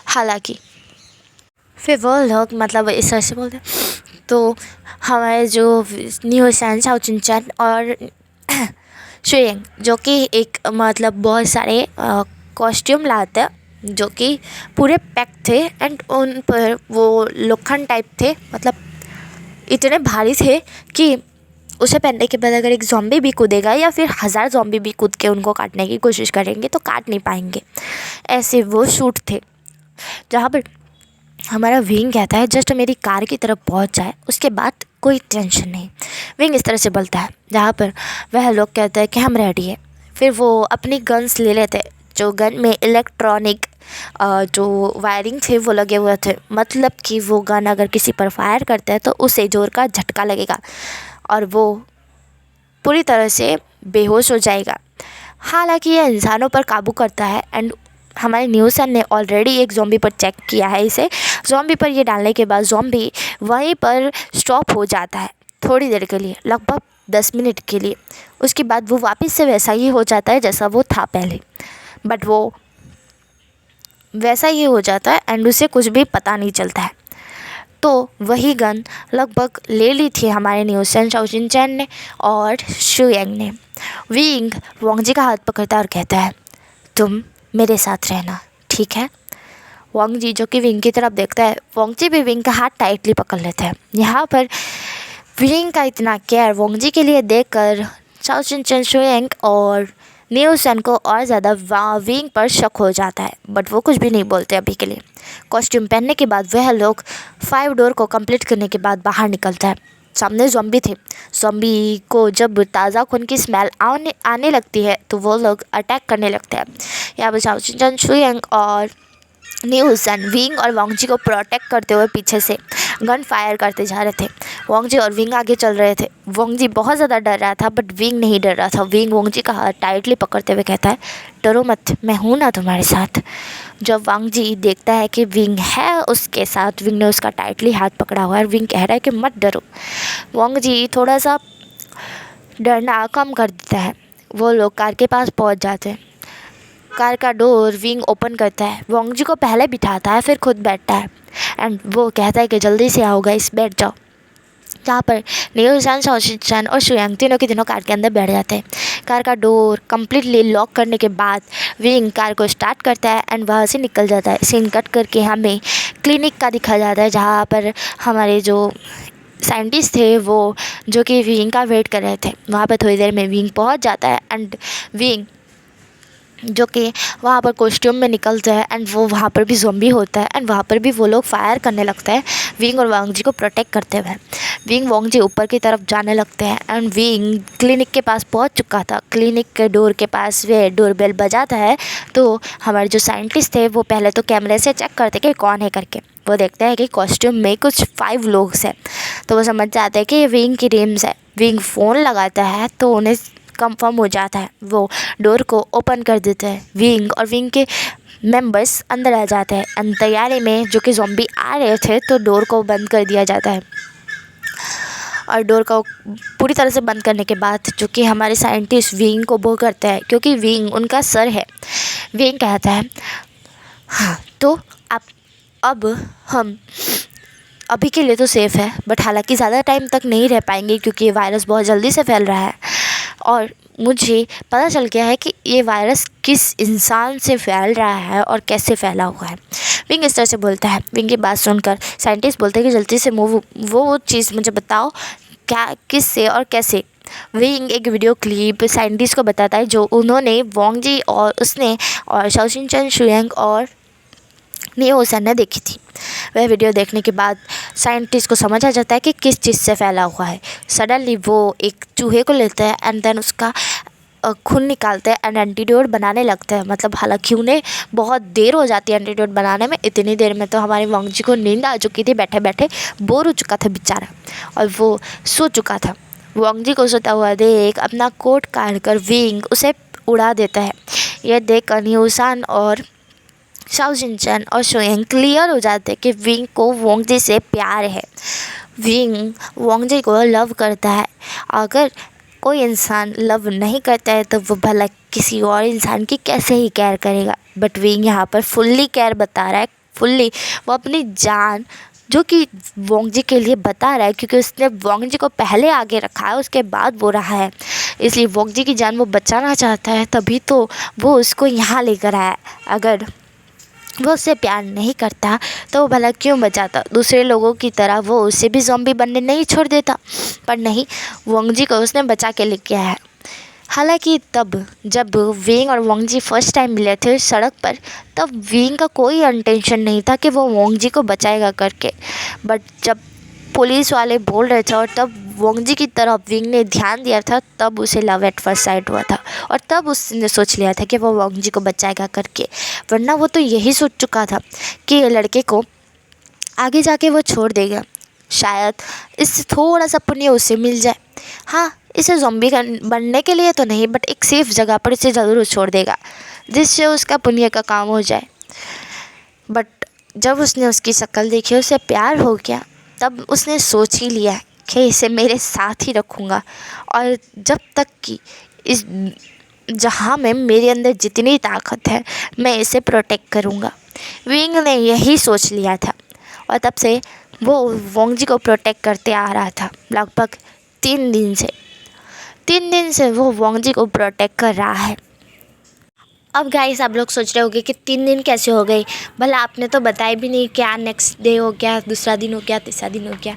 हालांकि फिर वो लोग मतलब इस तरह से बोलते हैं, तो हमारे जो न्यू सैन चाओ चिंचन और शुयिंग जो कि एक मतलब बहुत सारे कॉस्ट्यूम लाते हैं जो कि पूरे पैक थे, एंड उन पर वो लोखंड टाइप थे, मतलब इतने भारी थे कि उसे पहनने के बाद अगर एक ज़ॉम्बी भी कूदेगा या फिर 1000 ज़ॉम्बी भी कूद के उनको काटने की कोशिश करेंगे तो काट नहीं पाएंगे, ऐसे वो शूट थे। जहाँ पर हमारा विंग कहता है जस्ट मेरी कार की तरफ पहुंच जाए, उसके बाद कोई टेंशन नहीं। विंग इस तरह से बोलता है, जहाँ पर वह लोग कहते हैं कि हम रेडी है। फिर वो अपनी गन्स ले लेते, जो गन में इलेक्ट्रॉनिक जो वायरिंग थे वो लगे हुए थे, मतलब कि वो गन अगर किसी पर फायर करते हैं तो उसे जोर का झटका लगेगा और वो पूरी तरह से बेहोश हो जाएगा। हालांकि ये इंसानों पर काबू करता है एंड हमारे न्यूसन ने ऑलरेडी एक ज़ॉम्बी पर चेक किया है इसे। ज़ॉम्बी पर ये डालने के बाद ज़ॉम्बी वहीं पर स्टॉप हो जाता है थोड़ी देर के लिए, लगभग 10 मिनट के लिए। उसके बाद वो वापस से वैसा ही हो जाता है जैसा वो था पहले, बट वो वैसा ही हो जाता है एंड उसे कुछ भी पता नहीं चलता है। तो वही गन लगभग ले ली थी हमारे न्यूसन शाओशिन ने और शू यांग ने। विंग वांगजी का हाथ पकड़ता है और कहता है, तुम मेरे साथ रहना, ठीक है। वांगजी जो कि विंग की तरफ देखता है, वांगजी भी विंग का हाथ टाइटली पकड़ लेता है। यहाँ पर विंग का इतना केयर वांगजी के लिए देखकर शाओशिन, शू यांग और न्यूसन को और ज़्यादा विंग पर शक हो जाता है, बट वो कुछ भी नहीं बोलते अभी के लिए। कॉस्ट्यूम पहनने के बाद वह लोग 5 डोर को कंप्लीट करने के बाद बाहर निकलता है। सामने ज़ॉम्बी थे। ज़ॉम्बी को जब ताज़ा खून की स्मेल आने लगती है तो वो लोग अटैक करने लगते हैं। यहाँ पर शाओशिन, शू यांग और न्यूसन विंग और वांगजी को प्रोटेक्ट करते हुए पीछे से गन फायर करते जा रहे थे। वांगजी और विंग आगे चल रहे थे। वांगजी बहुत ज़्यादा डर रहा था बट विंग नहीं डर रहा था। विंग वांगजी का हाथ टाइटली पकड़ते हुए कहता है, डरो मत, मैं हूँ ना तुम्हारे साथ। जब वांगजी देखता है कि विंग है उसके साथ, विंग ने उसका टाइटली हाथ पकड़ा हुआ है और विंग कह रहा है कि मत डरो। वांगजी थोड़ा सा डरना कम कर देता है। वो लोग कार के पास पहुँच जाते हैं। कार का डोर विंग ओपन करता है, वांगजी को पहले बिठाता है फिर खुद बैठता है एंड वो कहता है कि जल्दी से आओ गाइस, बैठ जाओ। जहाँ पर न्यूसन, शाओशिन और शू यांग तीनों के तीनों कार के अंदर बैठ जाते हैं। कार का डोर कम्प्लीटली लॉक करने के बाद विंग कार को स्टार्ट करता है एंड वहाँ से निकल जाता है। सीन कट करके हमें क्लिनिक का दिखा जाता है जहाँ पर हमारे जो साइंटिस्ट थे वो जो कि विंग का वेट कर रहे थे। वहाँ पर थोड़ी देर में विंग पहुँच जाता है एंड विंग जो कि वहाँ पर कॉस्ट्यूम में निकलता है एंड वो वहाँ पर भी ज़ॉम्बी होता है एंड वहाँ पर भी वो लोग फायर करने लगते हैं विंग और वांगजी को प्रोटेक्ट करते हुए। विंग वांगजी ऊपर की तरफ जाने लगते हैं एंड विंग क्लिनिक के पास पहुँच चुका था। क्लिनिक के डोर के पास वे डोरबेल बजाता है तो हमारे जो साइंटिस्ट थे वो पहले तो कैमरे से चेक करते कि कौन है करके। वो देखते हैं कि कॉस्ट्यूम में कुछ 5 लोग हैं तो वो समझ जाते हैं कि ये विंग की टीम्स है। विंग फ़ोन लगाता है तो उन्हें कंफर्म हो जाता है। वो डोर को ओपन कर देते हैं। विंग और विंग के मेंबर्स अंदर आ जाते हैं एंड तैयारी में जो कि ज़ॉम्बी आ रहे थे तो डोर को बंद कर दिया जाता है। और डोर को पूरी तरह से बंद करने के बाद जो कि हमारे साइंटिस्ट विंग को वो करते हैं क्योंकि विंग उनका सर है। विंग कहता है, हाँ तो अब हम अभी के लिए तो सेफ़ है बट हालांकि ज़्यादा टाइम तक नहीं रह पाएंगे क्योंकि ये वायरस बहुत जल्दी से फैल रहा है और मुझे पता चल गया है कि ये वायरस किस इंसान से फैल रहा है और कैसे फैला हुआ है। विंग इस तरह से बोलता है। विंग की बात सुनकर साइंटिस्ट बोलते हैं कि जल्दी से वो चीज़ मुझे बताओ, क्या, किस से और कैसे। विंग एक वीडियो क्लिप साइंटिस्ट को बताता है जो उन्होंने वांगजी और उसने और शाओशिन, शू यांग और न्यूसन ने देखी थी। वह वीडियो देखने के बाद साइंटिस्ट को समझ आ जाता है कि किस चीज़ से फैला हुआ है। सडनली वो एक चूहे को लेते हैं एंड देन उसका खून निकालते हैं एंड एंटीडोट बनाने लगते हैं। मतलब हालांकि उन्हें बहुत देर हो जाती है एंटीडोट बनाने में। इतनी देर में तो हमारे वांगजी को नींद आ चुकी थी, बैठे बैठे बोर हो चुका था बेचारा और वो सो चुका था। वांगजी को सोता हुआ देख अपना कोट काट कर विंग उसे उड़ा देता है। यह देख कर न्यूसन और शाओशिन और शू यांग क्लियर हो जाते हैं कि विंग को वांगजी से प्यार है। विंग वांगजी को लव करता है। अगर कोई इंसान लव नहीं करता है तो वो भला किसी और इंसान की कैसे ही केयर करेगा। बट विंग यहाँ पर फुल्ली केयर बता रहा है, फुल्ली वो अपनी जान जो कि वांगजी के लिए बता रहा है क्योंकि उसने वांगजी को पहले आगे रखा है उसके बाद वो रहा है, इसलिए वांगजी की जान वो बचाना चाहता है, तभी तो वो उसको यहाँ लेकर आया। अगर वो उससे प्यार नहीं करता तो वो भला क्यों बचाता। दूसरे लोगों की तरह वो उसे भी ज़ॉम्बी बनने नहीं छोड़ देता, पर नहीं, वांगजी को उसने बचा के लेके आया है। हालांकि तब जब विंग और वांगजी फर्स्ट टाइम मिले थे सड़क पर, तब विंग का कोई इंटेंशन नहीं था कि वो वांगजी को बचाएगा करके। बट जब पुलिस वाले बोल रहे थे और तब वांगजी की तरफ विंग ने ध्यान दिया था, तब उसे लव एट फर्स्ट साइट हुआ था और तब उसने सोच लिया था कि वो वांगजी को बचाएगा करके। वरना वो तो यही सोच चुका था कि लड़के को आगे जाके वो छोड़ देगा, शायद इससे थोड़ा सा पुण्य उसे मिल जाए। हाँ, इसे ज़ॉम्बी बनने के लिए तो नहीं, बट एक सेफ़ जगह पर इसे ज़रूर छोड़ देगा जिससे उसका पुण्य का काम हो जाए। बट जब उसने उसकी शक्ल देखी, उसे प्यार हो गया, तब उसने सोच ही लिया कि इसे मेरे साथ ही रखूँगा, और जब तक कि इस जहाँ में मेरे अंदर जितनी ताकत है मैं इसे प्रोटेक्ट करूँगा। विंग ने यही सोच लिया था, और तब से वो वोंगजी को प्रोटेक्ट करते आ रहा था। लगभग 3 दिन से 3 दिन से वो वोंगजी को प्रोटेक्ट कर रहा है। अब गाइस, आप लोग सोच रहे होंगे कि 3 दिन कैसे हो गए, भला आपने तो बताया भी नहीं, क्या नेक्स्ट डे हो गया, दूसरा दिन हो गया, तीसरा दिन हो गया।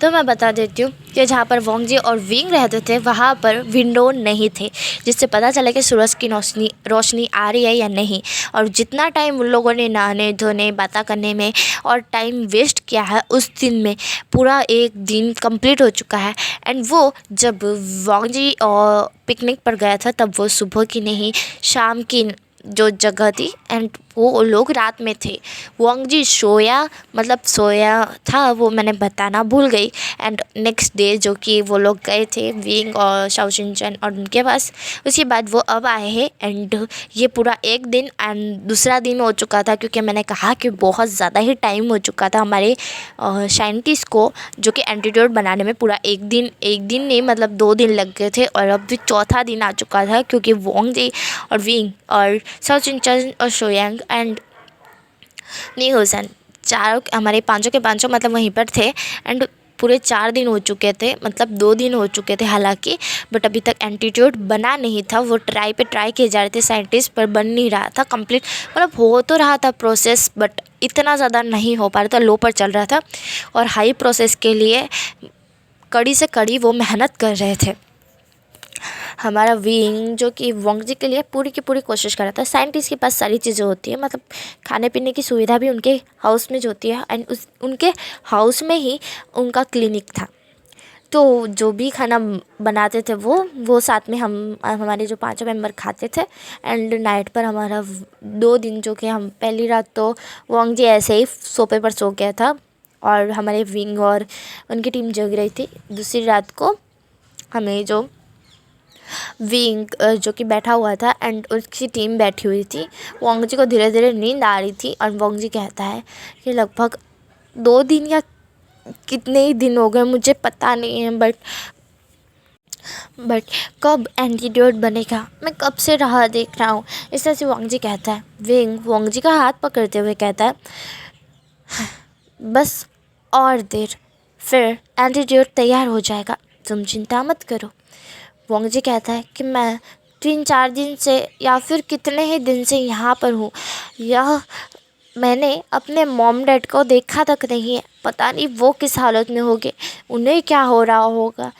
तो मैं बता देती हूँ कि जहाँ पर वोंगजी और विंग रहते थे वहाँ पर विंडो नहीं थे, जिससे पता चला कि सूरज की रोशनी आ रही है या नहीं। और जितना टाइम उन लोगों ने नहाने धोने बातें करने में और टाइम वेस्ट किया है, उस दिन में पूरा एक दिन कंप्लीट हो चुका है। एंड वो जब वोंगजी और पिकनिक पर गया था, तब वो सुबह की नहीं, शाम की जो जगह थी, एंड वो लोग रात में थे। वोंगजी सोया था, वो मैंने बताना भूल गई। एंड नेक्स्ट डे जो कि वो लोग गए थे विंग और शाओ शिनचैन और उनके पास, उसके बाद वो अब आए हैं। एंड ये पूरा एक दिन एंड दूसरा दिन हो चुका था, क्योंकि मैंने कहा कि बहुत ज़्यादा ही टाइम हो चुका था हमारे साइंटिस्ट को, जो कि एंटीडोट बनाने में पूरा एक दिन नहीं, मतलब 2 दिन लग गए थे। और अब भी चौथा दिन आ चुका था, क्योंकि वोंगजी और विंग और शाओ शिनचैन और शोयांग एंड न्यूसन, चारों हमारे पाँचों के पाँचों मतलब वहीं पर थे। एंड पूरे 4 दिन हो चुके थे, मतलब 2 दिन हो चुके थे हालांकि, बट अभी तक एंटीट्यूड बना नहीं था। वो ट्राई किए जा रहे थे साइंटिस्ट, पर बन नहीं रहा था कंप्लीट। मतलब हो तो रहा था प्रोसेस, बट इतना ज़्यादा नहीं हो पा रहा था, लो पर चल रहा था। और हाई प्रोसेस के लिए कड़ी से कड़ी वो मेहनत कर रहे थे। हमारा विंग जो कि वोंगजी के लिए पूरी की पूरी कोशिश कर रहा था। साइंटिस्ट के पास सारी चीज़ें होती है, मतलब खाने पीने की सुविधा भी उनके हाउस में जो होती है, एंड उनके हाउस में ही उनका क्लिनिक था। तो जो भी खाना बनाते थे वो साथ में हमारे जो पांचों मेंबर खाते थे। एंड नाइट पर हमारा 2 दिन जो कि हम पहली रात तो वोंगजी ऐसे ही सोफे पर सो गया था, और हमारे विंग और उनकी टीम जग रही थी। दूसरी रात को हमें जो विंग जो कि बैठा हुआ था एंड उसकी टीम बैठी हुई थी, वोंगजी को धीरे धीरे नींद आ रही थी। और वोंगजी कहता है कि लगभग 2 दिन या कितने ही दिन हो गए मुझे पता नहीं है, बट कब एंटीडोट बनेगा, मैं कब से राह देख रहा हूँ। इस तरह से वोंगजी कहता है। विंग वोंगजी का हाथ पकड़ते हुए कहता है, बस और देर, फिर एंटीडोट तैयार हो जाएगा, तुम चिंता मत करो। वोंगजी कहता है कि मैं 3-4 दिन से या फिर कितने ही दिन से यहाँ पर हूँ, यह मैंने अपने मॉम डैड को देखा तक नहीं है, पता नहीं वो किस हालत में होंगे, उन्हें क्या हो रहा होगा।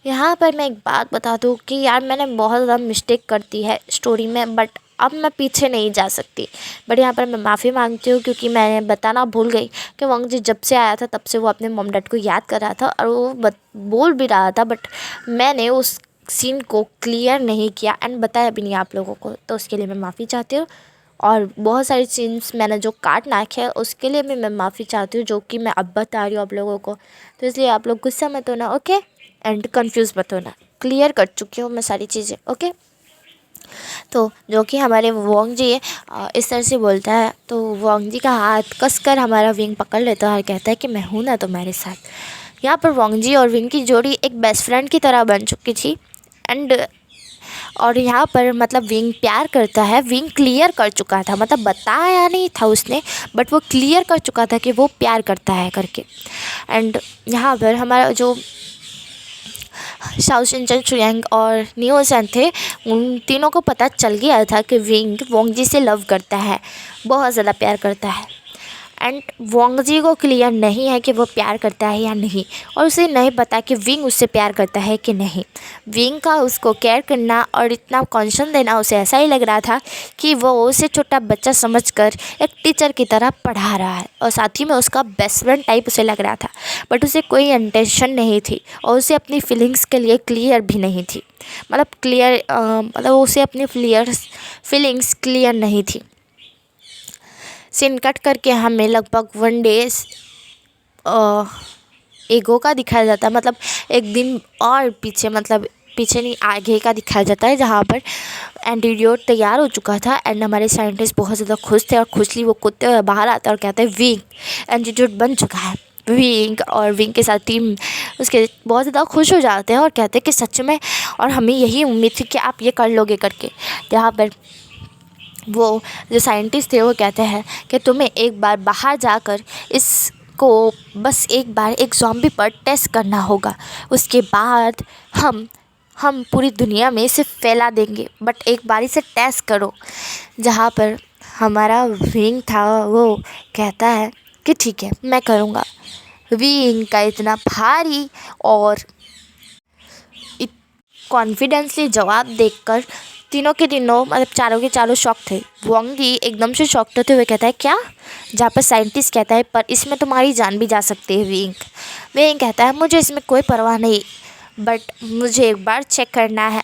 यहाँ पर मैं एक बात बता दूँ कि यार मैंने बहुत ज़्यादा मिस्टेक कर दी है स्टोरी में, बट अब मैं पीछे नहीं जा सकती। बट यहाँ पर मैं माफ़ी मांगती हूँ, क्योंकि मैं बताना भूल गई कि वोंगजी जब से आया था तब से वो अपने मॉम डैड को याद कर रहा था, और वो बोल भी रहा था, बट मैंने उस सीन को क्लियर नहीं किया एंड बताया भी नहीं आप लोगों को, तो उसके लिए मैं माफ़ी चाहती हूँ। और बहुत सारी सीन्स मैंने जो काट नाखे है उसके लिए भी मैं माफ़ी चाहती हूँ, जो कि मैं अब बता रही हूँ आप लोगों को। तो इसलिए आप लोग गुस्सा मत होना, ओके, एंड कंफ्यूज मत होना। क्लियर कर चुकी हूँ मैं सारी चीज़ें, ओके। तो जो कि हमारे वोंगजी इस तरह से बोलता है, तो वोंगजी का हाथ कसकर हमारा विंग पकड़ लेता है और कहता है कि मैं हूँ ना तुम्हारे साथ। यहाँ पर वोंगजी और विंग की जोड़ी एक बेस्ट फ्रेंड की तरह बन चुकी थी। एंड और यहाँ पर मतलब विंग प्यार करता है, विंग क्लियर कर चुका था, मतलब बताया नहीं था उसने, बट वो क्लियर कर चुका था कि वो प्यार करता है करके। एंड यहाँ पर हमारा जो शाओ शिनचैन, शुयांग और नियोसन थे, उन तीनों को पता चल गया था कि विंग वोंगजी से लव करता है, बहुत ज़्यादा प्यार करता है। एंड वोंगजी को क्लियर नहीं है कि वो प्यार करता है या नहीं, और उसे नहीं पता कि विंग उससे प्यार करता है कि नहीं। विंग का उसको केयर करना और इतना कॉन्शन देना उसे ऐसा ही लग रहा था कि वो उसे छोटा बच्चा समझकर एक टीचर की तरह पढ़ा रहा है, और साथ ही में उसका बेस्ट फ्रेंड टाइप उसे लग रहा था। बट उसे कोई इंटेंशन नहीं थी, और उसे अपनी फीलिंग्स के लिए क्लियर भी नहीं थी, मतलब उसे अपनी फीलिंग्स क्लियर नहीं थी। सीन कट करके हमें लगभग 1 डे ईगो का दिखाया जाता है, मतलब एक दिन और पीछे, मतलब पीछे नहीं आगे का दिखाया जाता है, जहाँ पर एंटीडोट तैयार हो चुका था एंड हमारे साइंटिस्ट बहुत ज़्यादा खुश थे और खुशली वो कूदते हुए बाहर आता है और कहते हैं विंग एंटीडोट बन चुका है। विंग और विंग के साथ टीम उसके बहुत ज़्यादा खुश हो जाते हैं और कहते हैं कि सच में, और हमें यही उम्मीद थी कि आप ये कर लोगे करके। यहाँ पर वो जो साइंटिस्ट थे वो कहते हैं कि तुम्हें एक बार बाहर जाकर इसको बस एक बार एक ज़ॉम्बी पर टेस्ट करना होगा, उसके बाद हम पूरी दुनिया में इसे फैला देंगे, बट एक बार इसे टेस्ट करो। जहाँ पर हमारा विंग था वो कहता है कि ठीक है मैं करूँगा। विंग का इतना भारी और कॉन्फिडेंसली जवाब देखकर तीनों के तीनों, मतलब चारों के चारों शॉक थे। वोंग जी एकदम से शॉक्ड होते हुए कहता है क्या? जहाँ पर साइंटिस्ट कहता है पर इसमें तुम्हारी जान भी जा सकती है विंग। विंग कहता है मुझे इसमें कोई परवाह नहीं, बट मुझे एक बार चेक करना है।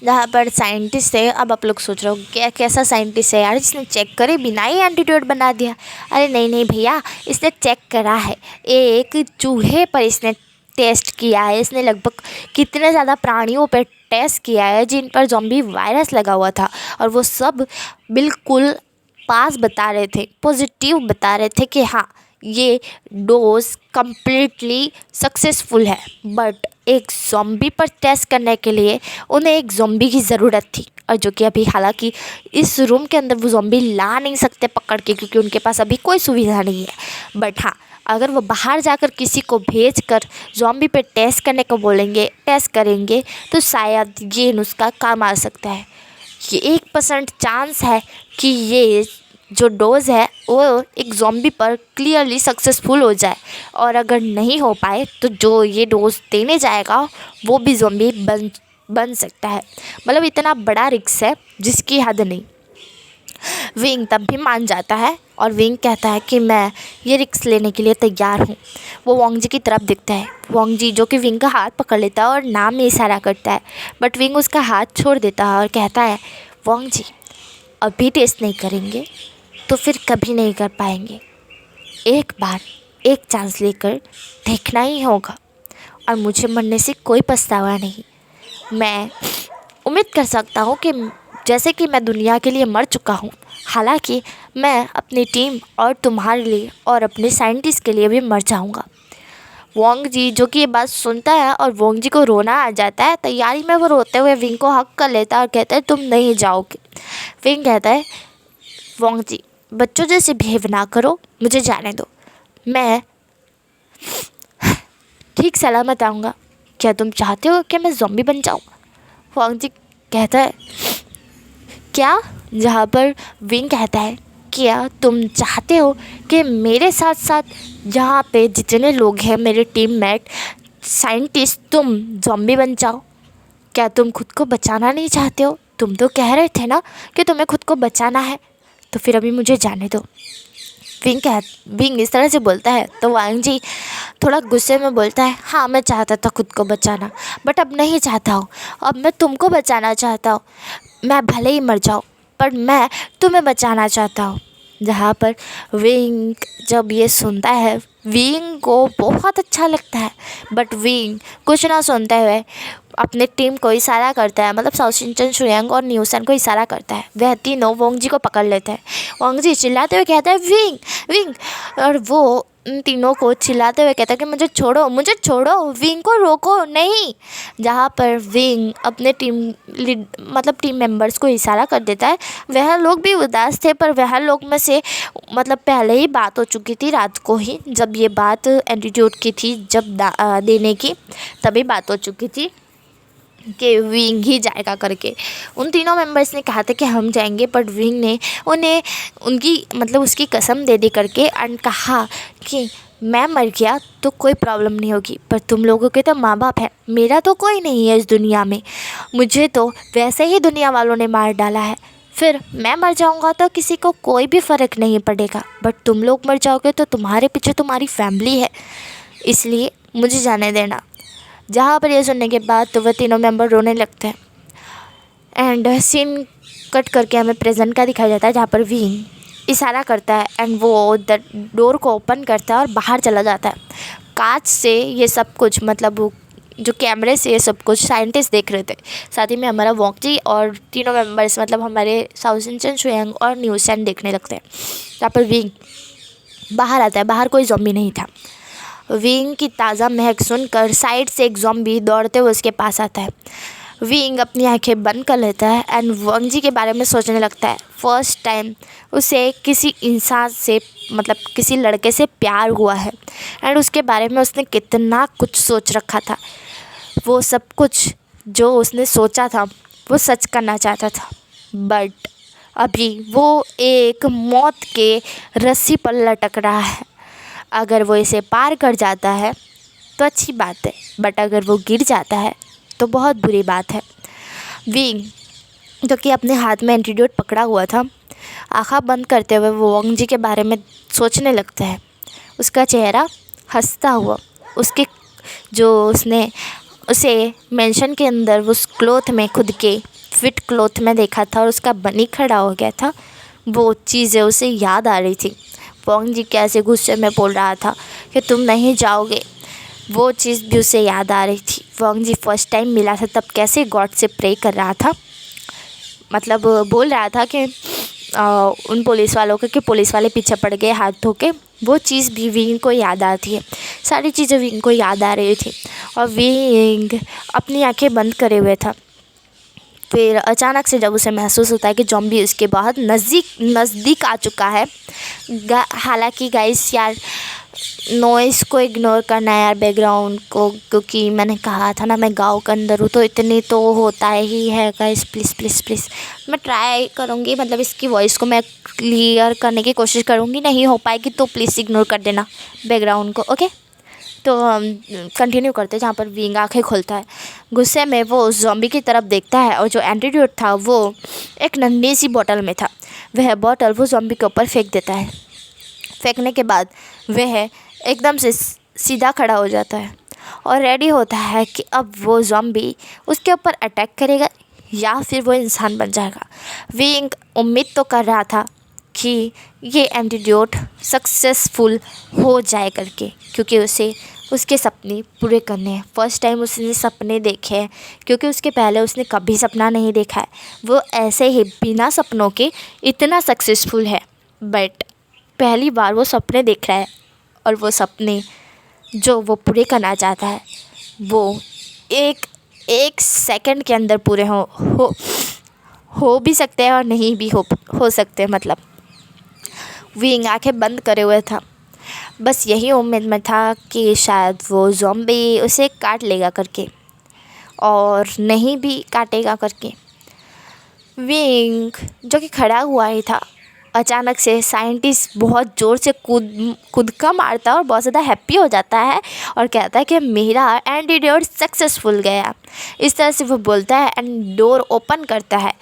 जहाँ पर साइंटिस्ट है, अब आप लोग सोच रहे हो क्या कैसा साइंटिस्ट है यार जिसने चेक करे बिना ही एंटीडोट बना दिया। अरे नहीं नहीं भैया, इसने चेक करा है, एक चूहे पर इसने टेस्ट किया है। इसने लगभग कितने ज़्यादा प्राणियों पर टेस्ट किया है जिन पर ज़ॉम्बी वायरस लगा हुआ था, और वो सब बिल्कुल पास बता रहे थे, पॉजिटिव बता रहे थे कि हाँ ये डोज कम्प्लीटली सक्सेसफुल है। बट एक ज़ॉम्बी पर टेस्ट करने के लिए उन्हें एक ज़ॉम्बी की ज़रूरत थी, और जो कि अभी हालांकि इस रूम के अंदर वो ज़ॉम्बी ला नहीं सकते पकड़ के, क्योंकि उनके पास अभी कोई सुविधा नहीं है। बट हाँ, अगर वो बाहर जाकर किसी को भेज कर ज़ॉम्बी पे टेस्ट करने को बोलेंगे, टेस्ट करेंगे, तो शायद ये नुस्खा काम आ सकता है। ये 1% चांस है कि ये जो डोज़ है वो एक ज़ॉम्बी पर क्लियरली सक्सेसफुल हो जाए, और अगर नहीं हो पाए तो जो ये डोज़ देने जाएगा वो भी ज़ॉम्बी बन सकता है। मतलब इतना बड़ा रिस्क है जिसकी हद नहीं। विंग तब भी मान जाता है और विंग कहता है कि मैं ये रिस्क लेने के लिए तैयार हूँ। वो वोंग जी की तरफ दिखता है, वोंग जी जो कि विंग का हाथ पकड़ लेता है और नाम में इशारा करता है, बट विंग उसका हाथ छोड़ देता है और कहता है वोंग जी अभी टेस्ट नहीं करेंगे तो फिर कभी नहीं कर पाएंगे, एक बार एक चांस लेकर देखना ही होगा, और मुझे मरने से कोई पछतावा नहीं। मैं उम्मीद कर सकता हूँ कि जैसे कि मैं दुनिया के लिए मर चुका हूँ, हालांकि मैं अपनी टीम और तुम्हारे लिए और अपने साइंटिस्ट के लिए भी मर जाऊँगा। वोंग जी जो कि ये बात सुनता है और वोंग जी को रोना आ जाता है। तैयारी में वो रोते हुए विंग को हक कर लेता है और कहता है तुम नहीं जाओगे। विंग कहता है वोंग जी बच्चों जैसे बिहेव ना करो, मुझे जाने दो, मैं ठीक सलामत आऊँगा। क्या तुम चाहते हो कि मैं ज़ॉम्बी बन जाऊँ? वोंग जी कहता है क्या? जहाँ पर विंग कहता है क्या तुम चाहते हो कि मेरे साथ साथ यहाँ पे जितने लोग हैं मेरे टीममेट साइंटिस्ट तुम ज़ॉम्बी बन जाओ? क्या तुम खुद को बचाना नहीं चाहते हो? तुम तो कह रहे थे ना कि तुम्हें खुद को बचाना है, तो फिर अभी मुझे जाने दो। विंग इस तरह से बोलता है तो वांग जी थोड़ा गुस्से में बोलता है हाँ मैं चाहता था खुद को बचाना, बट अब नहीं चाहता हूँ, अब मैं तुमको बचाना चाहता हूँ। मैं भले ही मर जाऊँ पर मैं तुम्हें बचाना चाहता हूँ। जहाँ पर विंग जब ये सुनता है विंग को बहुत अच्छा लगता है, बट विंग कुछ ना सुनते हुए अपने टीम को इशारा करता है, मतलब साओशिनचन, शुयांग और न्यूसन को इशारा करता है। वह तीनों वोंग जी को पकड़ लेते हैं। वोंग जी चिल्लाते हुए कहता है विंग विंग, और वो उन तीनों को चिल्लाते हुए कहता है कि मुझे छोड़ो, मुझे छोड़ो, विंग को रोको नहीं। जहाँ पर विंग अपने मतलब टीम मेंबर्स को इशारा कर देता है। वह लोग भी उदास थे, पर वह लोग में से मतलब पहले ही बात हो चुकी थी रात को ही, जब ये बात एंटीट्यूड की थी, जब देने की तभी बात हो चुकी थी कि विंग ही जाएगा करके। उन तीनों मेंबर्स ने कहा था कि हम जाएंगे, बट विंग ने उन्हें उनकी मतलब उसकी कसम दे दी करके एंड कहा कि मैं मर गया तो कोई प्रॉब्लम नहीं होगी, पर तुम लोगों के तो माँ बाप हैं, मेरा तो कोई नहीं है इस दुनिया में, मुझे तो वैसे ही दुनिया वालों ने मार डाला है, फिर मैं मर जाऊँगा तो किसी को कोई भी फ़र्क नहीं पड़ेगा, बट तुम लोग मर जाओगे तो तुम्हारे पीछे तुम्हारी फैमिली है, इसलिए मुझे जाने देना। जहाँ पर ये सुनने के बाद तो वह तीनों मेंबर रोने लगते हैं एंड सीन कट करके हमें प्रेजेंट का दिखाया जाता है, जहाँ पर विंग इशारा करता है एंड वो द डोर को ओपन करता है और बाहर चला जाता है। कांच से ये सब कुछ, मतलब वो जो कैमरे से ये सब कुछ साइंटिस्ट देख रहे थे। साथ ही में हमारा वॉकजी और तीनों मेंबर्स, मतलब हमारे साउजिनचन, शुयांग और न्यूसेन देखने लगते हैं। यहाँ पर विंग बाहर आता है। बाहर कोई ज़ॉम्बी नहीं था। विंग की ताज़ा महक सुनकर साइड से एक ज़ॉम्बी दौड़ते हुए उसके पास आता है। विंग अपनी आंखें बंद कर लेता है एंड वंगजी के बारे में सोचने लगता है। फर्स्ट टाइम उसे किसी इंसान से, मतलब किसी लड़के से प्यार हुआ है एंड उसके बारे में उसने कितना कुछ सोच रखा था। वो सब कुछ जो उसने सोचा था वो सच करना चाहता था, बट अभी वो एक मौत के रस्सी पर लटक रहा है। अगर वो इसे पार कर जाता है तो अच्छी बात है, बट अगर वो गिर जाता है तो बहुत बुरी बात है। विंग, जो कि अपने हाथ में एंटीडोट पकड़ा हुआ था, आँखें बंद करते हुए वो वंगजी के बारे में सोचने लगता है। उसका चेहरा हंसता हुआ, उसके जो उसने उसे मेंशन के अंदर उस क्लोथ में, खुद के फिट क्लोथ में देखा था और उसका बनी खड़ा हो गया था, वो चीज़ें उसे याद आ रही थी। वंगजी कैसे गुस्से में बोल रहा था कि तुम नहीं जाओगे, वो चीज़ भी उसे याद आ रही थी। वंगजी फर्स्ट टाइम मिला था तब कैसे गॉड से प्रे कर रहा था, मतलब बोल रहा था कि उन पुलिस वालों को कि पुलिस वाले पीछे पड़ गए हाथ धो के। वो चीज़ भी विंग को याद आती है। सारी चीज़ें विंग को याद आ रही थी और विंग अपनी आंखें बंद करे हुए था। फिर अचानक से जब उसे महसूस होता है कि ज़ॉम्बी उसके बहुत नज़दीक आ चुका है। हालांकि गाइस यार, नॉइज़ को इग्नोर करना है यार, बैकग्राउंड को, क्योंकि मैंने कहा था ना मैं गांव के अंदर हूँ तो इतनी तो होता ही है गाइस। प्लीज़ प्लीज़ प्लीज़, मैं ट्राई करूँगी, मतलब इसकी वॉइस को मैं क्लियर करने की कोशिश करूँगी। नहीं हो पाएगी तो प्लीज़ इग्नोर कर देना बैकग्राउंड को, ओके। तो हम कंटिन्यू करते हैं जहाँ पर विंग आँखें खोलता है। गुस्से में वो उस ज़ॉम्बी की तरफ देखता है और जो एंटीडोट था वो एक नन्ही सी बोतल में था। वह बोतल वो ज़ॉम्बी के ऊपर फेंक देता है। फेंकने के बाद वह एकदम से सीधा खड़ा हो जाता है और रेडी होता है कि अब वो ज़ॉम्बी उसके ऊपर अटैक करेगा या फिर वो इंसान बन जाएगा। विंग उम्मीद तो कर रहा था कि ये एंटीडोट सक्सेसफुल हो जाए करके, क्योंकि उसे उसके सपने पूरे करने हैं। फर्स्ट टाइम उसने सपने देखे हैं, क्योंकि उसके पहले उसने कभी सपना नहीं देखा है। वो ऐसे ही बिना सपनों के इतना सक्सेसफुल है, बट पहली बार वो सपने देख रहा है और वो सपने जो वो पूरे करना चाहता है वो एक सेकंड के अंदर पूरे हो भी सकते हैं और नहीं भी हो सकते हैं। मतलब विंग आंखें बंद करे हुए था, बस यही उम्मीद में था कि शायद वो ज़ॉम्बी उसे काट लेगा करके, और नहीं भी काटेगा करके। विंग जो कि खड़ा हुआ ही था, अचानक से साइंटिस्ट बहुत ज़ोर से कूद का मारता है और बहुत ज़्यादा हैप्पी हो जाता है और कहता है कि मेरा एंटीडोट सक्सेसफुल गया। इस तरह से वो बोलता है एंड डोर ओपन करता है,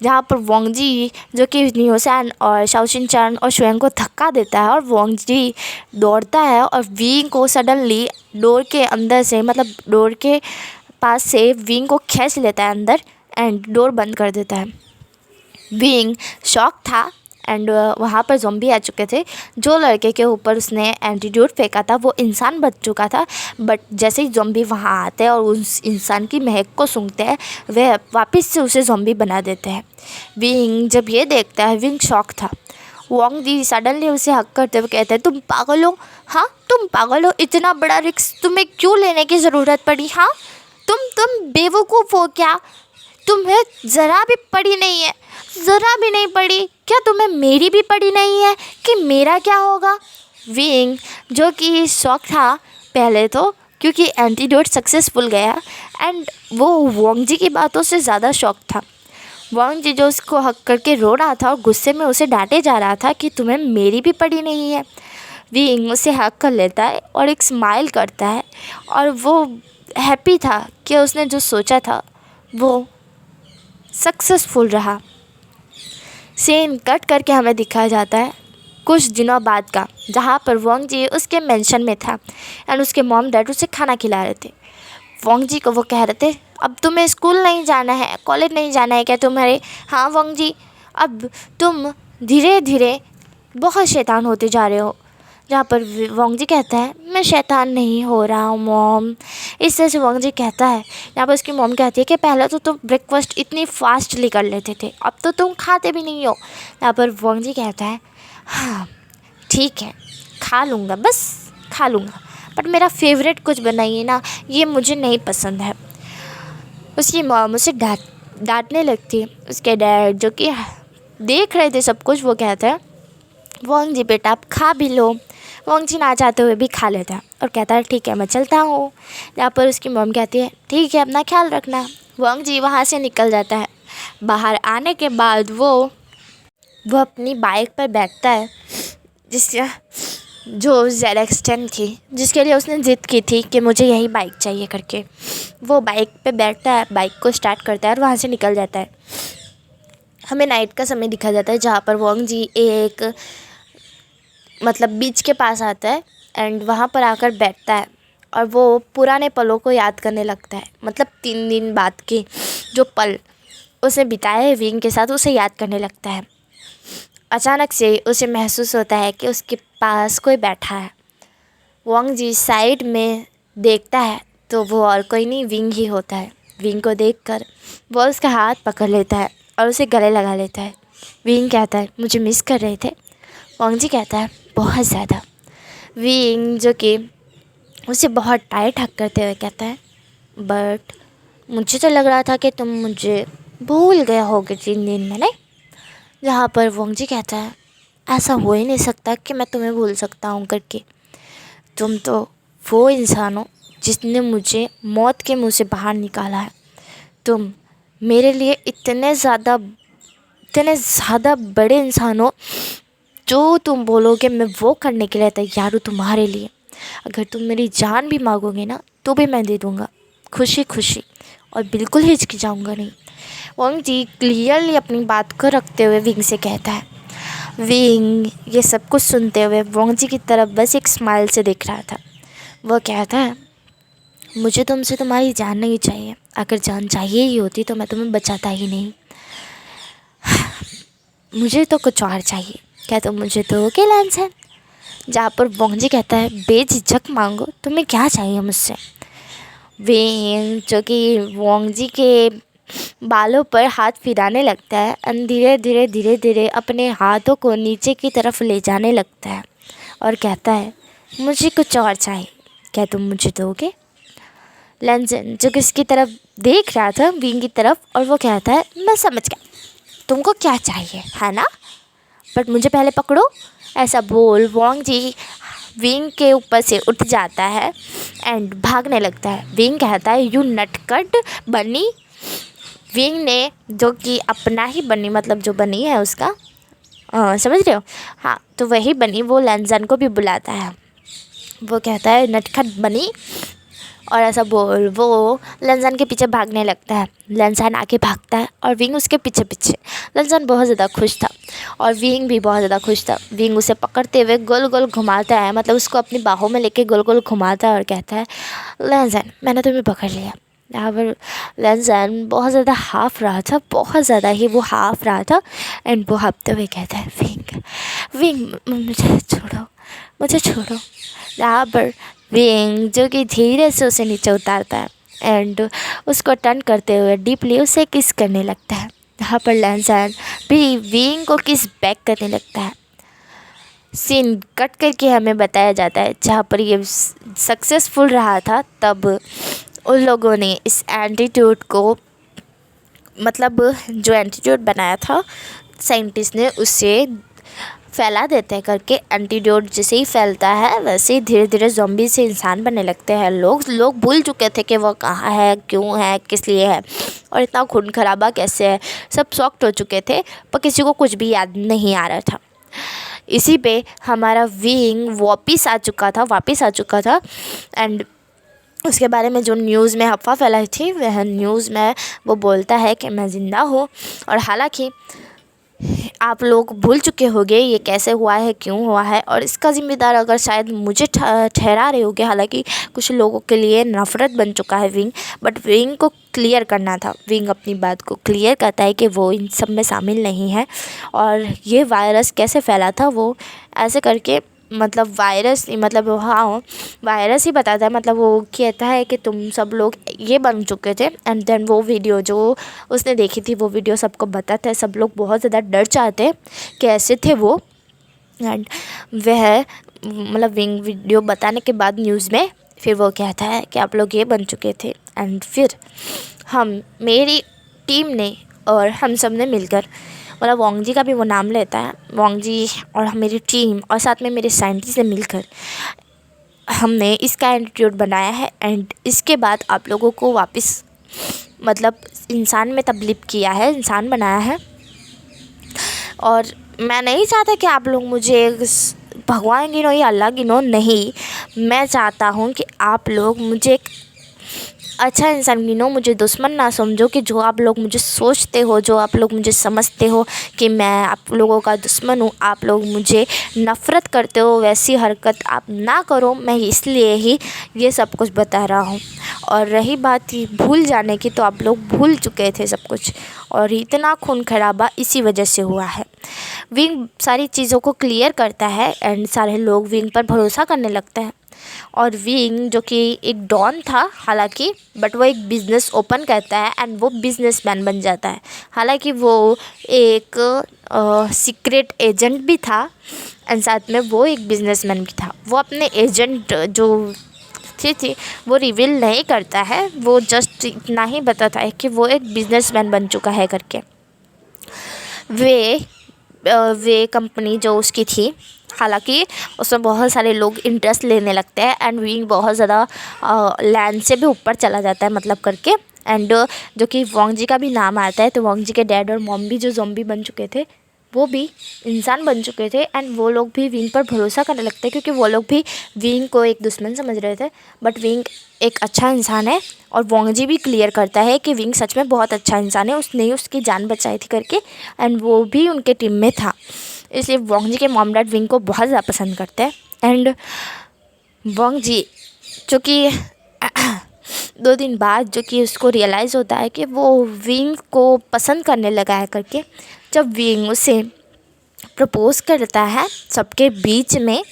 जहाँ पर वंगजी जो कि न्यूसेन और शाओशिनचान और शुयांग को धक्का देता है और वंगजी दौड़ता है और विंग को सडनली डोर के अंदर से, मतलब डोर के पास से विंग को खींच लेता है अंदर एंड डोर बंद कर देता है। विंग शॉक था एंड वहाँ पर ज़ॉम्बी आ चुके थे। जो लड़के के ऊपर उसने एंटीडोट फेंका था वो इंसान बन चुका था, बट जैसे ही ज़ॉम्बी वहाँ आते हैं और उस इंसान की महक को सूंघते हैं, वह वापस से उसे ज़ॉम्बी बना देते हैं। विंग जब ये देखता है, विंग शॉक था। वंगजी सडनली उसे हक करते हुए कहते हैं, तुम पागल हो? हाँ तुम पागल हो, इतना बड़ा रिस्क तुम्हें क्यों लेने की ज़रूरत पड़ी? हाँ तुम बेवकूफ़ हो क्या? तुम्हें ज़रा भी पड़ी नहीं है, ज़रा भी नहीं पड़ी क्या? तुम्हें मेरी भी पड़ी नहीं है कि मेरा क्या होगा? विंग जो कि शौक था पहले तो, क्योंकि एंटीडोट सक्सेसफुल गया, एंड वो वंगजी की बातों से ज़्यादा शौक था। वंगजी जो उसको हक करके रो रहा था और गुस्से में उसे डांटे जा रहा था कि तुम्हें मेरी भी पड़ी नहीं है। विंग उसे हक कर लेता है और एक स्माइल करता है और वो हैप्पी था कि उसने जो सोचा था वो सक्सेसफुल रहा। सीन कट करके हमें दिखाया जाता है कुछ दिनों बाद का, जहाँ पर वंगजी उसके मेंशन में था एंड उसके मॉम डैड उसे खाना खिला रहे थे। वंगजी को वो कह रहे थे, अब तुम्हें स्कूल नहीं जाना है, कॉलेज नहीं जाना है क्या तुम्हारे? हाँ वंगजी, अब तुम धीरे धीरे बहुत शैतान होते जा रहे हो। जहाँ पर वोंग जी कहता है मैं शैतान नहीं हो रहा हूँ मॉम। इस तरह से वोंग जी कहता है। यहाँ पर उसकी मॉम कहती है कि पहले तो तुम ब्रेकफास्ट इतनी फास्टली कर लेते थे, अब तो तुम खाते भी नहीं हो। यहाँ पर वोंग जी कहता है हाँ ठीक है, खा लूँगा, बस खा लूँगा, बट मेरा फेवरेट कुछ बनाइए ना, ये मुझे नहीं पसंद है। उसकी मॉम उसे डांटने लगती है। उसके डैड जो कि देख रहे थे सब कुछ, वो कहता है वोंग जी बेटा आप खा भी लो। वोंग जी ना चाहते हुए भी खा लेता है और कहता है ठीक है मैं चलता हूँ। यहाँ पर उसकी मॉम कहती है ठीक है अपना ख्याल रखना। वोंग जी वहाँ से निकल जाता है। बाहर आने के बाद वो अपनी बाइक पर बैठता है, जिसके जो ZX10 थी, जिसके लिए उसने ज़िद की थी कि मुझे यही बाइक चाहिए करके। वो बाइक पे बैठता है, बाइक को स्टार्ट करता है और वहाँ से निकल जाता है। हमें नाइट का समय दिखा जाता है जहाँ पर वोंग जी एक मतलब बीच के पास आता है एंड वहाँ पर आकर बैठता है और वो पुराने पलों को याद करने लगता है। मतलब 3 दिन बाद के जो पल उसे बिताए है विंग के साथ, उसे याद करने लगता है। अचानक से उसे महसूस होता है कि उसके पास कोई बैठा है। वोंग जी साइड में देखता है तो वो और कोई नहीं विंग ही होता है। विंग को देखकर वो उसका हाथ पकड़ लेता है और उसे गले लगा लेता है। विंग कहता है मुझे मिस कर रहे थे। वोंग जी कहता है बहुत ज़्यादा। विंग जो कि उसे बहुत टाइट हक करते हुए कहता है बट मुझे तो लग रहा था कि तुम मुझे भूल गए होगे 3 दिन में, नहीं। जहाँ पर वोंग जी कहता है ऐसा हो ही नहीं सकता कि मैं तुम्हें भूल सकता हूँ करके। तुम तो वो इंसान हो जिसने मुझे मौत के मुंह से बाहर निकाला है। तुम मेरे लिए इतने ज़्यादा बड़े इंसान हो, जो तुम बोलोगे मैं वो करने के लिए तैयार हूँ तुम्हारे लिए। अगर तुम मेरी जान भी मांगोगे ना तो भी मैं दे दूँगा, खुशी खुशी, और बिल्कुल हिचकिचाऊँगा नहीं। वोंग जी क्लियरली अपनी बात को रखते हुए विंग से कहता है। विंग ये सब कुछ सुनते हुए वोंग जी की तरफ बस एक स्माइल से देख रहा था। वो कहता है मुझे तुमसे तुम्हारी जान नहीं चाहिए, अगर जान चाहिए ही होती तो मैं तुम्हें बचाता ही नहीं। मुझे तो कुछ और चाहिए, क्या तुम मुझे दोगे लैंसन? जहाँ पर वोंग जी कहता है बेझिझक मांगो, तुम्हें क्या चाहिए मुझसे। विंग जो कि वोंग जी के बालों पर हाथ फिराने लगता है और धीरे धीरे अपने हाथों को नीचे की तरफ ले जाने लगता है और कहता है मुझे कुछ और चाहिए, क्या तुम मुझे दोगे? लैंसन जो कि इसकी तरफ देख रहा था विंग की तरफ, और वो कहता है मैं समझ गया तुमको क्या चाहिए है ना, बट मुझे पहले पकड़ो। ऐसा बोल वोंग जी विंग के ऊपर से उठ जाता है एंड भागने लगता है। विंग कहता है यू नटखट बनी। विंग ने जो कि अपना ही बनी, मतलब जो बनी है उसका समझ रहे हो, हाँ, तो वही बनी वो लैंसन को भी बुलाता है। वो कहता है नटखट बनी, और ऐसा बोल वो लैंसन के पीछे भागने लगता है। लैंसन आगे भागता है और विंग उसके पीछे पीछे। लैंसन बहुत ज़्यादा खुश था और विंग भी बहुत ज़्यादा खुश था। विंग उसे पकड़ते हुए गोल गोल घुमाता है, मतलब उसको अपनी बाहों में लेके गोल गोल घुमाता है और कहता है लैंसन मैंने तुम्हें पकड़ लिया। यहाँ पर लैंसन बहुत ज़्यादा हाफ रहा था, बहुत ज़्यादा ही वो हाफ रहा था एंड वो हाफते हुए कहता है विंग मुझे छोड़ो, मुझे छोड़ो। यहाँ पर विंग जो कि धीरे से उसे नीचे उतारता है एंड उसको टर्न करते हुए डीपली उसे किस करने लगता है। यहाँ पर लैंसन भी विंग को किस बैक करने लगता है। सीन कट करके हमें बताया जाता है जहाँ पर ये सक्सेसफुल रहा था, तब उन लोगों ने इस एंटीट्यूड को, मतलब जो एंटीट्यूड बनाया था साइंटिस्ट ने, उसे फैला देते हैं करके। एंटीडोट जैसे ही फैलता है वैसे ही धीरे धीरे ज़ॉम्बी से इंसान बनने लगते हैं। लोग भूल चुके थे कि वो कहाँ है, क्यों है, किस लिए है और इतना खून खराबा कैसे है। सब शॉक्ड हो चुके थे, पर किसी को कुछ भी याद नहीं आ रहा था। इसी पे हमारा विंग वापस आ चुका था एंड उसके बारे में जो न्यूज़ में अफवाह फैलाई थी, वह न्यूज़ में वो बोलता है कि मैं ज़िंदा हूँ। और हालांकि आप लोग भूल चुके होंगे ये कैसे हुआ है, क्यों हुआ है, और इसका ज़िम्मेदार अगर शायद मुझे ठहरा रहे होगे। हालांकि कुछ लोगों के लिए नफ़रत बन चुका है विंग, बट विंग को क्लियर करना था। विंग अपनी बात को क्लियर करता है कि वो इन सब में शामिल नहीं है और ये वायरस कैसे फैला था वो ऐसे करके मतलब वायरस नहीं, मतलब हाँ वायरस ही बताता है। मतलब वो कहता है कि तुम सब लोग ये बन चुके थे। एंड देन वो वीडियो जो उसने देखी थी वो वीडियो सबको बताता है। सब लोग बहुत ज़्यादा डर जाते हैं कैसे थे वो। एंड वह मतलब विंग वीडियो बताने के बाद न्यूज़ में फिर वो कहता है कि आप लोग ये बन चुके थे। एंड फिर हम मेरी टीम ने और हम सब ने मिलकर, मतलब वोंग जी का भी वो नाम लेता है, वोंग जी और मेरी टीम और साथ में मेरे साइंटिस्ट ने मिलकर हमने इसका एंटीट्यूड बनाया है। एंड इसके बाद आप लोगों को वापस मतलब इंसान में तब्दील किया है, इंसान बनाया है। और मैं नहीं चाहता कि आप लोग मुझे भगवान गिनो या अल्लाह गिनो, नहीं, मैं चाहता हूँ कि आप लोग मुझे एक अच्छा इंसान गिनो, मुझे दुश्मन ना समझो। कि जो आप लोग मुझे सोचते हो, जो आप लोग मुझे समझते हो कि मैं आप लोगों का दुश्मन हूँ, आप लोग मुझे नफ़रत करते हो, वैसी हरकत आप ना करो। मैं इसलिए ही ये सब कुछ बता रहा हूँ। और रही बात ये भूल जाने की, तो आप लोग भूल चुके थे सब कुछ, और इतना खून खराबा इसी वजह से हुआ है। विंग सारी चीज़ों को क्लियर करता है एंड सारे लोग विंग पर भरोसा करने लगते हैं। और विंग जो कि एक डॉन था हालांकि, बट वो एक बिज़नेस ओपन करता है एंड वो बिजनेसमैन बन जाता है। हालांकि वो एक सीक्रेट एजेंट भी था एंड साथ में वो एक बिजनेसमैन भी था। वो अपने एजेंट जो थी वो रिवील नहीं करता है, वो जस्ट इतना ही बताता है कि वो एक बिजनेसमैन बन चुका है करके। वे कंपनी जो उसकी थी, हालांकि उसमें बहुत सारे लोग इंटरेस्ट लेने लगते हैं एंड विंग बहुत ज़्यादा लैंड से भी ऊपर चला जाता है मतलब करके। एंड जो कि वोंग जी का भी नाम आता है, तो वोंग जी के डैड और मॉम भी जो ज़ॉम्बी बन चुके थे वो भी इंसान बन चुके थे। एंड वो लोग भी विंग पर भरोसा करने लगते हैं क्योंकि वो लोग भी विंग को एक दुश्मन समझ रहे थे, बट विंग एक अच्छा इंसान है। और वोंग जी भी क्लियर करता है कि विंग सच में बहुत अच्छा इंसान है, उसने ही उसकी जान बचाई थी करके। एंड वो भी उनके टीम में था, इसलिए वोंग जी के मॉम डैड विंग को बहुत ज़्यादा पसंद करते हैं। एंड वोंग जी जो कि 2 दिन बाद जो कि उसको रियलाइज़ होता है कि वो विंग को पसंद करने लगा है करके, जब विंग उसे प्रपोज़ करता है सबके बीच में,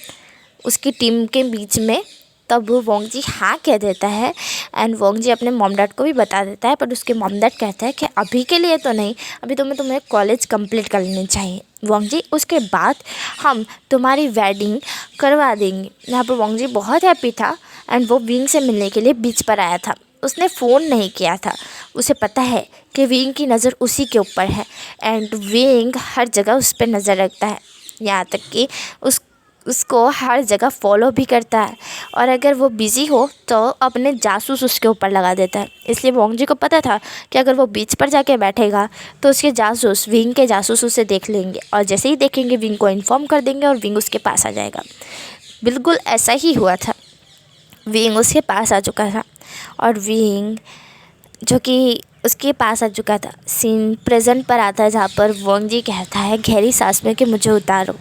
उसकी टीम के बीच में, तब वोंग जी हाँ कह देता है। एंड वोंग जी अपने मॉम डैड को भी बता देता है, पर उसके मॉम डैड कहता है कि अभी के लिए तो नहीं, अभी तुम्हें कॉलेज कंप्लीट कर लेनी चाहिए वोंग जी, उसके बाद हम तुम्हारी वेडिंग करवा देंगे। यहाँ पर वोंग जी बहुत हैप्पी था एंड वो विंग से मिलने के लिए बीच पर आया था। उसने फ़ोन नहीं किया था, उसे पता है कि विंग की नज़र उसी के ऊपर है एंड विंग हर जगह उस पर नज़र रखता है, यहाँ तक कि उसको हर जगह फॉलो भी करता है। और अगर वो बिज़ी हो तो अपने जासूस उसके ऊपर लगा देता है। इसलिए वोंग जी को पता था कि अगर वो बीच पर जाके बैठेगा तो उसके जासूस, विंग के जासूस उसे देख लेंगे, और जैसे ही देखेंगे विंग को इन्फॉर्म कर देंगे और विंग उसके पास आ जाएगा। बिल्कुल ऐसा ही हुआ था, विंग उसके पास आ चुका था। और विंग जो कि उसके पास आ चुका था, सीन प्रेजेंट पर आता है जहाँ पर वोंग जी कहता है गहरी सांस में कि मुझे उतारो।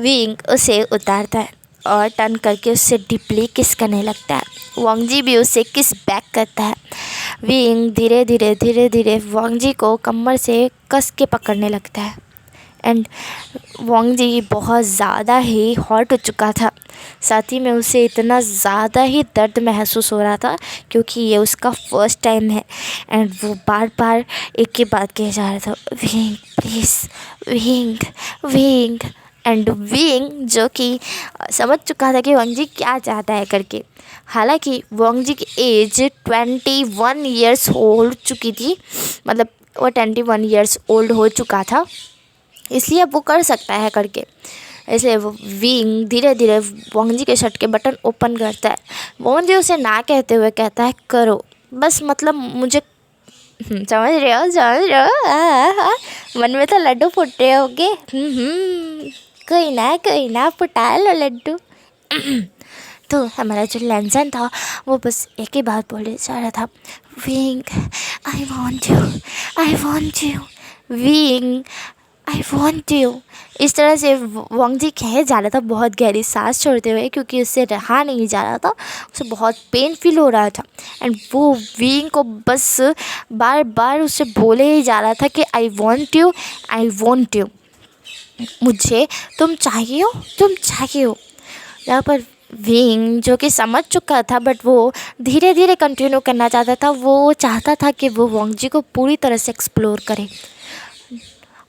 विंग उसे उतारता है और टर्न करके उससे डीपली किस करने लगता है। वोंग जी भी उसे किस बैक करता है। विंग धीरे धीरे वोंग जी को कमर से कस के पकड़ने लगता है एंड वोंग जी बहुत ज़्यादा ही हॉट हो चुका था। साथ ही में उसे इतना ज़्यादा ही दर्द महसूस हो रहा था क्योंकि ये उसका फर्स्ट टाइम है। एंड वो बार बार एक ही बात कहे जा रहा था, wing please, wing wing. And wing जो कि समझ चुका था कि वोंग जी क्या चाहता है करके। हालांकि वोंग जी की एज 21 ईयर्स हो चुकी थी, मतलब वो 21 ईयर्स ओल्ड हो चुका था, इसलिए अब वो कर सकता है करके। इसलिए वो विंग धीरे धीरे वोंग जी के शर्ट के बटन ओपन करता है। वोंग जी उसे ना कहते हुए कहता है करो बस, मतलब मुझे समझ रहे हो, समझ रहे हो, मन में तो लड्डू फूट रहे होगे। कोई ना फुटा लो लड्डू। तो हमारा जो लैंसन था वो बस एक ही बात बोले जा रहा था, wing I want you wing I want you. इस तरह से वोंग जी कहे जा रहा था बहुत गहरी सांस छोड़ते हुए, क्योंकि उससे रहा नहीं जा रहा था, उसे बहुत पेन फील हो रहा था। एंड वो विंग को बस बार बार उसे बोले ही जा रहा था कि आई वॉन्ट यू। मुझे तुम चाहिए हो, तुम चाहिए हो। यहाँ पर विंग जो कि समझ चुका था, बट वो धीरे धीरे कंटिन्यू करना चाहता था। वो चाहता था कि वो वोंगजी को पूरी तरह से एक्सप्लोर करे,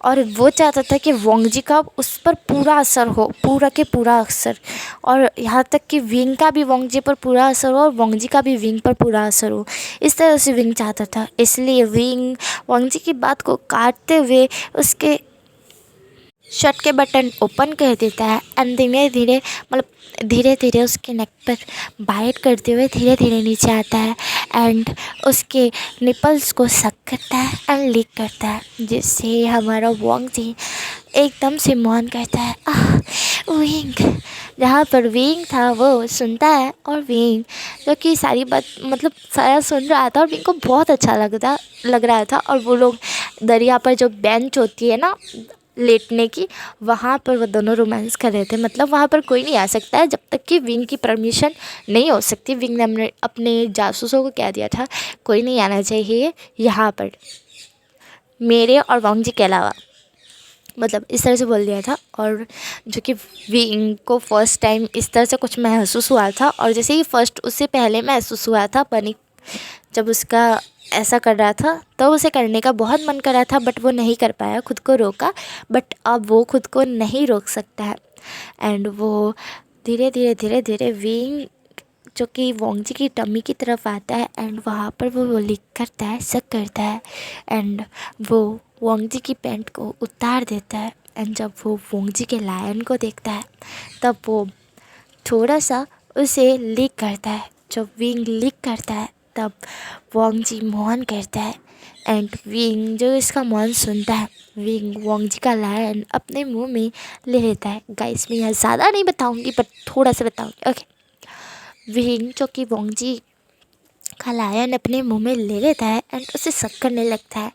और वो चाहता था कि वोंगजी का उस पर पूरा असर हो, पूरा के पूरा असर, और यहाँ तक कि विंग का भी वोंगजी पर पूरा असर हो और वोंगजी का भी विंग पर पूरा असर हो। इस तरह से विंग चाहता था। इसलिए विंग वोंगजी की बात को काटते हुए उसके शर्ट के बटन ओपन कर देता है, एंड धीरे धीरे मतलब धीरे धीरे उसके नेक पर बाइट करते हुए धीरे धीरे नीचे आता है, एंड उसके निपल्स को सक करता है एंड लीक करता है, जिससे हमारा वोंगजी एकदम से मौन करता है। विंग। जहाँ पर विंग था वो सुनता है, और विंग जो कि सारी बात मतलब सारा सुन रहा था, और विंग को बहुत अच्छा लग रहा था। और वो लोग दरिया पर जो बेंच होती है ना लेटने की, वहाँ पर वो दोनों रोमांस कर रहे थे। मतलब वहाँ पर कोई नहीं आ सकता है जब तक कि विंग की परमिशन नहीं हो सकती। विंग ने अपने जासूसों को कह दिया था कोई नहीं आना चाहिए यहाँ पर मेरे और वोंगजी के अलावा, मतलब इस तरह से बोल दिया था। और जो कि विंग को फर्स्ट टाइम इस तरह से कुछ महसूस हुआ था, और जैसे ही फर्स्ट उससे पहले महसूस हुआ था बनी जब उसका ऐसा कर रहा था, तो उसे करने का बहुत मन कर रहा था, बट वो नहीं कर पाया, खुद को रोका। बट अब वो खुद को नहीं रोक सकता है, एंड वो धीरे धीरे धीरे धीरे विंग जो कि वोंगजी की टमी की तरफ आता है, एंड वहाँ पर वो लिख करता है, शक करता है, एंड वो वोंगजी की पैंट को उतार देता है। एंड जब वो वोंगजी के लायन को देखता है, तब वो थोड़ा सा उसे लिक करता है। जब विंग लिक करता है, तब वोंगजी मौन करता है, एंड विंग जो इसका मौन सुनता है, विंग वोंगजी का लायन अपने मुंह में ले लेता है। गाइस मैं यहाँ ज़्यादा नहीं बताऊँगी, पर थोड़ा सा बताऊँगी। ओके, विंग जो कि वोंगजी का लायन अपने मुंह में ले लेता है, एंड उसे शक करने लगता है,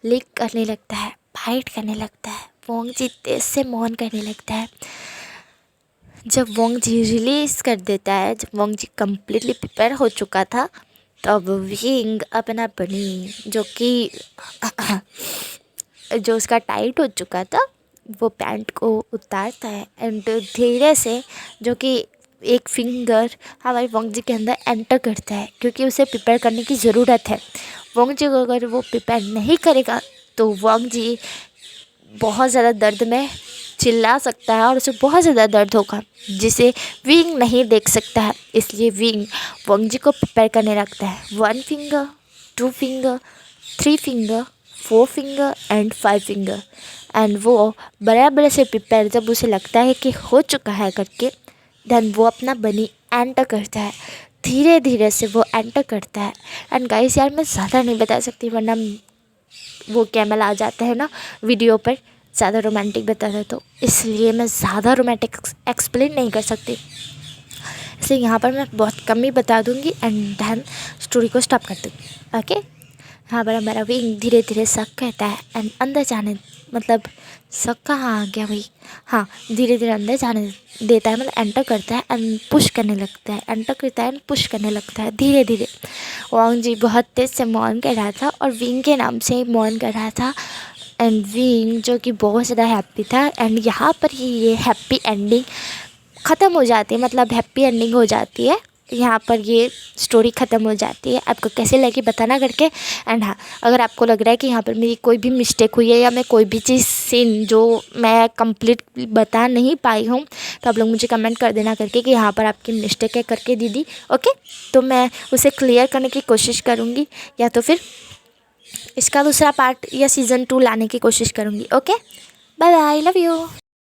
लिक करने लगता है, बाइट करने लगता है। वोंगजी तेज से मौन करने लगता है। जब वोंगजी रिलीज़ कर देता है, जब वोंगजी कम्प्लीटली प्रिपेयर हो चुका था, तब विंग अपना बनी जो कि जो उसका टाइट हो चुका था, वो पैंट को उतारता है, एंड धीरे से जो कि एक फिंगर हमारे वोंगजी के अंदर एंटर करता है, क्योंकि उसे प्रिपेयर करने की ज़रूरत है। वोंगजी को अगर वो प्रिपेयर नहीं करेगा तो वोंगजी बहुत ज़्यादा दर्द में चिल्ला सकता है, और उसे बहुत ज़्यादा दर्द होगा, जिसे विंग नहीं देख सकता है। इसलिए विंग वोंगजी को प्रिपेयर करने लगता है। 1 finger, 2 finger, 3 finger, 4 finger and 5 finger, and वो बराबर से प्रिपेयर जब उसे लगता है कि हो चुका है करके, देन वो अपना बनी एंटर करता है। धीरे धीरे से वो एंटर करता है। एंड गाइस यार मैं ज़्यादा नहीं बता सकती, वरना वो कैमल आ जाता है ना वीडियो पर, ज़्यादा रोमांटिक बताता है, तो इसलिए मैं ज़्यादा रोमांटिक एक्सप्लेन नहीं कर सकती। इसलिए यहाँ पर मैं बहुत कम ही बता दूँगी, एंड देन स्टोरी को स्टॉप कर दूँगी। ओके, यहाँ पर हमारा विंग धीरे धीरे शक कहता है, एंड अंदर जाने मतलब शक कहाँ आ गया भाई, हाँ धीरे धीरे अंदर जाने देता है, मतलब एंटर करता है एंड पुश करने लगता है, एंटर करता है एंड पुश करने लगता है धीरे धीरे। वोंगजी बहुत तेज़ से मौन कर रहा था, और विंग के नाम से मौन कर रहा था, एंड विंग जो कि बहुत ज़्यादा हैप्पी था। एंड यहाँ पर ही ये हैप्पी एंडिंग ख़त्म हो जाती है, मतलब हैप्पी एंडिंग हो जाती है। यहाँ पर ये स्टोरी ख़त्म हो जाती है। आपको कैसे लगी बताना करके। एंड हाँ, अगर आपको लग रहा है कि यहाँ पर मेरी कोई भी मिस्टेक हुई है, या मैं कोई भी चीज़ सीन जो मैं कंप्लीट बता नहीं पाई हूँ, तो आप लोग मुझे कमेंट कर देना करके कि यहाँ पर आपकी मिस्टेक है करके दीदी। ओके, तो मैं उसे क्लियर करने की कोशिश करूँगी, या तो फिर इसका दूसरा पार्ट या सीज़न 2 लाने की कोशिश करूँगी। Okay, bye bye, love you.